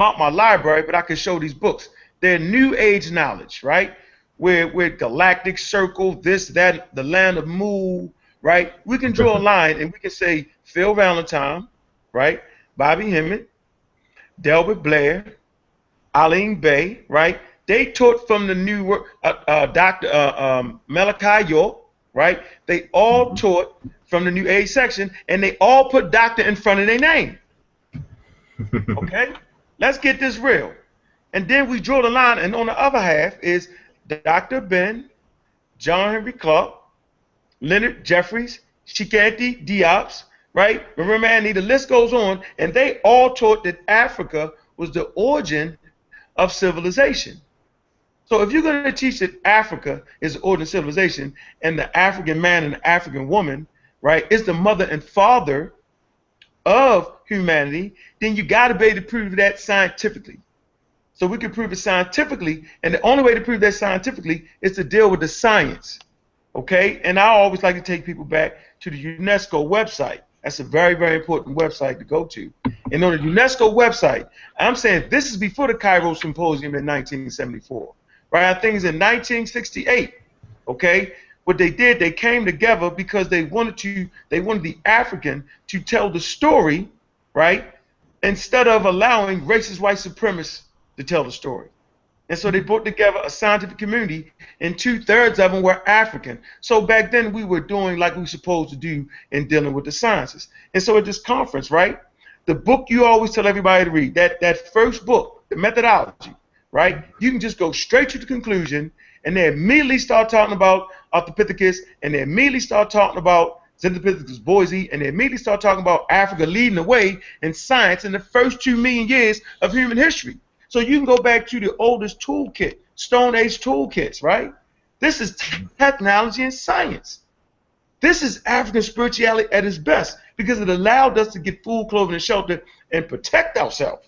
out my library, but I can show these books. They're New Age knowledge, right? We're galactic circle, this, that, the land of Mu, right? We can draw a line and we can say Phil Valentine, right? Bobby Hemmett, Delbert Blair, Aline Bay, right? They taught from the New World, Dr. Malachi York, right? They all taught from the New Age section, and they all put doctor in front of their name. Okay? Let's get this real. And then we draw the line, and on the other half is Dr. Ben, John Henry Clark, Leonard Jeffries, Shikanti Diops, right? Remember, Annie, the list goes on, and they all taught that Africa was the origin of civilization. So if you're going to teach that Africa is the origin of civilization, and the African man and the African woman, right, is the mother and father of humanity, then you got to be able to prove that scientifically. So we can prove it scientifically, and the only way to prove that scientifically is to deal with the science, okay? And I always like to take people back to the UNESCO website. That's a very, very important website to go to. And on the UNESCO website, I'm saying this is before the Cairo Symposium in 1974, right? I think it's in 1968, okay? What they did, they came together because they wanted the African to tell the story, right? Instead of allowing racist white supremacists to tell the story. And so they brought together a scientific community, and 2/3 of them were African. So back then we were doing like we were supposed to do in dealing with the sciences. And so at this conference, right, the book you always tell everybody to read, that first book, the Methodology, right, you can just go straight to the conclusion, and they immediately start talking about Ardipithecus, and they immediately start talking about Zinzipithecus boise, and they immediately start talking about Africa leading the way in science in the first 2 million years of human history. So you can go back to the oldest toolkit, Stone Age toolkits, right? This is technology and science. This is African spirituality at its best, because it allowed us to get food, clothing, and shelter and protect ourselves.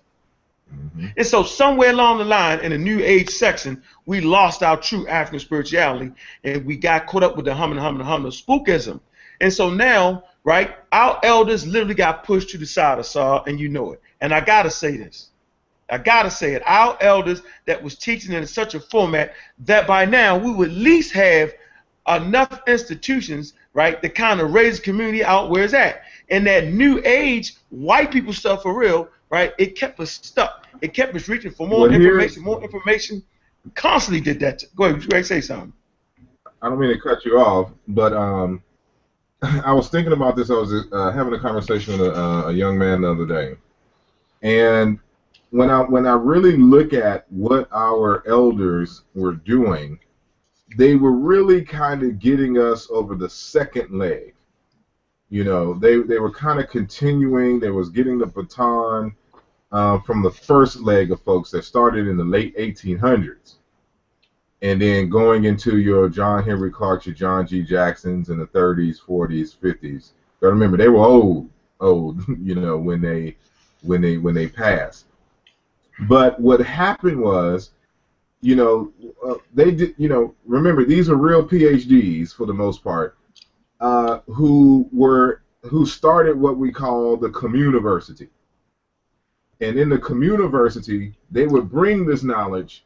And so somewhere along the line in the New Age section, we lost our true African spirituality, and we got caught up with the hum spookism. And so now, right, our elders literally got pushed to the side of Asar, and you know it. And I got to say this. I got to say it. Our elders that was teaching in such a format that by now we would at least have enough institutions, right, to kind of raise the community out where it's at. And that New Age white people stuff for real, right, it kept us stuck. It kept us reaching for more information. Constantly did that. Go ahead, you ready to say something? I don't mean to cut you off, but I was thinking about this. I was having a conversation with a young man the other day, and when I really look at what our elders were doing, they were really kind of getting us over the second leg. You know, they were kind of continuing. They was getting the baton from the first leg of folks that started in the late 1800s, and then going into your John Henry Clarks, your John G. Jacksons in the 30s, 40s, 50s. But remember, they were old, you know, when they passed. But what happened was, you know, they did, you know, remember, these are real PhDs for the most part, who started what we call the communiversity. And in the communiversity, they would bring this knowledge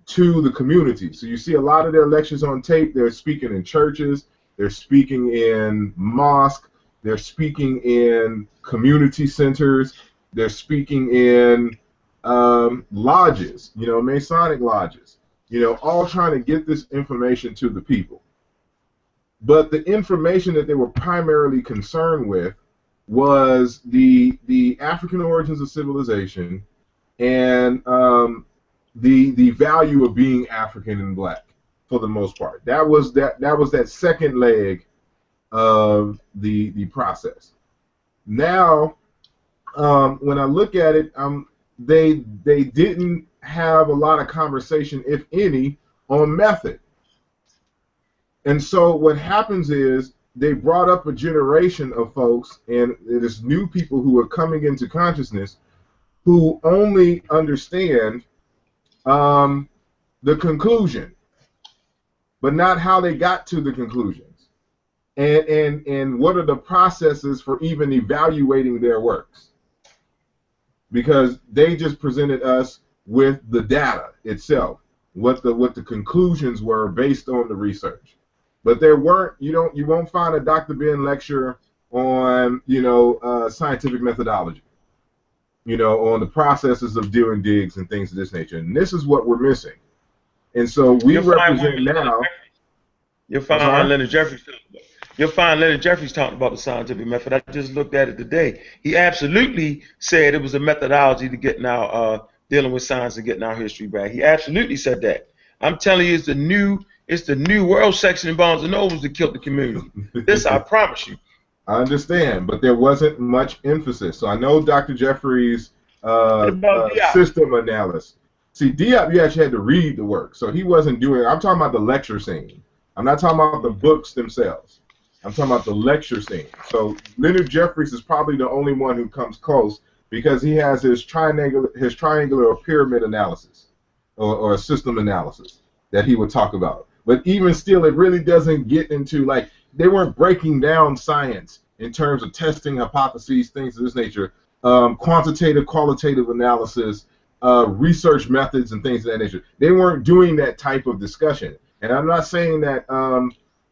to the community. So you see a lot of their lectures on tape. They're speaking in churches. They're speaking in mosques. they're speaking in community centers, they're speaking in lodges, Masonic lodges, all trying to get this information to the people. But the information that they were primarily concerned with was the African origins of civilization and the value of being African and black for the most part. That was that second leg of the process. Now, when I look at it, they didn't have a lot of conversation, if any, on method. And so what happens is they brought up a generation of folks, and it is new people who are coming into consciousness who only understand the conclusion, but not how they got to the conclusions, and what are the processes for even evaluating their works, because they just presented us with the data itself, what the conclusions were based on the research. But there weren't, you won't find a Dr. Ben lecture on, scientific methodology, on the processes of doing digs and things of this nature. And this is what we're missing. And so we represent now. You'll find Leonard Jeffries. You'll find Leonard Jeffries talking about the scientific method. I just looked at it today. He absolutely said it was a methodology to getting our dealing with science and getting our history back. He absolutely said that. I'm telling you, it's the new world section in Barnes and Nobles that killed the community. This I promise you. I understand, but there wasn't much emphasis. So I know Dr. Jeffries' system analysis. See, Diop, you actually had to read the work, so he wasn't doing. I'm talking about the lecture scene. I'm not talking about the books themselves. I'm talking about the lecture scene. So Leonard Jeffries is probably the only one who comes close because he has his triangular or pyramid analysis or a system analysis that he would talk about. But even still, it really doesn't get into, like, they weren't breaking down science in terms of testing hypotheses, things of this nature, quantitative, qualitative analysis, research methods, and things of that nature. They weren't doing that type of discussion. And I'm not saying that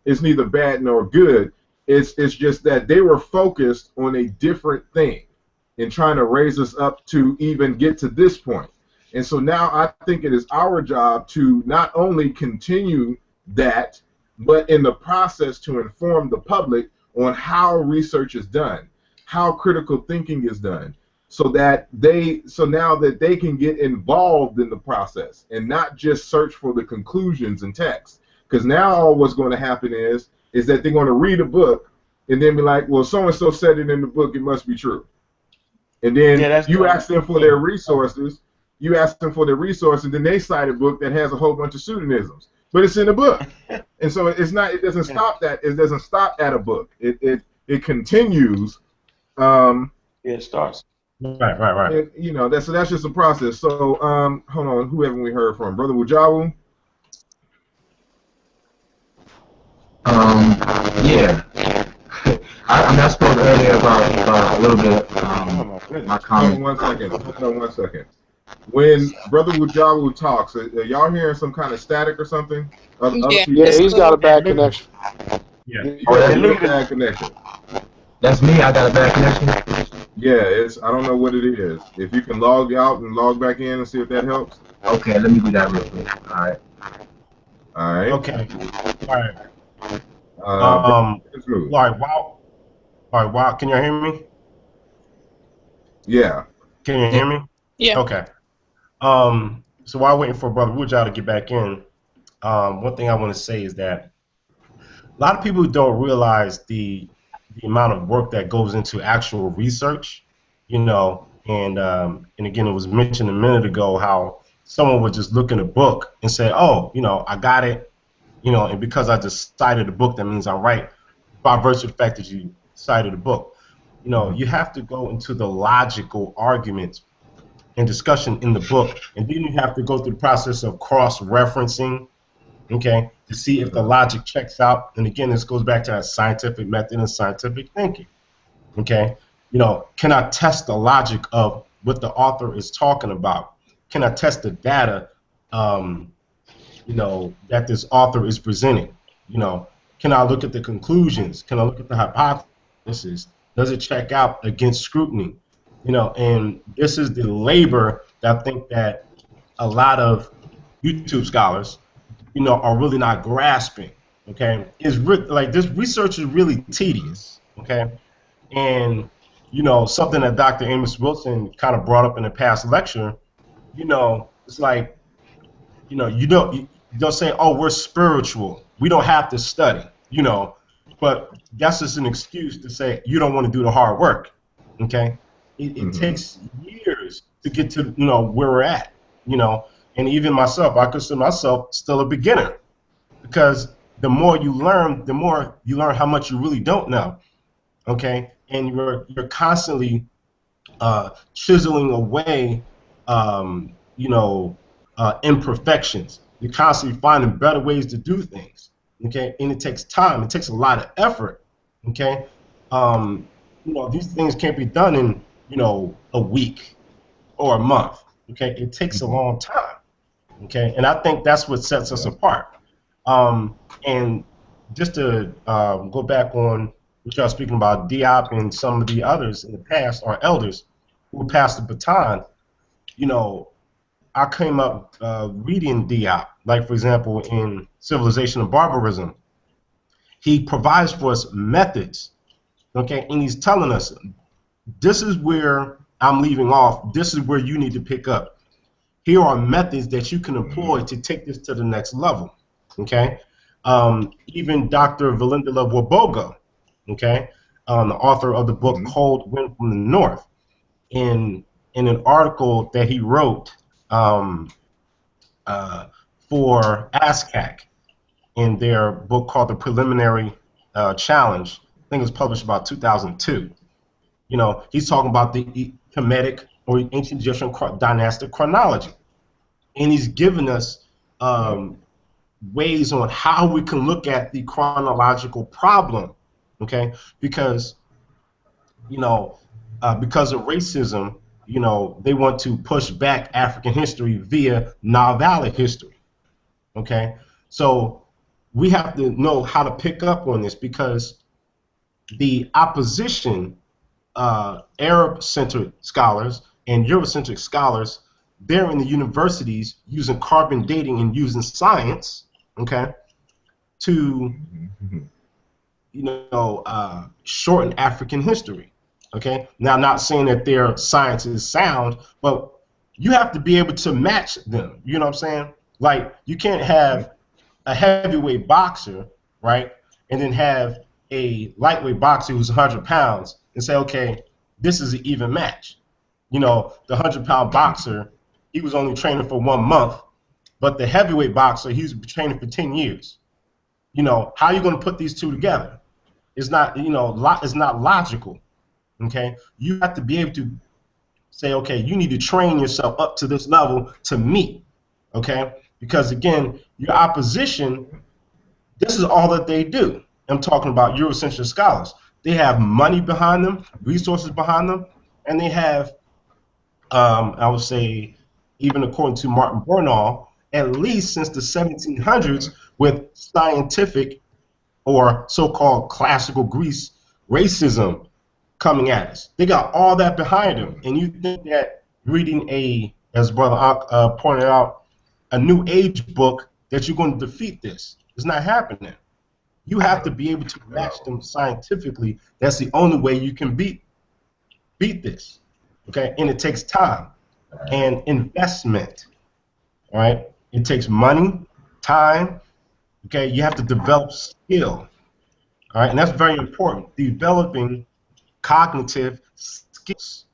it's neither bad nor good. It's just that they were focused on a different thing in trying to raise us up to even get to this point. And so now I think it is our job to not only continue that, but in the process to inform the public on how research is done, how critical thinking is done, so now that they can get involved in the process and not just search for the conclusions and text. Because now all what's going to happen is that they're going to read a book and then be like, well, so-and-so said it in the book, it must be true. And then you ask them for their resources, and then they cite a book that has a whole bunch of pseudonisms. But it's in a book. And so it doesn't stop that. It doesn't stop at a book. It continues. It starts. Right. And, that's just a process. So hold on, who haven't we heard from? Brother Wujawu? Yeah. I spoke earlier about a little bit my comment. Hold on one second. When Brother Wujawu talks, are y'all hearing some kind of static or something? Yeah, he's got a bad connection. Yeah. You got a real bad connection. That's me. I got a bad connection. Yeah, I don't know what it is. If you can log out and log back in and see if that helps. Okay, let me do that real quick. All right. Okay. All right. All right. Wow. Can you hear me? Yeah. Can you hear me? Yeah. Okay. So while waiting for Brother Wujawu to get back in, one thing I want to say is that a lot of people don't realize the amount of work that goes into actual research, and again, it was mentioned a minute ago how someone would just look in a book and say, oh, I got it, and because I just cited a book, that means I'm right, by virtue of the fact that you cited a book. You have to go into the logical arguments and discussion in the book, and then you have to go through the process of cross-referencing, okay, to see if the logic checks out. And again, this goes back to that scientific method and scientific thinking, okay? Can I test the logic of what the author is talking about? Can I test the data, that this author is presenting? Can I look at the conclusions? Can I look at the hypothesis? witnesses? Does it check out against scrutiny? You know, and this is the labor that I think that a lot of YouTube scholars, you know, are really not grasping. Okay, like this research is really tedious. Okay, and you know, something that Dr. Amos Wilson kind of brought up in a past lecture. You know, it's like, you know, you don't say, oh, we're spiritual, we don't have to study, you know, but that's just an excuse to say you don't want to do the hard work. Okay, it takes years to get to, you know, where we're at, you know, and even myself, I consider myself still a beginner, because the more you learn, the more you learn how much you really don't know. Okay, and you're constantly chiseling away, you know, imperfections. You're constantly finding better ways to do things. Okay, and it takes time. It takes a lot of effort. Okay, you know, these things can't be done in, you know, a week or a month. Okay, it takes a long time. Okay, and I think that's what sets us apart. And just to go back on what y'all speaking about, Diop and some of the others in the past, our elders who passed the baton, you know, I came up reading Diop, like for example in Civilization of Barbarism. He provides for us methods, okay, and he's telling us, this is where I'm leaving off, this is where you need to pick up. Here are methods that you can employ to take this to the next level, okay? Even Dr. Valinda Waboga, okay, the author of the book Cold Wind from the North, in an article that he wrote for ASCAC in their book called The Preliminary Challenge. I think it was published about 2002. You know, he's talking about the Kemetic or ancient Egyptian dynastic chronology, and he's given us ways on how we can look at the chronological problem. Okay, because, you know, because of racism, you know, they want to push back African history via Nile Valley history. Okay, so we have to know how to pick up on this, because the opposition, Arab-centered scholars and Eurocentric scholars, they're in the universities using carbon dating and using science, okay, to, you know, shorten African history. Okay, now I'm not saying that their science is sound, but you have to be able to match them. You know what I'm saying? Like, you can't have a heavyweight boxer, right, and then have a lightweight boxer who's 100 pounds and say, okay, this is an even match. You know, the 100-pound boxer, he was only training for 1 month, but the heavyweight boxer, he was training for 10 years. You know, how are you going to put these two together? It's not, you know, it's not logical. Okay, you have to be able to say, okay, you need to train yourself up to this level to meet. Okay, because again, your opposition, this is all that they do. I'm talking about Eurocentric scholars. They have money behind them, resources behind them, and they have, I would say, even according to Martin Bernal, at least since the 1700s, with scientific or so-called classical Greece racism coming at us. They got all that behind them, and you think that reading as Brother pointed out, a New Age book, that you're going to defeat this. It's not happening. You have to be able to match them scientifically. That's the only way you can beat this. Okay, and it takes time and investment. All right, it takes money, time. Okay, you have to develop skill. All right, and that's very important. Developing cognitive skills.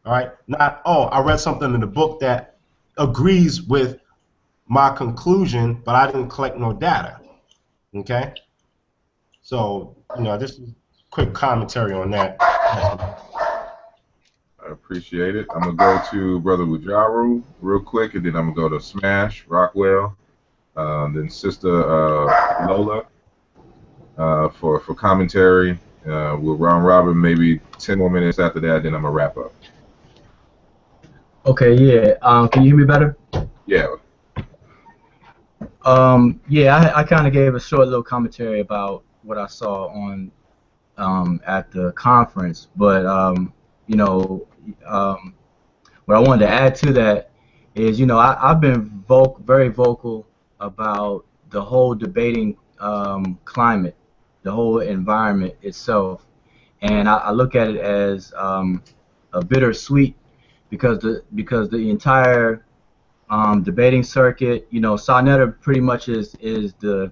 All right, not, oh, I read something in the book that agrees with my conclusion, but I didn't collect no data. Okay, so, you know, this is quick commentary on that. I appreciate it. I'm gonna go to Brother Wujaru real quick, and then I'm gonna go to Smash Rockwell, then Sister Lola for commentary. We'll round robin maybe 10 more minutes after that, then I'm gonna wrap up. Okay, yeah. Can you hear me better? Yeah. Yeah, I kind of gave a short little commentary about what I saw on at the conference. But you know, what I wanted to add to that is, I've been very vocal about the whole debating climate, the whole environment itself, and I look at it as a bittersweet because the entire debating circuit, Sarnetta pretty much is the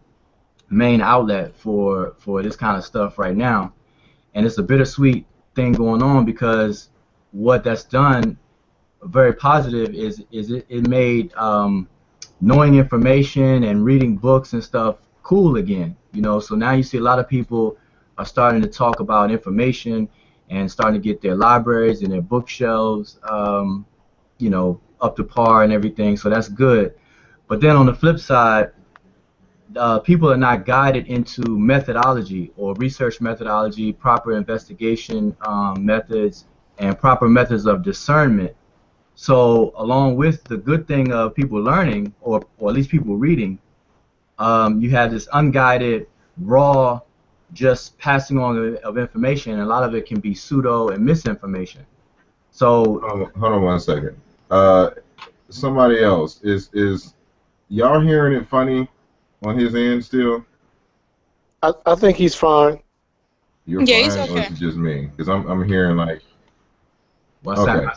main outlet for this kind of stuff right now, and it's a bittersweet thing going on because what that's done very positive is it made knowing information and reading books and stuff cool again. So now you see a lot of people are starting to talk about information and starting to get their libraries and their bookshelves up to par and everything, so that's good. But then on the flip side, people are not guided into methodology or research methodology, proper investigation methods, and proper methods of discernment. So along with the good thing of people learning, or at least people reading, you have this unguided, raw, just passing on of information, and a lot of it can be pseudo and misinformation. So hold on 1 second. Somebody else, is y'all hearing it funny on his end still? I think he's fine. You're Yeah, fine, he's or okay. is it just me? Because I'm hearing like, okay.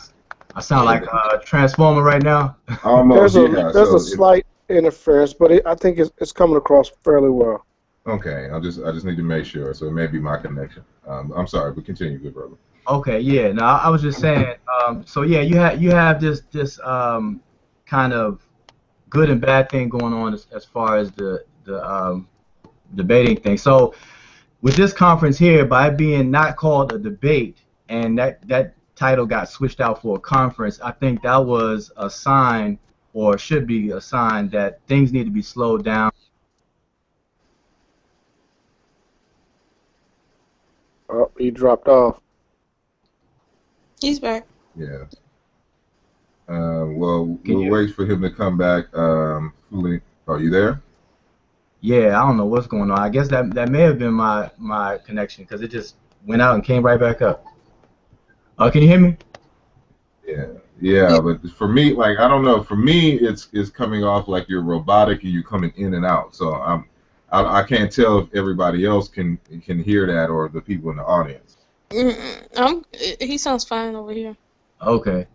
I sound like a transformer right now. Almost, yeah. There's a slight interference, but I think it's coming across fairly well. Okay, I just need to make sure. So it may be my connection. I'm sorry, but continue, good brother. Okay, yeah. No, I was just saying. So yeah, you have this kind of good and bad thing going on as far as the debating thing. So with this conference here, by it being not called a debate, and that title got switched out for a conference, I think that was a sign, or should be a sign, that things need to be slowed down. Oh, he dropped off. He's back. Yeah. Well, we'll wait for him to come back. Fully. Are you there? Yeah, I don't know what's going on. I guess that may have been my connection, because it just went out and came right back up. Can you hear me? Yeah, but for me, like, I don't know. For me, it's coming off like you're robotic and you're coming in and out. So I can't tell if everybody else can hear that, or the people in the audience. He sounds fine over here. Okay.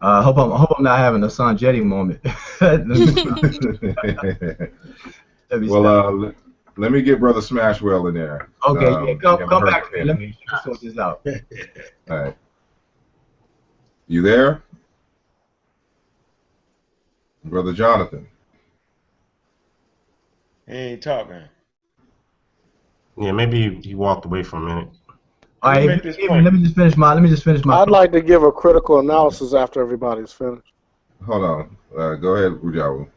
I hope I'm not having a Sanjetti moment. Well, let me get Brother Smashwell in there. Okay, come back to me. Let me sort this out. All right. You there? Brother Jonathan? He ain't talking. Yeah, maybe he walked away for a minute. All right, let me just finish my. I'd like to give a critical analysis after everybody's finished. Hold on. Go ahead, Rujawu.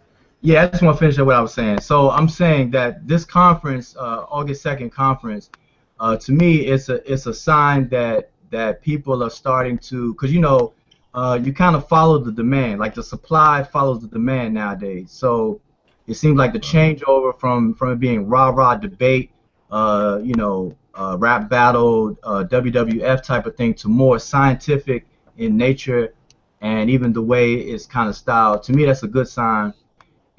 Yeah, I just want to finish up what I was saying. So I'm saying that this conference, August 2nd conference, to me, it's a sign that people are starting to, because you kind of follow the demand, like the supply follows the demand nowadays. So it seems like the changeover from it being rah-rah debate, rap battle, WWF type of thing, to more scientific in nature, and even the way it's kind of styled. To me, that's a good sign.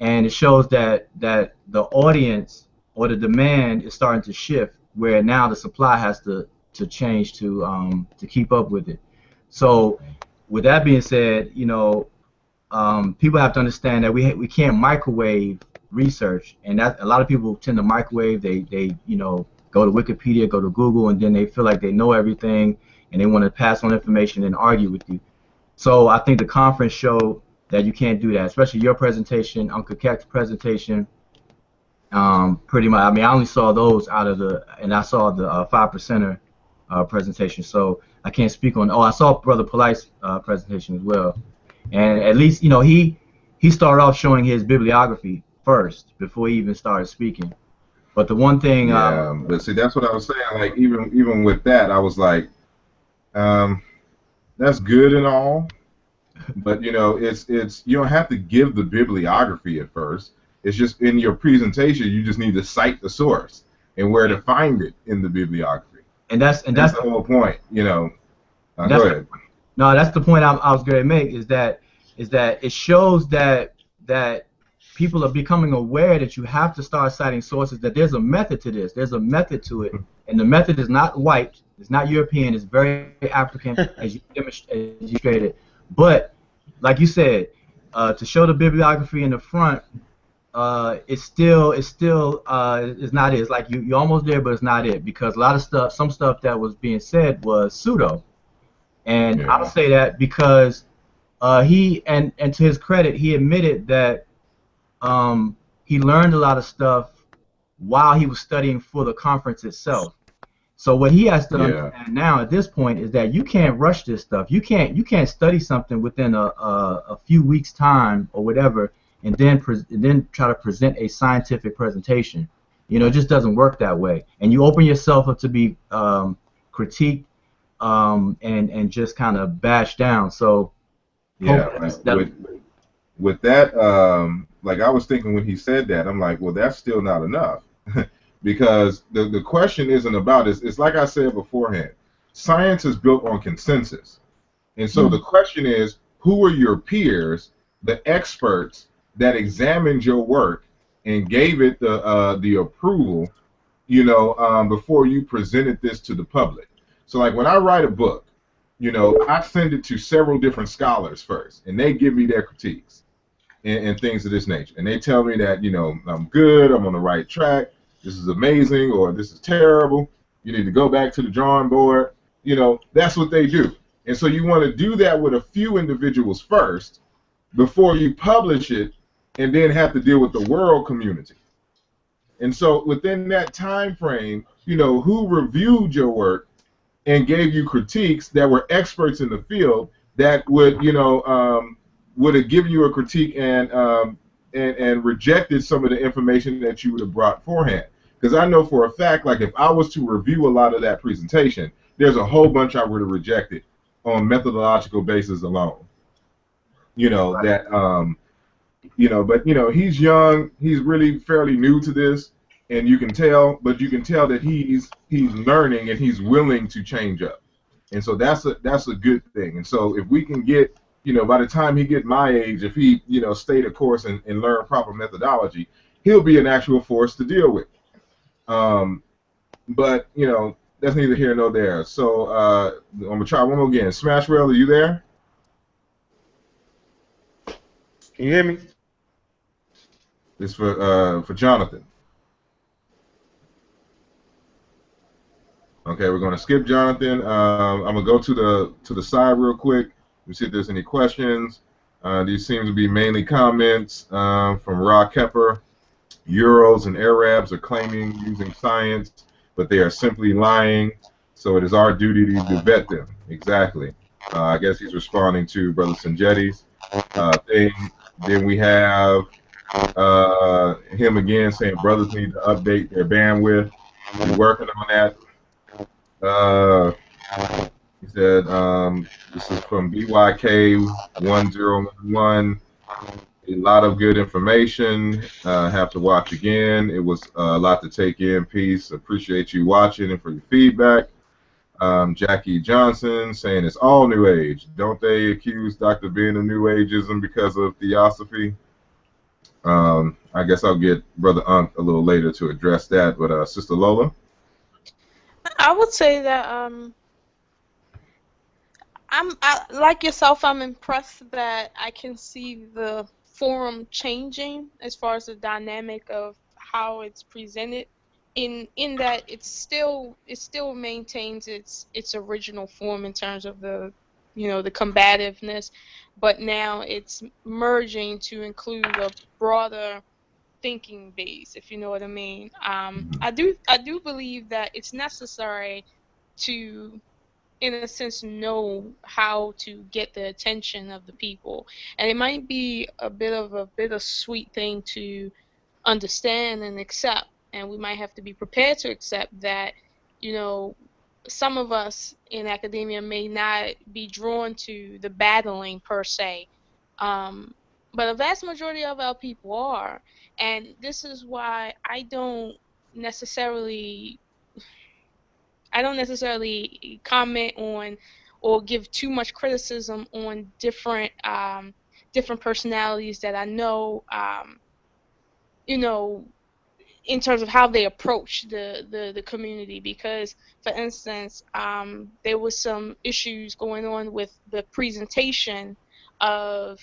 And it shows that the audience or the demand is starting to shift, where now the supply has to change to keep up with it. So with that being said, people have to understand that we can't microwave research, and that a lot of people tend to microwave. They go to Wikipedia, go to Google, and then they feel like they know everything, and they want to pass on information and argue with you. So I think the conference showed that you can't do that, especially your presentation, Uncle Keck's presentation. Pretty much, I mean, I only saw those and I saw the 5%er presentation, so I can't speak on. Oh, I saw Brother Polite's presentation as well, and at least he started off showing his bibliography first before he even started speaking. But the one thing, but see, that's what I was saying. Like even with that, I was like, that's good and all. But it's you don't have to give the bibliography at first. It's just in your presentation, you just need to cite the source and where to find it in the bibliography. that's the whole point, you know. Go that's ahead. no, that's the point I was going to make is that it shows that people are becoming aware that you have to start citing sources, that there's a method to this. There's a method to it. And the method is not white. It's not European. It's very African, as you demonstrated. But, like you said, to show the bibliography in the front, it's not it. It's like you're almost there, but it's not it. Because a lot of stuff, some stuff that was being said was pseudo. And I'll Yeah. say that because he and to his credit, he admitted that he learned a lot of stuff while he was studying for the conference itself. So what he has to Yeah. understand now at this point is that you can't rush this stuff. You can't study something within a few weeks time or whatever, and then try to present a scientific presentation. You know, it just doesn't work that way. And you open yourself up to be critiqued and just kind of bashed down. So Yeah. hopefully With that, like I was thinking when he said that, I'm like, well, that's still not enough. Because the question isn't about it. It's like I said beforehand. Science is built on consensus. And so the question is, who are your peers, the experts that examined your work and gave it the approval, you know, before you presented this to the public? So like when I write a book, you know, I send it to several different scholars first, and they give me their critiques and things of this nature. And they tell me that, you know, I'm good, I'm on the right track, this is amazing, or this is terrible, you need to go back to the drawing board. You know, that's what they do. And so you want to do that with a few individuals first before you publish it and then have to deal with the world community. And so within that time frame, you know, who reviewed your work and gave you critiques that were experts in the field that would, you know, would have given you a critique and rejected some of the information that you would have brought forehand. Because I know for a fact, like if I was to review a lot of that presentation, there's a whole bunch I would have rejected on methodological basis alone. You know, that you know, but you know, he's young, he's really fairly new to this, and you can tell, but you can tell that he's learning and he's willing to change up. And so that's a good thing. And so if we can get, you know, by the time he get my age, if he, you know, stay the course and learn proper methodology, he'll be an actual force to deal with. But you know, that's neither here nor there. So I'm gonna try one more again. Smashwell, are you there? Can you hear me? It's for Jonathan. Okay, we're gonna skip Jonathan. I'm gonna go to the side real quick. Let me see if there's any questions. These seem to be mainly comments from Ra Kepper. Euros and Arabs are claiming using science, but they are simply lying. So it is our duty to vet them. Exactly. I guess he's responding to Brother Sanjetti's thing. Then we have him again saying brothers need to update their bandwidth. We're working on that. He said this is from BYK1011. A lot of good information. Have to watch again. It was a lot to take in. Peace. Appreciate you watching and for your feedback. Jackie Johnson saying it's all New Age. Don't they accuse Dr. Ben of New Ageism because of theosophy? I guess I'll get Brother Unk a little later to address that. But Sister Lola? I would say that like yourself, I'm impressed that I can see the forum changing as far as the dynamic of how it's presented. In that it still maintains its original form in terms of the the combativeness, but now it's merging to include a broader thinking base, if you know what I mean. I do believe that it's necessary to, in a sense, know how to get the attention of the people, and it might be a bittersweet thing to understand and accept, and we might have to be prepared to accept that, some of us in academia may not be drawn to the battling per se, but a vast majority of our people are, and this is why I don't necessarily I don't necessarily comment on or give too much criticism on different personalities that I know, you know, in terms of how they approach the community. Because, for instance, there was some issues going on with the presentation of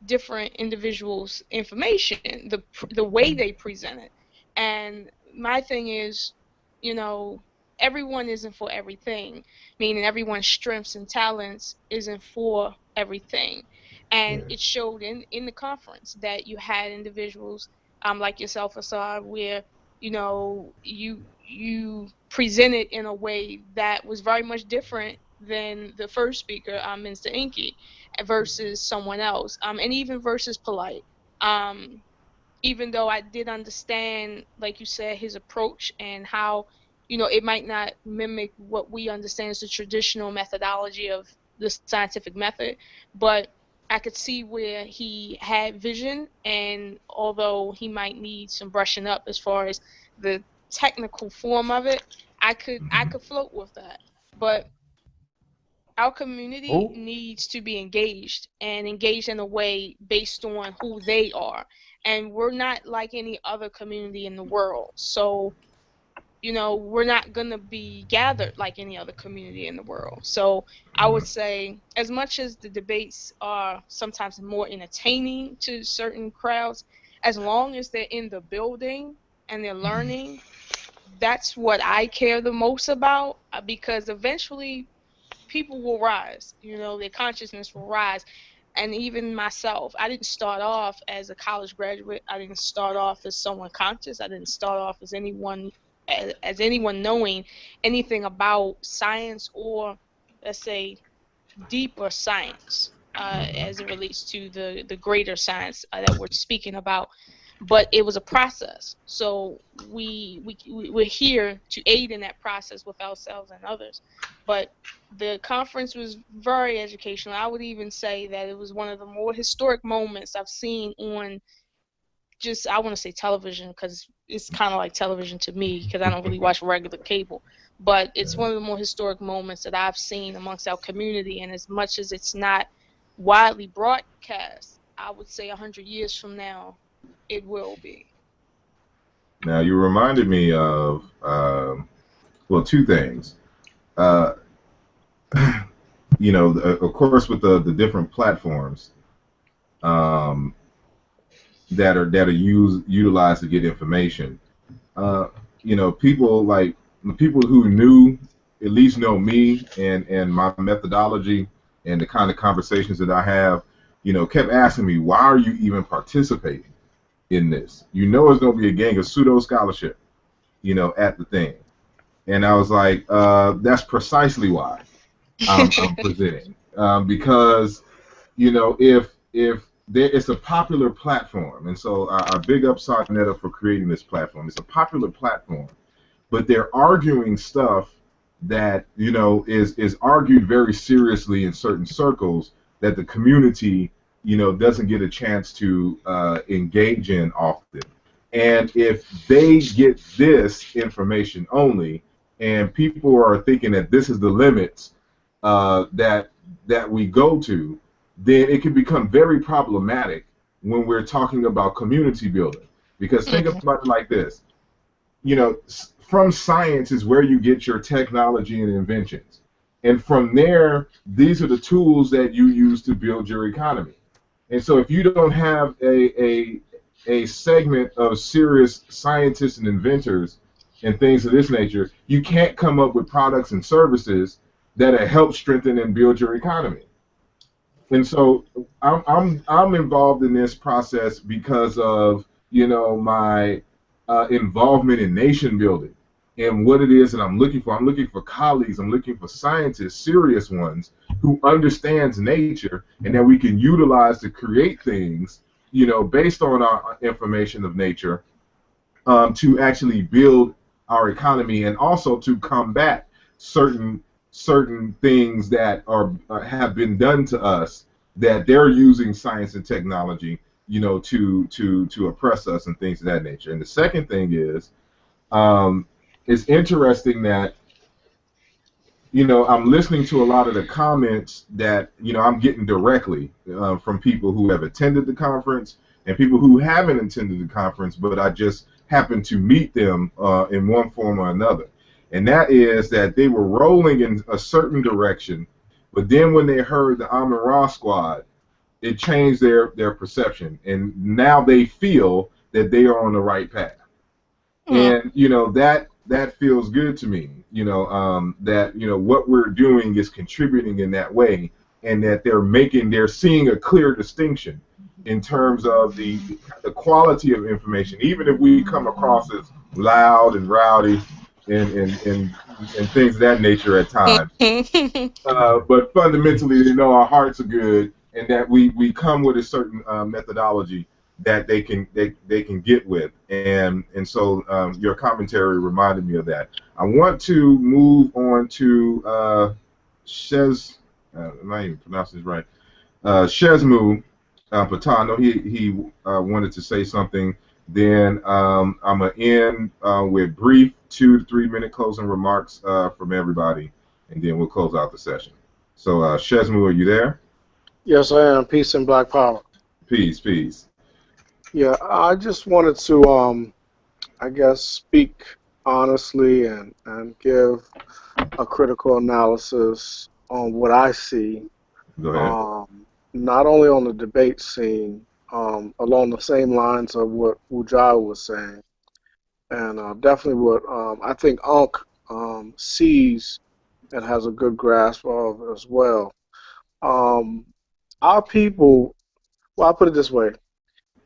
different individuals' information, the way they present it. And my thing is, you know, everyone isn't for everything, meaning everyone's strengths and talents isn't for everything. And it showed in the conference that you had individuals like yourself, Asar, where you presented in a way that was very much different than the first speaker, Mr. Inky, versus someone else, and even versus Polite. Um, Even though I did understand, like you said, his approach and how, it might not mimic what we understand as the traditional methodology of the scientific method, but I could see where he had vision, and although he might need some brushing up as far as the technical form of it, I could float with that. But our community Who? needs to be engaged, and engaged in a way based on who they are. And we're not like any other community in the world. So, we're not going to be gathered like any other community in the world. So I would say, as much as the debates are sometimes more entertaining to certain crowds, as long as they're in the building and they're learning, that's what I care the most about, because eventually people will rise, their consciousness will rise. And even myself, I didn't start off as a college graduate. I didn't start off as someone conscious. I didn't start off as anyone knowing anything about science, or, let's say, deeper science, as it relates to the greater science that we're speaking about. But it was a process. So we're here to aid in that process with ourselves and others. But the conference was very educational. I would even say that it was one of the more historic moments I've seen on, just, I want to say television, because it's kind of like television to me, because I don't really watch regular cable. But it's one of the more historic moments that I've seen amongst our community. And as much as it's not widely broadcast, I would say 100 years from now, it will be. Now, you reminded me of, well, two things. Uh, of course, with the different platforms um, that are utilized to get information. Uh, people like the people who knew, at least know me and my methodology and the kind of conversations that I have, kept asking me, why are you even participating in this? It's going to be a gang of pseudo scholarship, at the thing. And I was like, that's precisely why I'm presenting, because if there, it's a popular platform, and so I big up Sarnetta for creating this platform. It's a popular platform, but they're arguing stuff that is argued very seriously in certain circles that the community doesn't get a chance to engage in often. And if they get this information only, and people are thinking that this is the limits that we go to, then it can become very problematic when we're talking about community building. Because think about it like this: from science is where you get your technology and inventions, and from there, these are the tools that you use to build your economy. And so, if you don't have a segment of serious scientists and inventors and things of this nature, you can't come up with products and services that help strengthen and build your economy. And so I'm involved in this process because of my involvement in nation building and what it is that I'm looking for. I'm looking for colleagues. I'm looking for scientists, serious ones who understands nature and that we can utilize to create things based on our information of nature, to actually build our economy and also to combat certain things that are have been done to us, that they're using science and technology, to oppress us and things of that nature. And the second thing is, it's interesting that, I'm listening to a lot of the comments that, I'm getting directly from people who have attended the conference and people who haven't attended the conference, but I just happened to meet them in one form or another. And that is that they were rolling in a certain direction, but then when they heard the Amun Ra squad, it changed their perception. And now they feel that they are on the right path. And that feels good to me, that what we're doing is contributing in that way, and that they're seeing a clear distinction in terms of the quality of information, even if we come across as loud and rowdy and things of that nature at times. But fundamentally, our hearts are good, and that we come with a certain methodology that they can get with, and so your commentary reminded me of that. I want to move on to Shez. I'm not even pronouncing this right. Shezmu Patan. I know he wanted to say something. Then I'm gonna end with brief 2 to 3 minute closing remarks from everybody, and then we'll close out the session. So Shezmu, are you there? Yes, I am. Peace and Black Power. Peace, peace. Yeah, I just wanted to, I guess, speak honestly and give a critical analysis on what I see, Go ahead. not only on the debate scene, along the same lines of what Ujah was saying, and definitely what I think Ankh sees and has a good grasp of as well. Um, our people, well, I'll put it this way.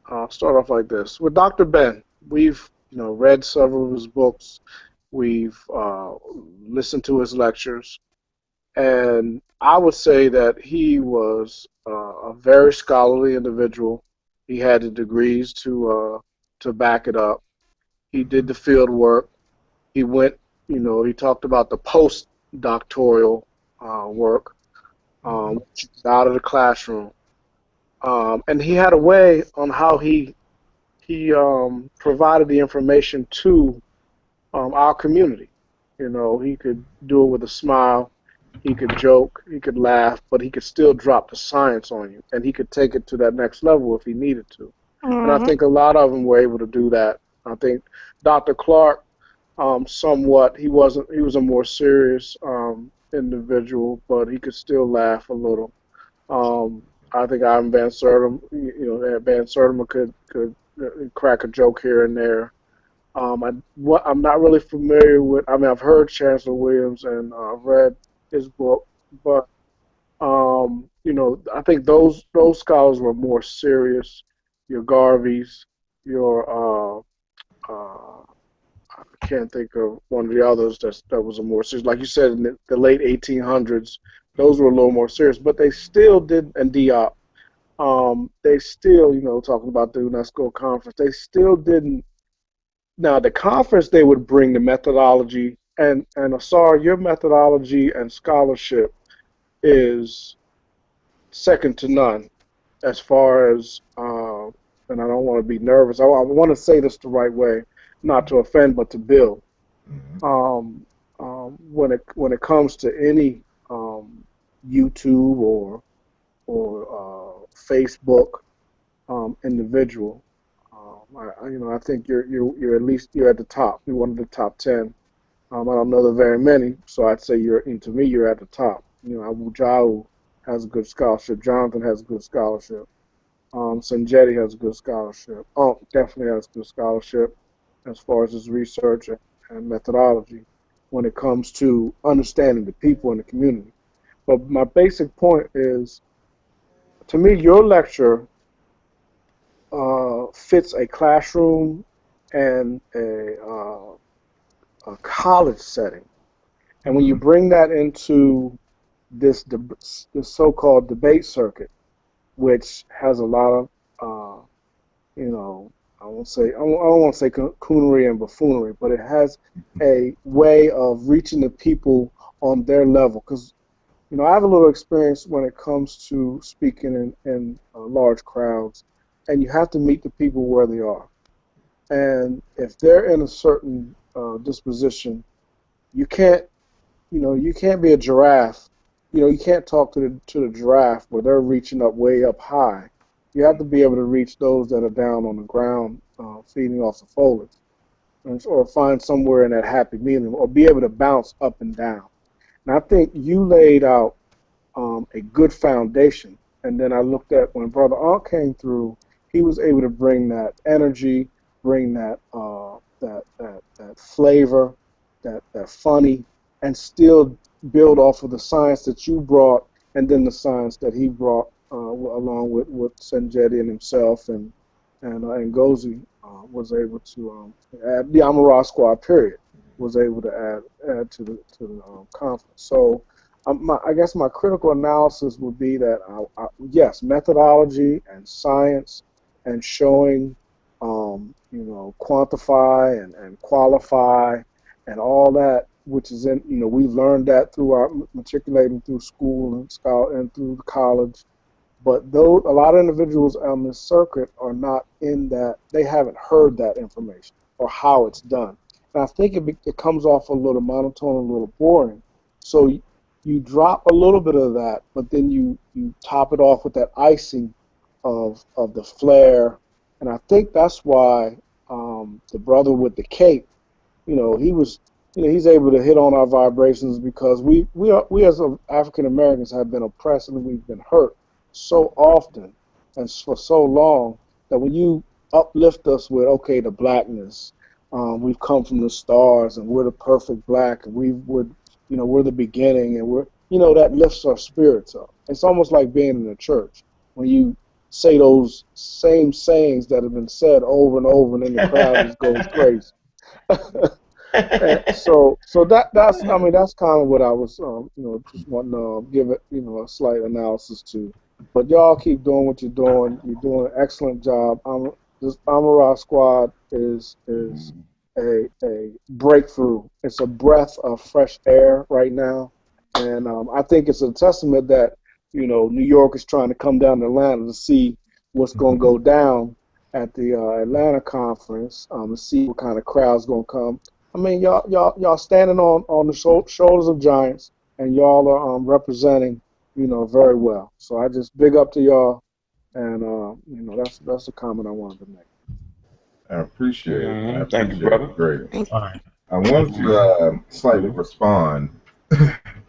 I'll start off like this. With Dr. Ben, we've read several of his books. We've listened to his lectures, and I would say that he was a very scholarly individual. He had the degrees to back it up. He did the field work. He went, he talked about the postdoctoral work, which is out of the classroom. And he had a way on how he provided the information to our community. He could do it with a smile. He could joke. He could laugh, but he could still drop the science on you, and he could take it to that next level if he needed to. And I think a lot of them were able to do that. I think Dr. Clark, somewhat, he was a more serious individual, but he could still laugh a little. I think Ivan Van Sertima, Van Sertima could crack a joke here and there. I'm not really familiar with. I mean, I've heard Chancellor Williams and I've read his book, but I think those scholars were more serious. Your Garveys, your I can't think of one of the others that was a more serious. Like you said, in the late 1800s, those were a little more serious, but they still did. And Diop, they still, talking about the UNESCO conference, they still didn't. Now, the conference, they would bring the methodology, and Asar, your methodology and scholarship is second to none as far as, and I don't want to be nervous. I want to say this the right way, not to offend, but to build. When it comes to any YouTube or Facebook individual, I think you're at least you're at the top. You're one of the top 10. I don't know there very many, so I'd say to me you're at the top. Abu Jahl has a good scholarship. Jonathan has a good scholarship. Sanjeti has a good scholarship. Definitely has good scholarship as far as his research and methodology when it comes to understanding the people in the community. But my basic point is, to me, your lecture fits a classroom and a college setting. And when you bring that into this so-called debate circuit, which has a lot of, I don't want to say coonery and buffoonery, but it has a way of reaching the people on their level. Because, I have a little experience when it comes to speaking in large crowds, and you have to meet the people where they are. And if they're in a certain disposition, you can't, you can't be a giraffe. You can't talk to the giraffe where they're reaching up way up high. You have to be able to reach those that are down on the ground, feeding off the foliage, or find somewhere in that happy medium, or be able to bounce up and down. And I think you laid out a good foundation. And then I looked at when Brother Ankh came through, he was able to bring that energy, bring that flavor, that funny, and still build off of the science that you brought, and then the science that he brought along with Sanjeti and himself and Gozi was able to add the Amara Squad period was able to add to the conference. So I guess my critical analysis would be that yes, methodology and science and showing, quantify and qualify and all that, which is in, we've learned that through our matriculating through school and through the college. But though a lot of individuals on this circuit are not in that, they haven't heard that information or how it's done. And I think it comes off a little monotone, a little boring. So you drop a little bit of that, but then you top it off with that icing of the flair. And I think that's why the brother with the cape, he was, he's able to hit on our vibrations, because we as African Americans have been oppressed and we've been hurt so often and for so long, that when you uplift us with, okay, the blackness, we've come from the stars and we're the perfect black, and we're the beginning, and that lifts our spirits up. It's almost like being in a church when you say those same sayings that have been said over and over, and then the crowd just goes crazy. So that's kind of what I was just wanting to give it a slight analysis to. But y'all keep doing what you're doing. You're doing an excellent job. This Amara Squad is a breakthrough. It's a breath of fresh air right now, and I think it's a testament that New York is trying to come down to Atlanta to see what's going to go down at the Atlanta conference, and see what kind of crowd's going to come. I mean, y'all standing on the shoulders of giants, and y'all are representing very well. So I just big up to y'all, and that's a comment I wanted to make. I appreciate it. Thank you, brother. Great. All right. I want to slightly respond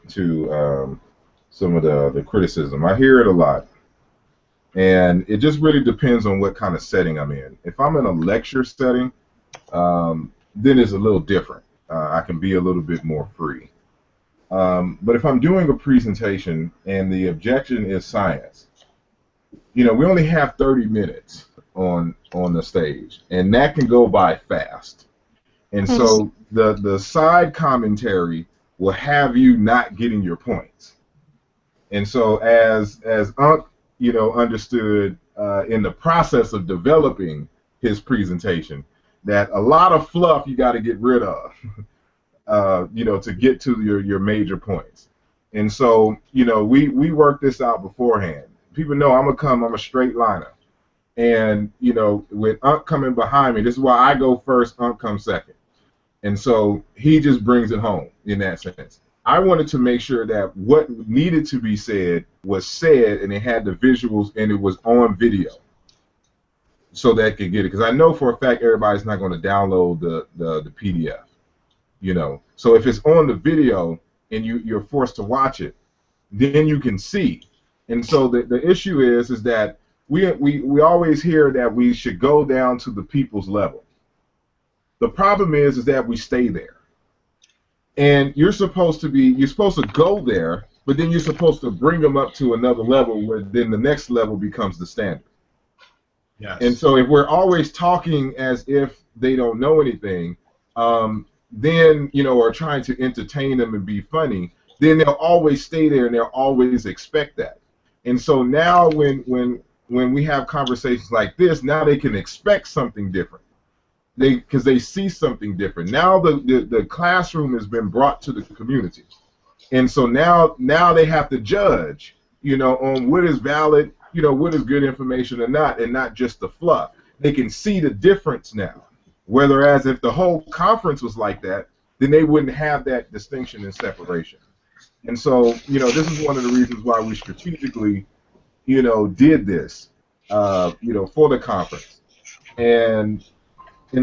to some of the criticism. I hear it a lot, and it just really depends on what kind of setting I'm in. If I'm in a lecture setting, then it's a little different. I can be a little bit more free. But if I'm doing a presentation and the objection is science, we only have 30 minutes on the stage, and that can go by fast. And so the side commentary will have you not getting your points. And so as Unc, understood in the process of developing his presentation, that a lot of fluff you got to get rid of, to get to your major points. And so, we work this out beforehand. People know I'm a straight liner. And, with Unc coming behind me, this is why I go first, Unc comes second. And so he just brings it home in that sense. I wanted to make sure that what needed to be said was said, and it had the visuals, and it was on video, so that could get it. Because I know for a fact everybody's not going to download the PDF. So if it's on the video and you're forced to watch it, then you can see. And so the issue is that we always hear that we should go down to the people's level. The problem is that we stay there. And you're supposed to go there, but then you're supposed to bring them up to another level, where then the next level becomes the standard. Yes. And so if we're always talking as if they don't know anything, then, or trying to entertain them and be funny, then they'll always stay there and they'll always expect that. And so now when we have conversations like this, now they can expect something different. Because they see something different. Now the classroom has been brought to the community. And so now they have to judge, on what is valid, what is good information or not, and not just the fluff. They can see the difference now. Whereas if the whole conference was like that, then they wouldn't have that distinction and separation. And so, this is one of the reasons why we strategically, did this, for the conference. And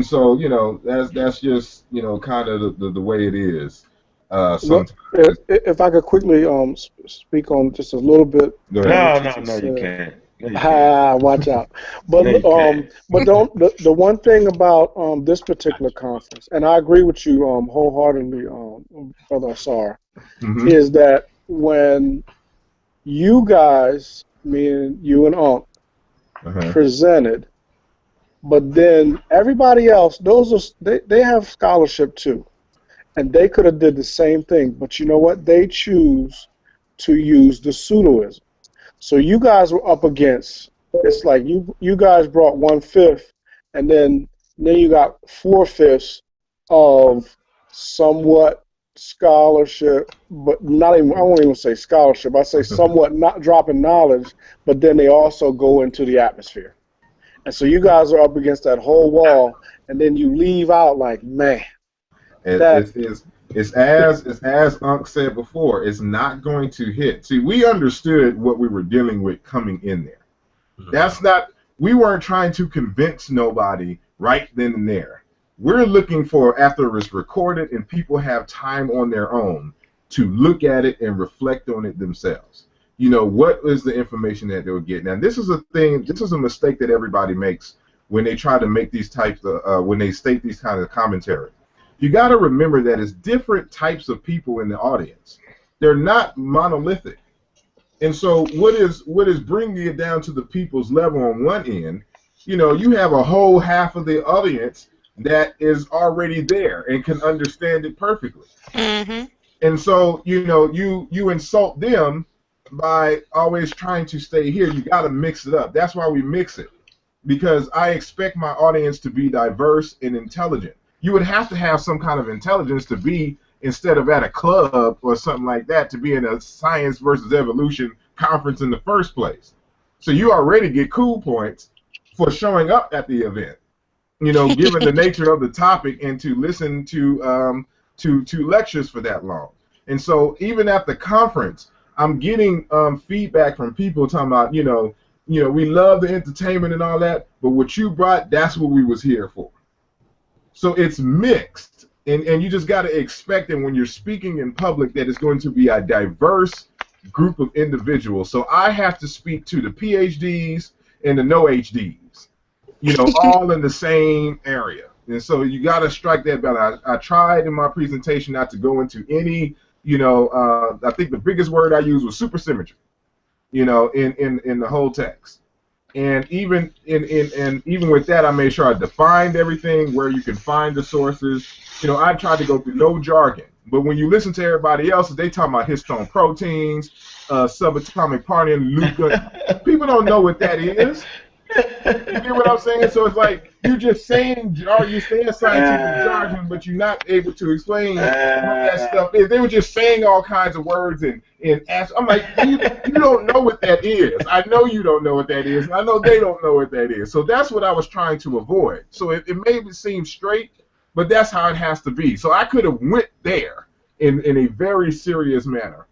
so, that's just, kind of the way it is. Well, Sometimes. if I could quickly speak on just a little bit. Go ahead. No, you can't. No, you can't. Watch out. No, you But can't. but don't the one thing about this particular conference, and I agree with you wholeheartedly, Brother Asar, Mm-hmm. is that when you guys, meaning you and Unc, presented, but then everybody else, they have scholarship too. And they could have did the same thing, but you know what? They choose to use the pseudoism. So you guys were up against. It's like you guys brought 1/5, and then you got 4/5 of somewhat scholarship, but not even. I won't even say scholarship. I say somewhat not dropping knowledge, but then they also go into the atmosphere. And so you guys are up against that whole wall, and then you leave out like, man. It's as Unc said before, it's not going to hit. See, we understood what we were dealing with coming in there. That's not, we weren't trying to convince nobody right then and there. We're looking for, after it's recorded and people have time on their own to look at it and reflect on it themselves. What is the information that they'll get? Now, this is a mistake that everybody makes when they try to make these types of, when they state these kind of commentary. You got to remember that it's different types of people in the audience. They're not monolithic. And so what is bringing it down to the people's level on one end, you have a whole half of the audience that is already there and can understand it perfectly. Mm-hmm. And so, you insult them by always trying to stay here. You got to mix it up. That's why we mix it, because I expect my audience to be diverse and intelligent. You would have to have some kind of intelligence to be, instead of at a club or something like that, to be in a science versus evolution conference in the first place. So you already get cool points for showing up at the event, given the nature of the topic, and to listen to lectures for that long. And so even at the conference, I'm getting feedback from people talking about, we love the entertainment and all that, but what you brought, that's what we was here for. So it's mixed, and you just got to expect that when you're speaking in public that it's going to be a diverse group of individuals. So I have to speak to the PhDs and the no HDs, all in the same area. And so you got to strike that balance. I tried in my presentation not to go into any, I think the biggest word I used was supersymmetry, in the whole text. And even even with that, I made sure I defined everything, where you can find the sources. I tried to go through no jargon. But when you listen to everybody else, they talking about histone proteins, subatomic partying, Luca. People don't know what that is. You get what I'm saying? So it's like you're just saying scientific jargon, but you're not able to explain what that stuff is. They were just saying all kinds of words and ask. I'm like, you don't know what that is. I know you don't know what that is, and I know they don't know what that is. So that's what I was trying to avoid. So it made it seem straight, but that's how it has to be. So I could have went there in a very serious manner,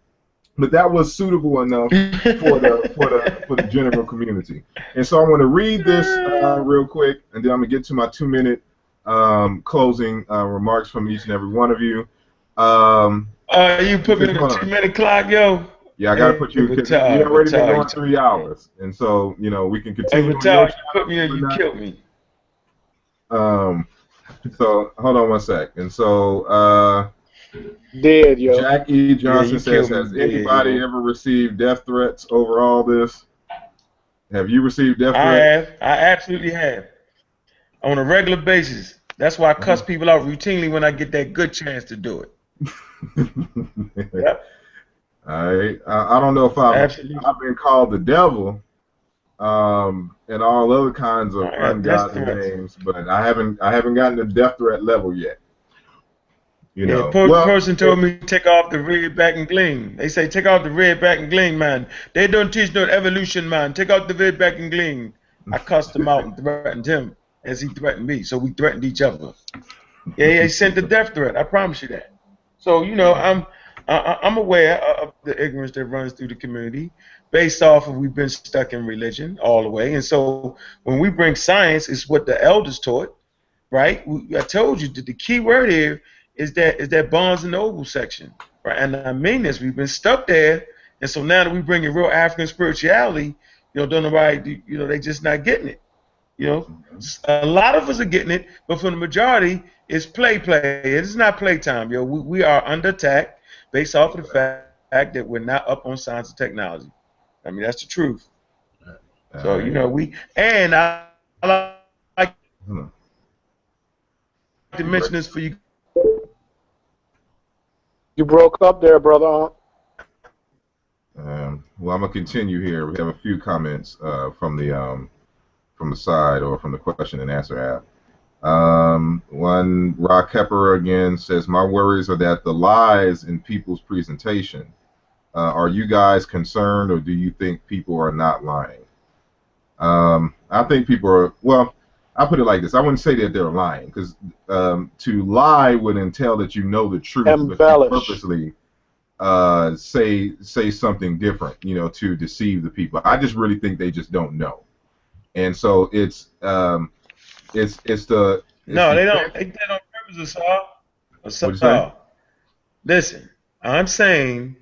but that was suitable enough for the general community. And so I want to read this real quick, and then I'm gonna get to my 2-minute closing remarks from each and every one of you. You put me on a 2-minute clock, yo. Yeah, I gotta put you, because we already been going 3 hours, and so we can continue. You put me, you killed me. So hold on one sec, and so dead, yo. Jack E. Johnson says, has anybody ever received death threats over all this? Have you received death threats? I absolutely have. On a regular basis. That's why I cuss people out routinely when I get that good chance to do it. Yep. All right. I don't know if I've been called the devil, and all other kinds of ungodly names, but I haven't gotten to death threat level yet. Person told me to take off the red, back, and gleam. They say take off the red, back, and gleam, man. They don't teach no evolution, man. Take out the red, back, and gleam. I cussed him out and threatened him. as he threatened me. So we threatened each other. Yeah, he sent the death threat. I promise you that. So I'm aware of the ignorance that runs through the community, based off of we've been stuck in religion all the way. And so when we bring science, it's what the elders taught, right? I told you that the key word here is that Barnes and Noble section, right? And I mean this. We've been stuck there, and so now that we bring in real African spirituality, don't nobody, they just not getting it. A lot of us are getting it, but for the majority, it's play. It's not playtime, yo. We are under attack based off of the fact that we're not up on science and technology. I mean, that's the truth. So, and I like to mention this for you. You broke up there, brother. Well, I'm gonna continue here. We have a few comments from the side or from the question and answer app. One, Rock Kepper again says, my worries are that the lies in people's presentation. Are you guys concerned, or do you think people are not lying? I think people are, well, I'll put it like this. I wouldn't say that they're lying, because to lie would entail that you know the truth, but you purposely say something different, to deceive the people. I just really think they just don't know. And so it's the no, they don't take that on purpose, Asar. Listen, I'm saying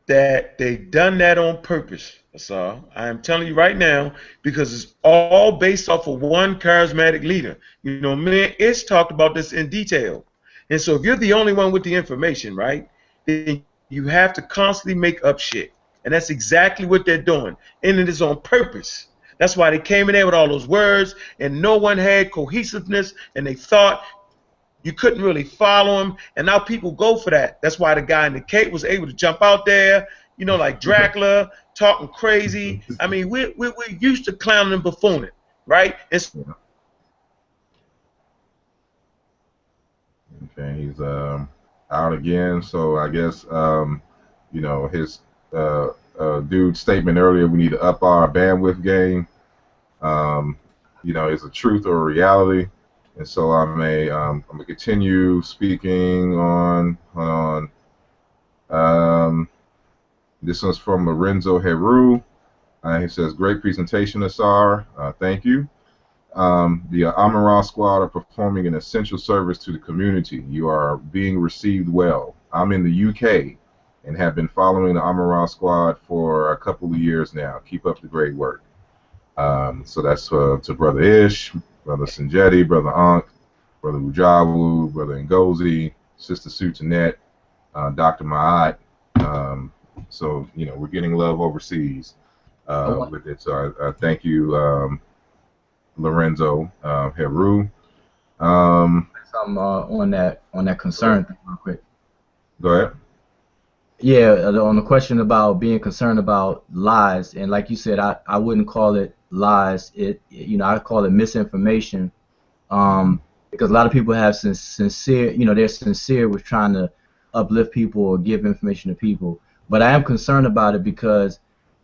that they done that on purpose, Asar. I am telling you right now, because it's all based off of one charismatic leader. Man, it's talked about this in detail. And so if you're the only one with the information, right, then you have to constantly make up shit. And that's exactly what they're doing. And it is on purpose. That's why they came in there with all those words, and no one had cohesiveness, and they thought you couldn't really follow them, and now people go for that. That's why the guy in the cape was able to jump out there, like Dracula, talking crazy. I mean, we're used to clowning and buffooning, right? Okay, he's out again, so I guess his dude's statement earlier, we need to up our bandwidth game. Is a truth or a reality, and so I'm gonna continue speaking on. This one's from Lorenzo Heru. He says, "Great presentation, Asar. Thank you. The Amun-Ra squad are performing an essential service to the community. You are being received well. I'm in the UK and have been following the Amun-Ra squad for a couple of years now. Keep up the great work." So that's to Brother Ish, Brother Sanjetti, Brother Ankh, Brother Ujawu, Brother Ngozi, Sister Sutunet, Dr. Ma'at. So, we're getting love overseas with it. So I thank you, Lorenzo Heru. Something on that concern thing real quick. Go ahead. Yeah, on the question about being concerned about lies, and like you said, I wouldn't call it lies. I call it misinformation, because a lot of people have sincere, they're sincere with trying to uplift people or give information to people. But I am concerned about it because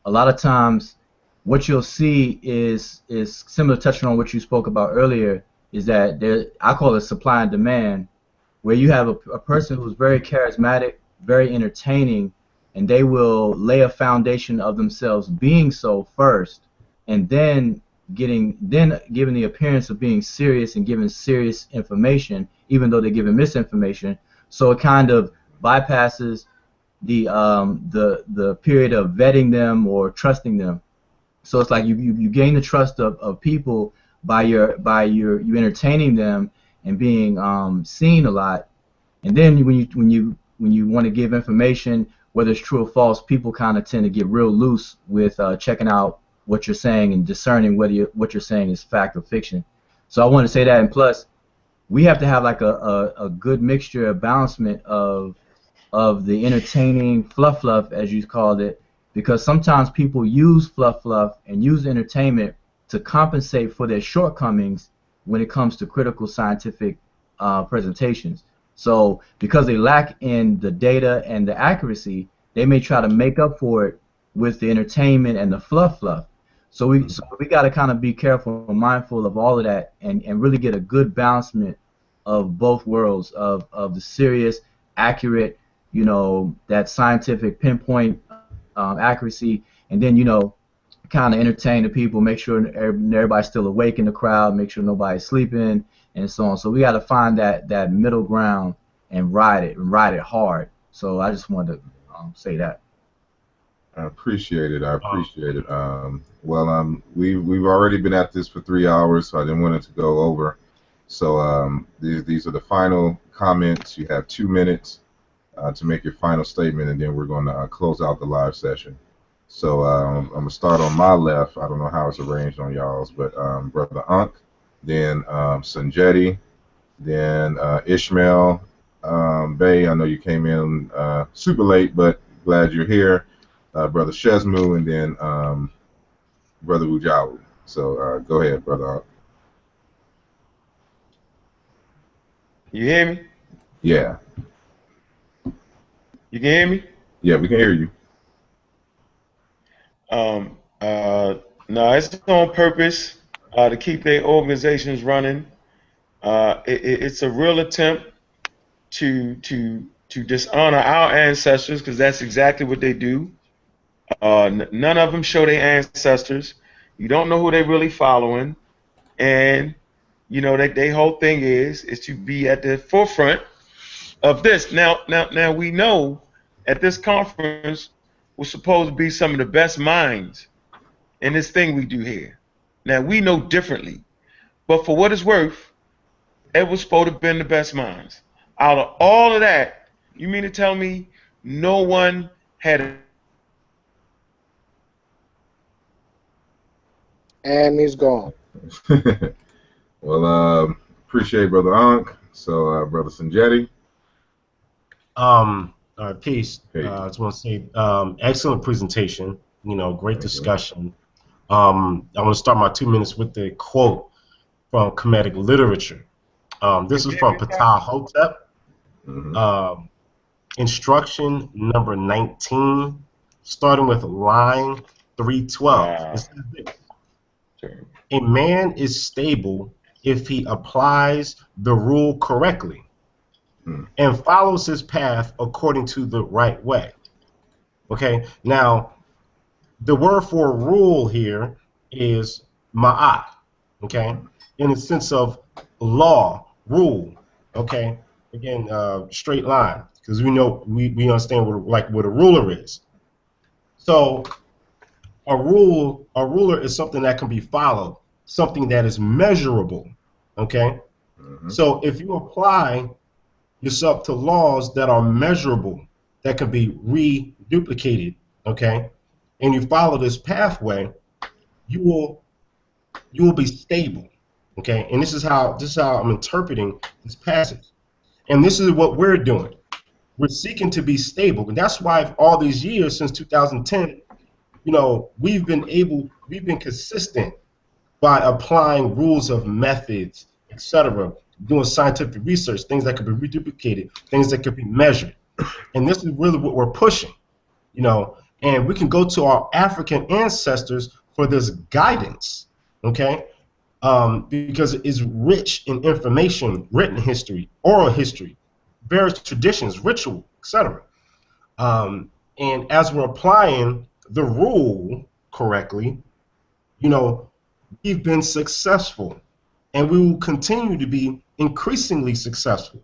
a lot of times what you'll see is similar, touching on what you spoke about earlier, is that I call it supply and demand, where you have a person who's very charismatic, very entertaining, and they will lay a foundation of themselves being so first, and then giving the appearance of being serious and giving serious information, even though they're giving misinformation. So it kind of bypasses the period of vetting them or trusting them. So it's like you gain the trust of people by you entertaining them and being seen a lot, and then when you want to give information, whether it's true or false, people kind of tend to get real loose with checking out what you're saying and discerning whether what you're saying is fact or fiction. So I want to say that, and plus, we have to have like a good mixture, a balancement of the entertaining fluff as you called it, because sometimes people use fluff and use entertainment to compensate for their shortcomings when it comes to critical scientific presentations. So because they lack in the data and the accuracy, they may try to make up for it with the entertainment and the fluff. So we got to kind of be careful and mindful of all of that, and really get a good balancement of both worlds of the serious, accurate, that scientific pinpoint accuracy, and then kind of entertain the people, make sure everybody's still awake in the crowd, make sure nobody's sleeping, and so on. So we got to find that middle ground and ride it hard. So I just wanted to say that. I appreciate it. Well, we've already been at this for 3 hours, so I didn't want it to go over. So these are the final comments. You have 2 minutes to make your final statement, and then we're going to close out the live session. So I'm going to start on my left. I don't know how it's arranged on y'all's, but Brother Ankh, then Sanjeti, then Ishmael Bey. I know you came in super late, but glad you're here. Brother Shesmu, and then Brother Wujawu. So go ahead, Brother Ankh. You hear me? Yeah. You can hear me? Yeah, we can hear you. No, it's on purpose to keep their organizations running. It's a real attempt to dishonor our ancestors, because that's exactly what they do. None of them show their ancestors. You don't know who they're really following, and their whole thing is to be at the forefront of this. Now we know at this conference we're supposed to be some of the best minds in this thing we do here. Now we know differently, but for what it's worth, it was supposed to have been the best minds. Out of all of that, you mean to tell me no one had And he's gone. Well, appreciate Brother Ankh. So Brother Sanjeti. Peace. Hey. I just want to say, excellent presentation. Great discussion. I want to start my 2 minutes with the quote from Kemetic literature. This is from Ptah Hotep. Instruction number 19, starting with line 312. It says this: a man is stable if he applies the rule correctly and follows his path according to the right way. Okay, now the word for rule here is ma'at, okay, in the sense of law, rule, okay, again, straight line, because we understand what a ruler is. So a ruler is something that can be followed, something that is measurable, okay. So if you apply yourself to laws that are measurable, that can be reduplicated, okay, and you follow this pathway, you will be stable, okay. And this is how I'm interpreting this passage, and this is what we're doing. We're seeking to be stable, and that's why all these years since 2010, we've been consistent by applying rules of methods, etc., doing scientific research, things that could be reduplicated, things that could be measured. And this is really what we're pushing, and we can go to our African ancestors for this guidance, okay, because it's rich in information, written history, oral history, various traditions, ritual, etc. And as we're applying the rule correctly, we've been successful, and we will continue to be increasingly successful,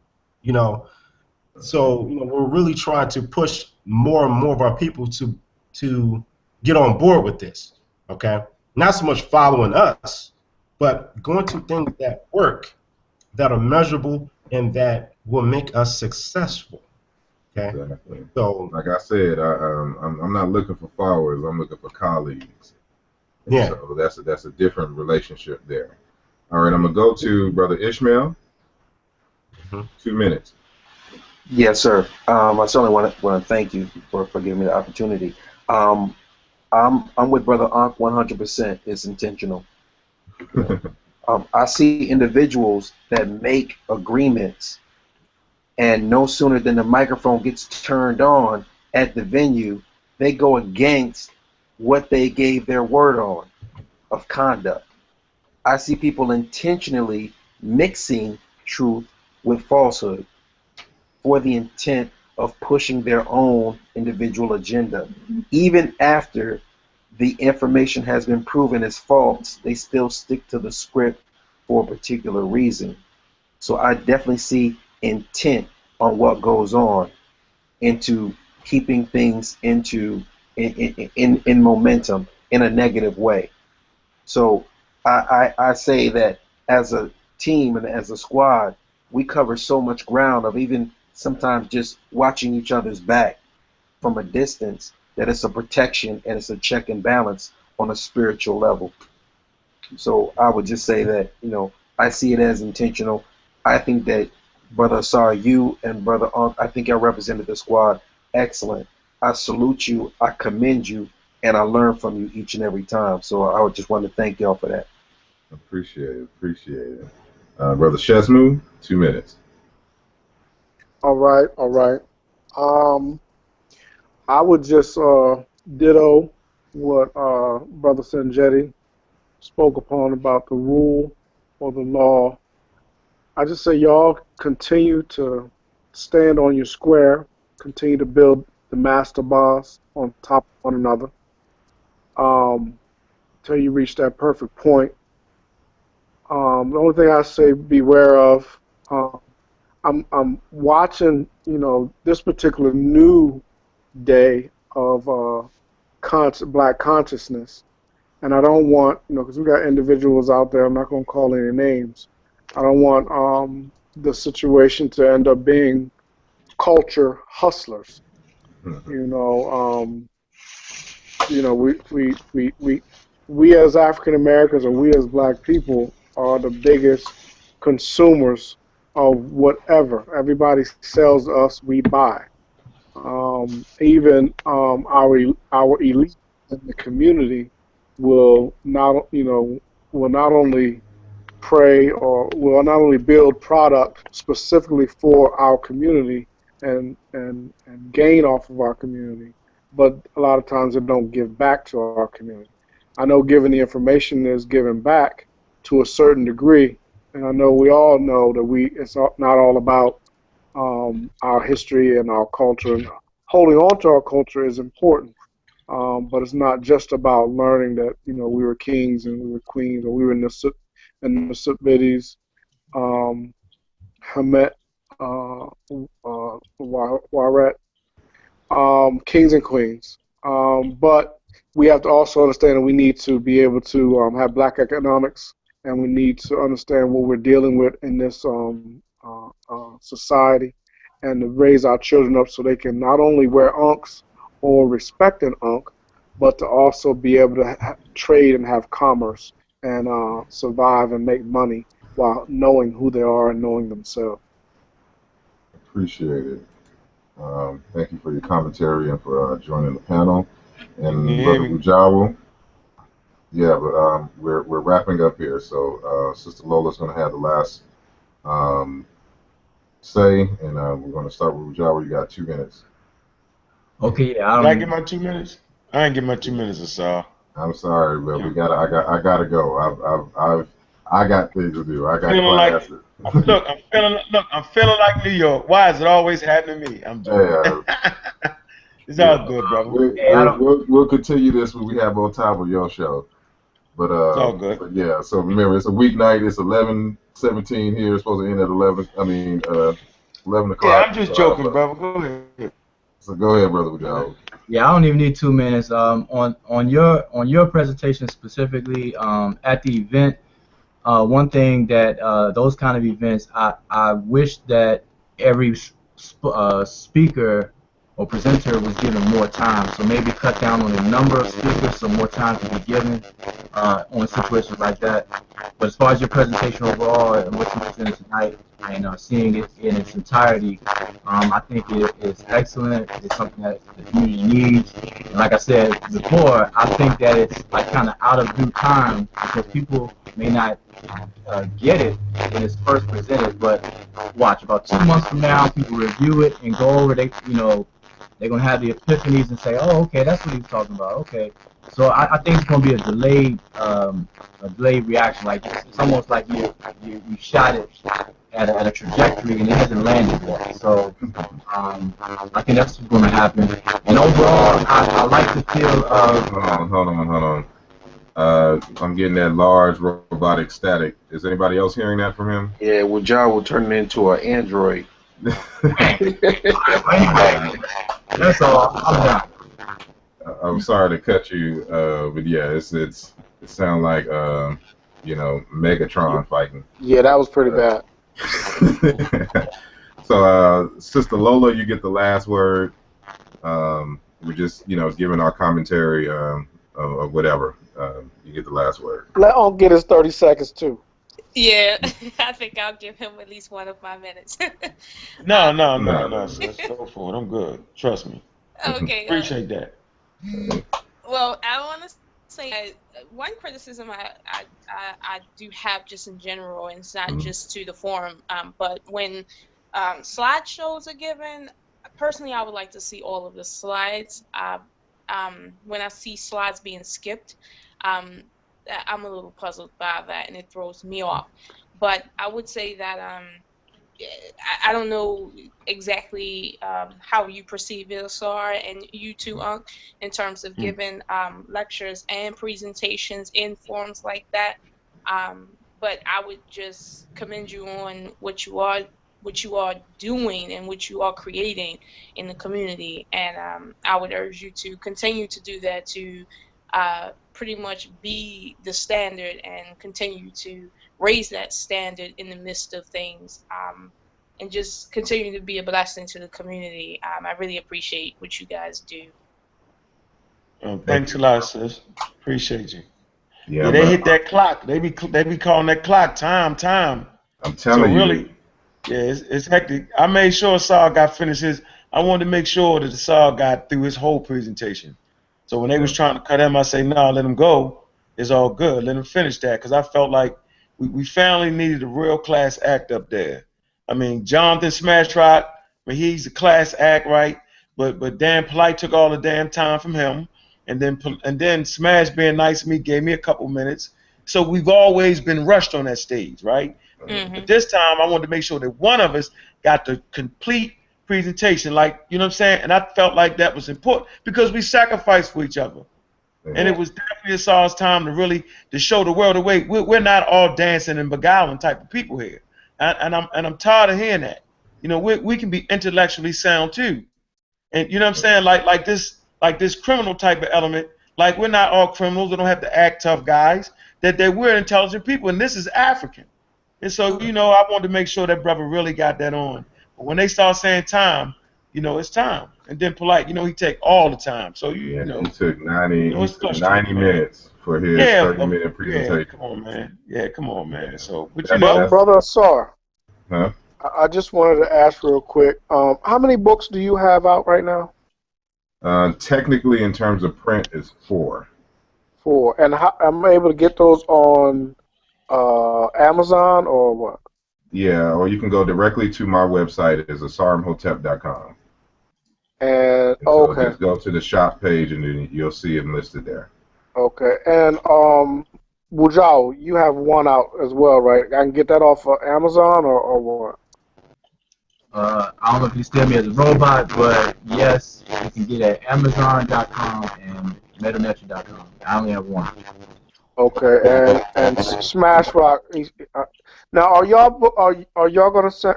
So we're really trying to push more and more of our people to get on board with this, okay? Not so much following us, but going to things that work, that are measurable, and that will make us successful, okay? Exactly. So, like I said, I'm not looking for followers. I'm looking for colleagues. And yeah. So that's a different relationship there. All right, I'm gonna go to Brother Ishmael. 2 minutes. Yes, sir. I certainly want to thank you for giving me the opportunity. I'm with Brother Ankh 100%. It's intentional. I see individuals that make agreements, and no sooner than the microphone gets turned on at the venue, they go against what they gave their word on. of conduct. I see people intentionally mixing truth with falsehood for the intent of pushing their own individual agenda. Even after the information has been proven as false, they still stick to the script for a particular reason. So I definitely see intent on what goes on into keeping things in momentum in a negative way. So I say that as a team and as a squad, we cover so much ground of even sometimes just watching each other's back from a distance that it's a protection and it's a check and balance on a spiritual level. So I would just say that, I see it as intentional. I think that Brother Asar, you and Brother Unk, I think I represented the squad excellent. I salute you, I commend you, and I learn from you each and every time. So I would just want to thank y'all for that. Appreciate it. Brother Shesmu, 2 minutes. All right, all right. I would just ditto what Brother Sanjetti spoke upon about the rule or the law. I just say y'all continue to stand on your square, continue to build the master boss on top of one another until you reach that perfect point. The only thing I say beware of, I'm watching, this particular new day of black consciousness. And I don't want, because we got individuals out there, I'm not going to call any names. I don't want the situation to end up being culture hustlers. We as African Americans or we as black people are the biggest consumers of whatever. Everybody sells us, we buy. Even our elite in the community will not only pray or will not only build product specifically for our community and gain off of our community, but a lot of times they don't give back to our community. I know giving the information is giving back to a certain degree, and I know we all know that it's not all about our history and our culture. And holding on to our culture is important, but it's not just about learning that we were kings and we were queens or we were in the Sibidis, Hamet, Waret, kings and queens. But we have to also understand that we need to be able to have black economics, and we need to understand what we're dealing with in this society, and to raise our children up so they can not only wear unks or respect an unk, but to also be able to trade and have commerce and survive and make money while knowing who they are and knowing themselves. Appreciate it. Thank you for your commentary and for joining the panel. And Brother Ujawu, yeah, but we're wrapping up here. So Sister Lola's going to have the last say, and we're going to start with Ujawu. You got 2 minutes. Okay, yeah. Did I get my 2 minutes? I didn't get my 2 minutes, Asar. I'm sorry, but I gotta go. I got things to do. I got classes. I'm feeling like New York. Why is it always happening to me? I'm joking. It's all good, brother. We'll continue this when we have more time with your show. But it's all good. But yeah, so remember, it's a weeknight. It's 11:17 here. It's supposed to end at 11 o'clock. Yeah, I'm just joking, brother. Go ahead. So go ahead, Brother Ujawu. Yeah, I don't even need 2 minutes. On your presentation specifically, at the event, one thing that those kind of events, I wish that every speaker or presenter was given more time. So maybe cut down on the number of speakers so more time can be given on situations like that. But as far as your presentation overall and what you presented tonight and seeing it in its entirety, I think it is excellent. It's something that the community needs. And like I said before, I think that it's like kind of out of due time because people may not get it when it's first presented. But watch, about 2 months from now, people review it and go over. They're gonna have the epiphanies and say, "Oh, okay, that's what he was talking about." Okay, So I think it's gonna be a delayed reaction. Like it's almost like you shot it at a trajectory and it hasn't landed yet. So I think that's what's gonna happen. And overall, I like the feel of. Hold on. I'm getting that large robotic static. Is anybody else hearing that from him? Yeah, well, John will turn it into an android. Anyway, that's all. I'm done. I'm sorry to cut you, but yeah, it sounds like Megatron fighting. Yeah, that was pretty bad. So, Sister Lola, you get the last word. We're just giving our commentary of whatever. You get the last word. Let on get his 30 seconds too. Yeah, I think I'll give him at least one of my minutes. No, sis. Go for it. I'm good. Trust me. Okay. Appreciate that. Well, I want to say one criticism I do have just in general, and it's not just to the forum, but when slideshows are given, personally, I would like to see all of the slides. When I see slides being skipped, I'm a little puzzled by that, and it throws me off. But I would say that I don't know exactly how you perceive it, Asar, and you too, Unc, in terms of giving lectures and presentations in forums like that. But I would just commend you on what you are doing and what you are creating in the community, and I would urge you to continue to do that to pretty much be the standard and continue to raise that standard in the midst of things, and just continue to be a blessing to the community. I really appreciate what you guys do. Thanks a lot, sis. Appreciate you. Yeah, they hit that clock. They be calling that clock time. I'm telling so really, you. Yeah, it's hectic. I made sure Saul got finished his. I wanted to make sure that Saul got through his whole presentation. So when they was trying to cut him, I say, no, let him go. It's all good. Let him finish that, because I felt like we finally needed a real class act up there. I mean, Jonathan Smash Rock, he's a class act, right? But Dan Polite took all the damn time from him, and then Smash, being nice to me, gave me a couple minutes. So we've always been rushed on that stage, right? But this time I wanted to make sure that one of us got the complete presentation, like, you know what I'm saying? And I felt like that was important because we sacrificed for each other. And it was definitely Saul's time to show the world the way. We're not all dancing and beguiling type of people here. And I'm tired of hearing that. We can be intellectually sound too. And you know what I'm saying? Like this criminal type of element, like we're not all criminals, we don't have to act tough guys, that we're intelligent people, and this is African. And so, I wanted to make sure that brother really got that on. But when they start saying time, it's time. And then Polite, he take all the time. So, he took 90 minutes for his 30-minute presentation. Yeah, come on, man. So, but Brother Asar, huh? I just wanted to ask real quick, how many books do you have out right now? Technically, in terms of print, is 4. 4. And I'm able to get those on Amazon or what? Yeah, or you can go directly to my website. It's asarimhotep.com. And so okay. just go to the shop page and then you'll see them listed there. Okay. And Wujao, you have one out as well, right? I can get that off of Amazon or what? I don't know if you still me as a robot, but yes, you can get it at Amazon.com and Metanetra.com. I only have one. Okay, and Smash Rock. Now, are y'all gonna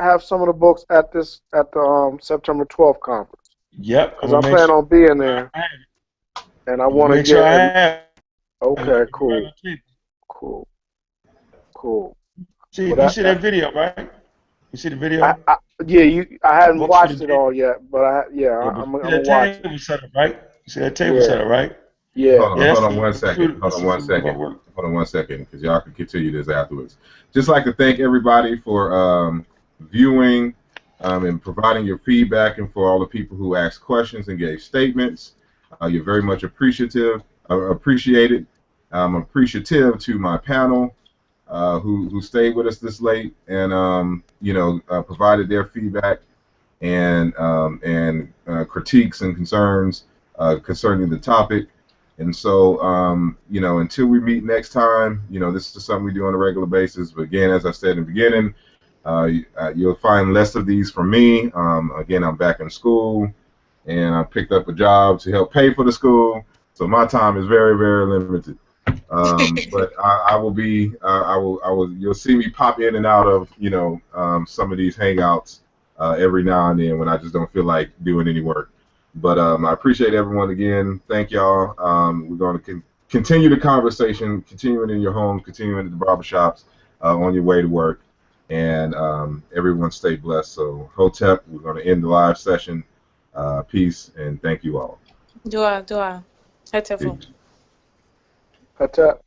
have some of the books at the September 12th conference? Yep. Because I plan on being there, and I want to get. Sure I have. Okay, cool. See, you see that video, right? You see the video? I hadn't watched it all yet, but I'm gonna watch it. Setup, right? You see that table setup, right? Yeah. Hold on one second, because y'all can continue this afterwards. Just like to thank everybody for viewing and providing your feedback, and for all the people who asked questions and gave statements. You're very much appreciated. I'm appreciative to my panel who stayed with us this late and provided their feedback and critiques and concerns concerning the topic. And so, you know, until we meet next time, you know, this is something we do on a regular basis. But again, as I said in the beginning, you'll find less of these from me. Again, I'm back in school, and I picked up a job to help pay for the school. So my time is very, very limited. But I will be, you'll see me pop in and out of, you know, some of these hangouts every now and then when I just don't feel like doing any work. But I appreciate everyone again. Thank y'all. We're going to continue the conversation, continuing in your homes, continuing at the barbershops, on your way to work. And everyone stay blessed. So, Hotep, we're going to end the live session. Peace and thank you all. Dua. Hateful. Peace. Hatep.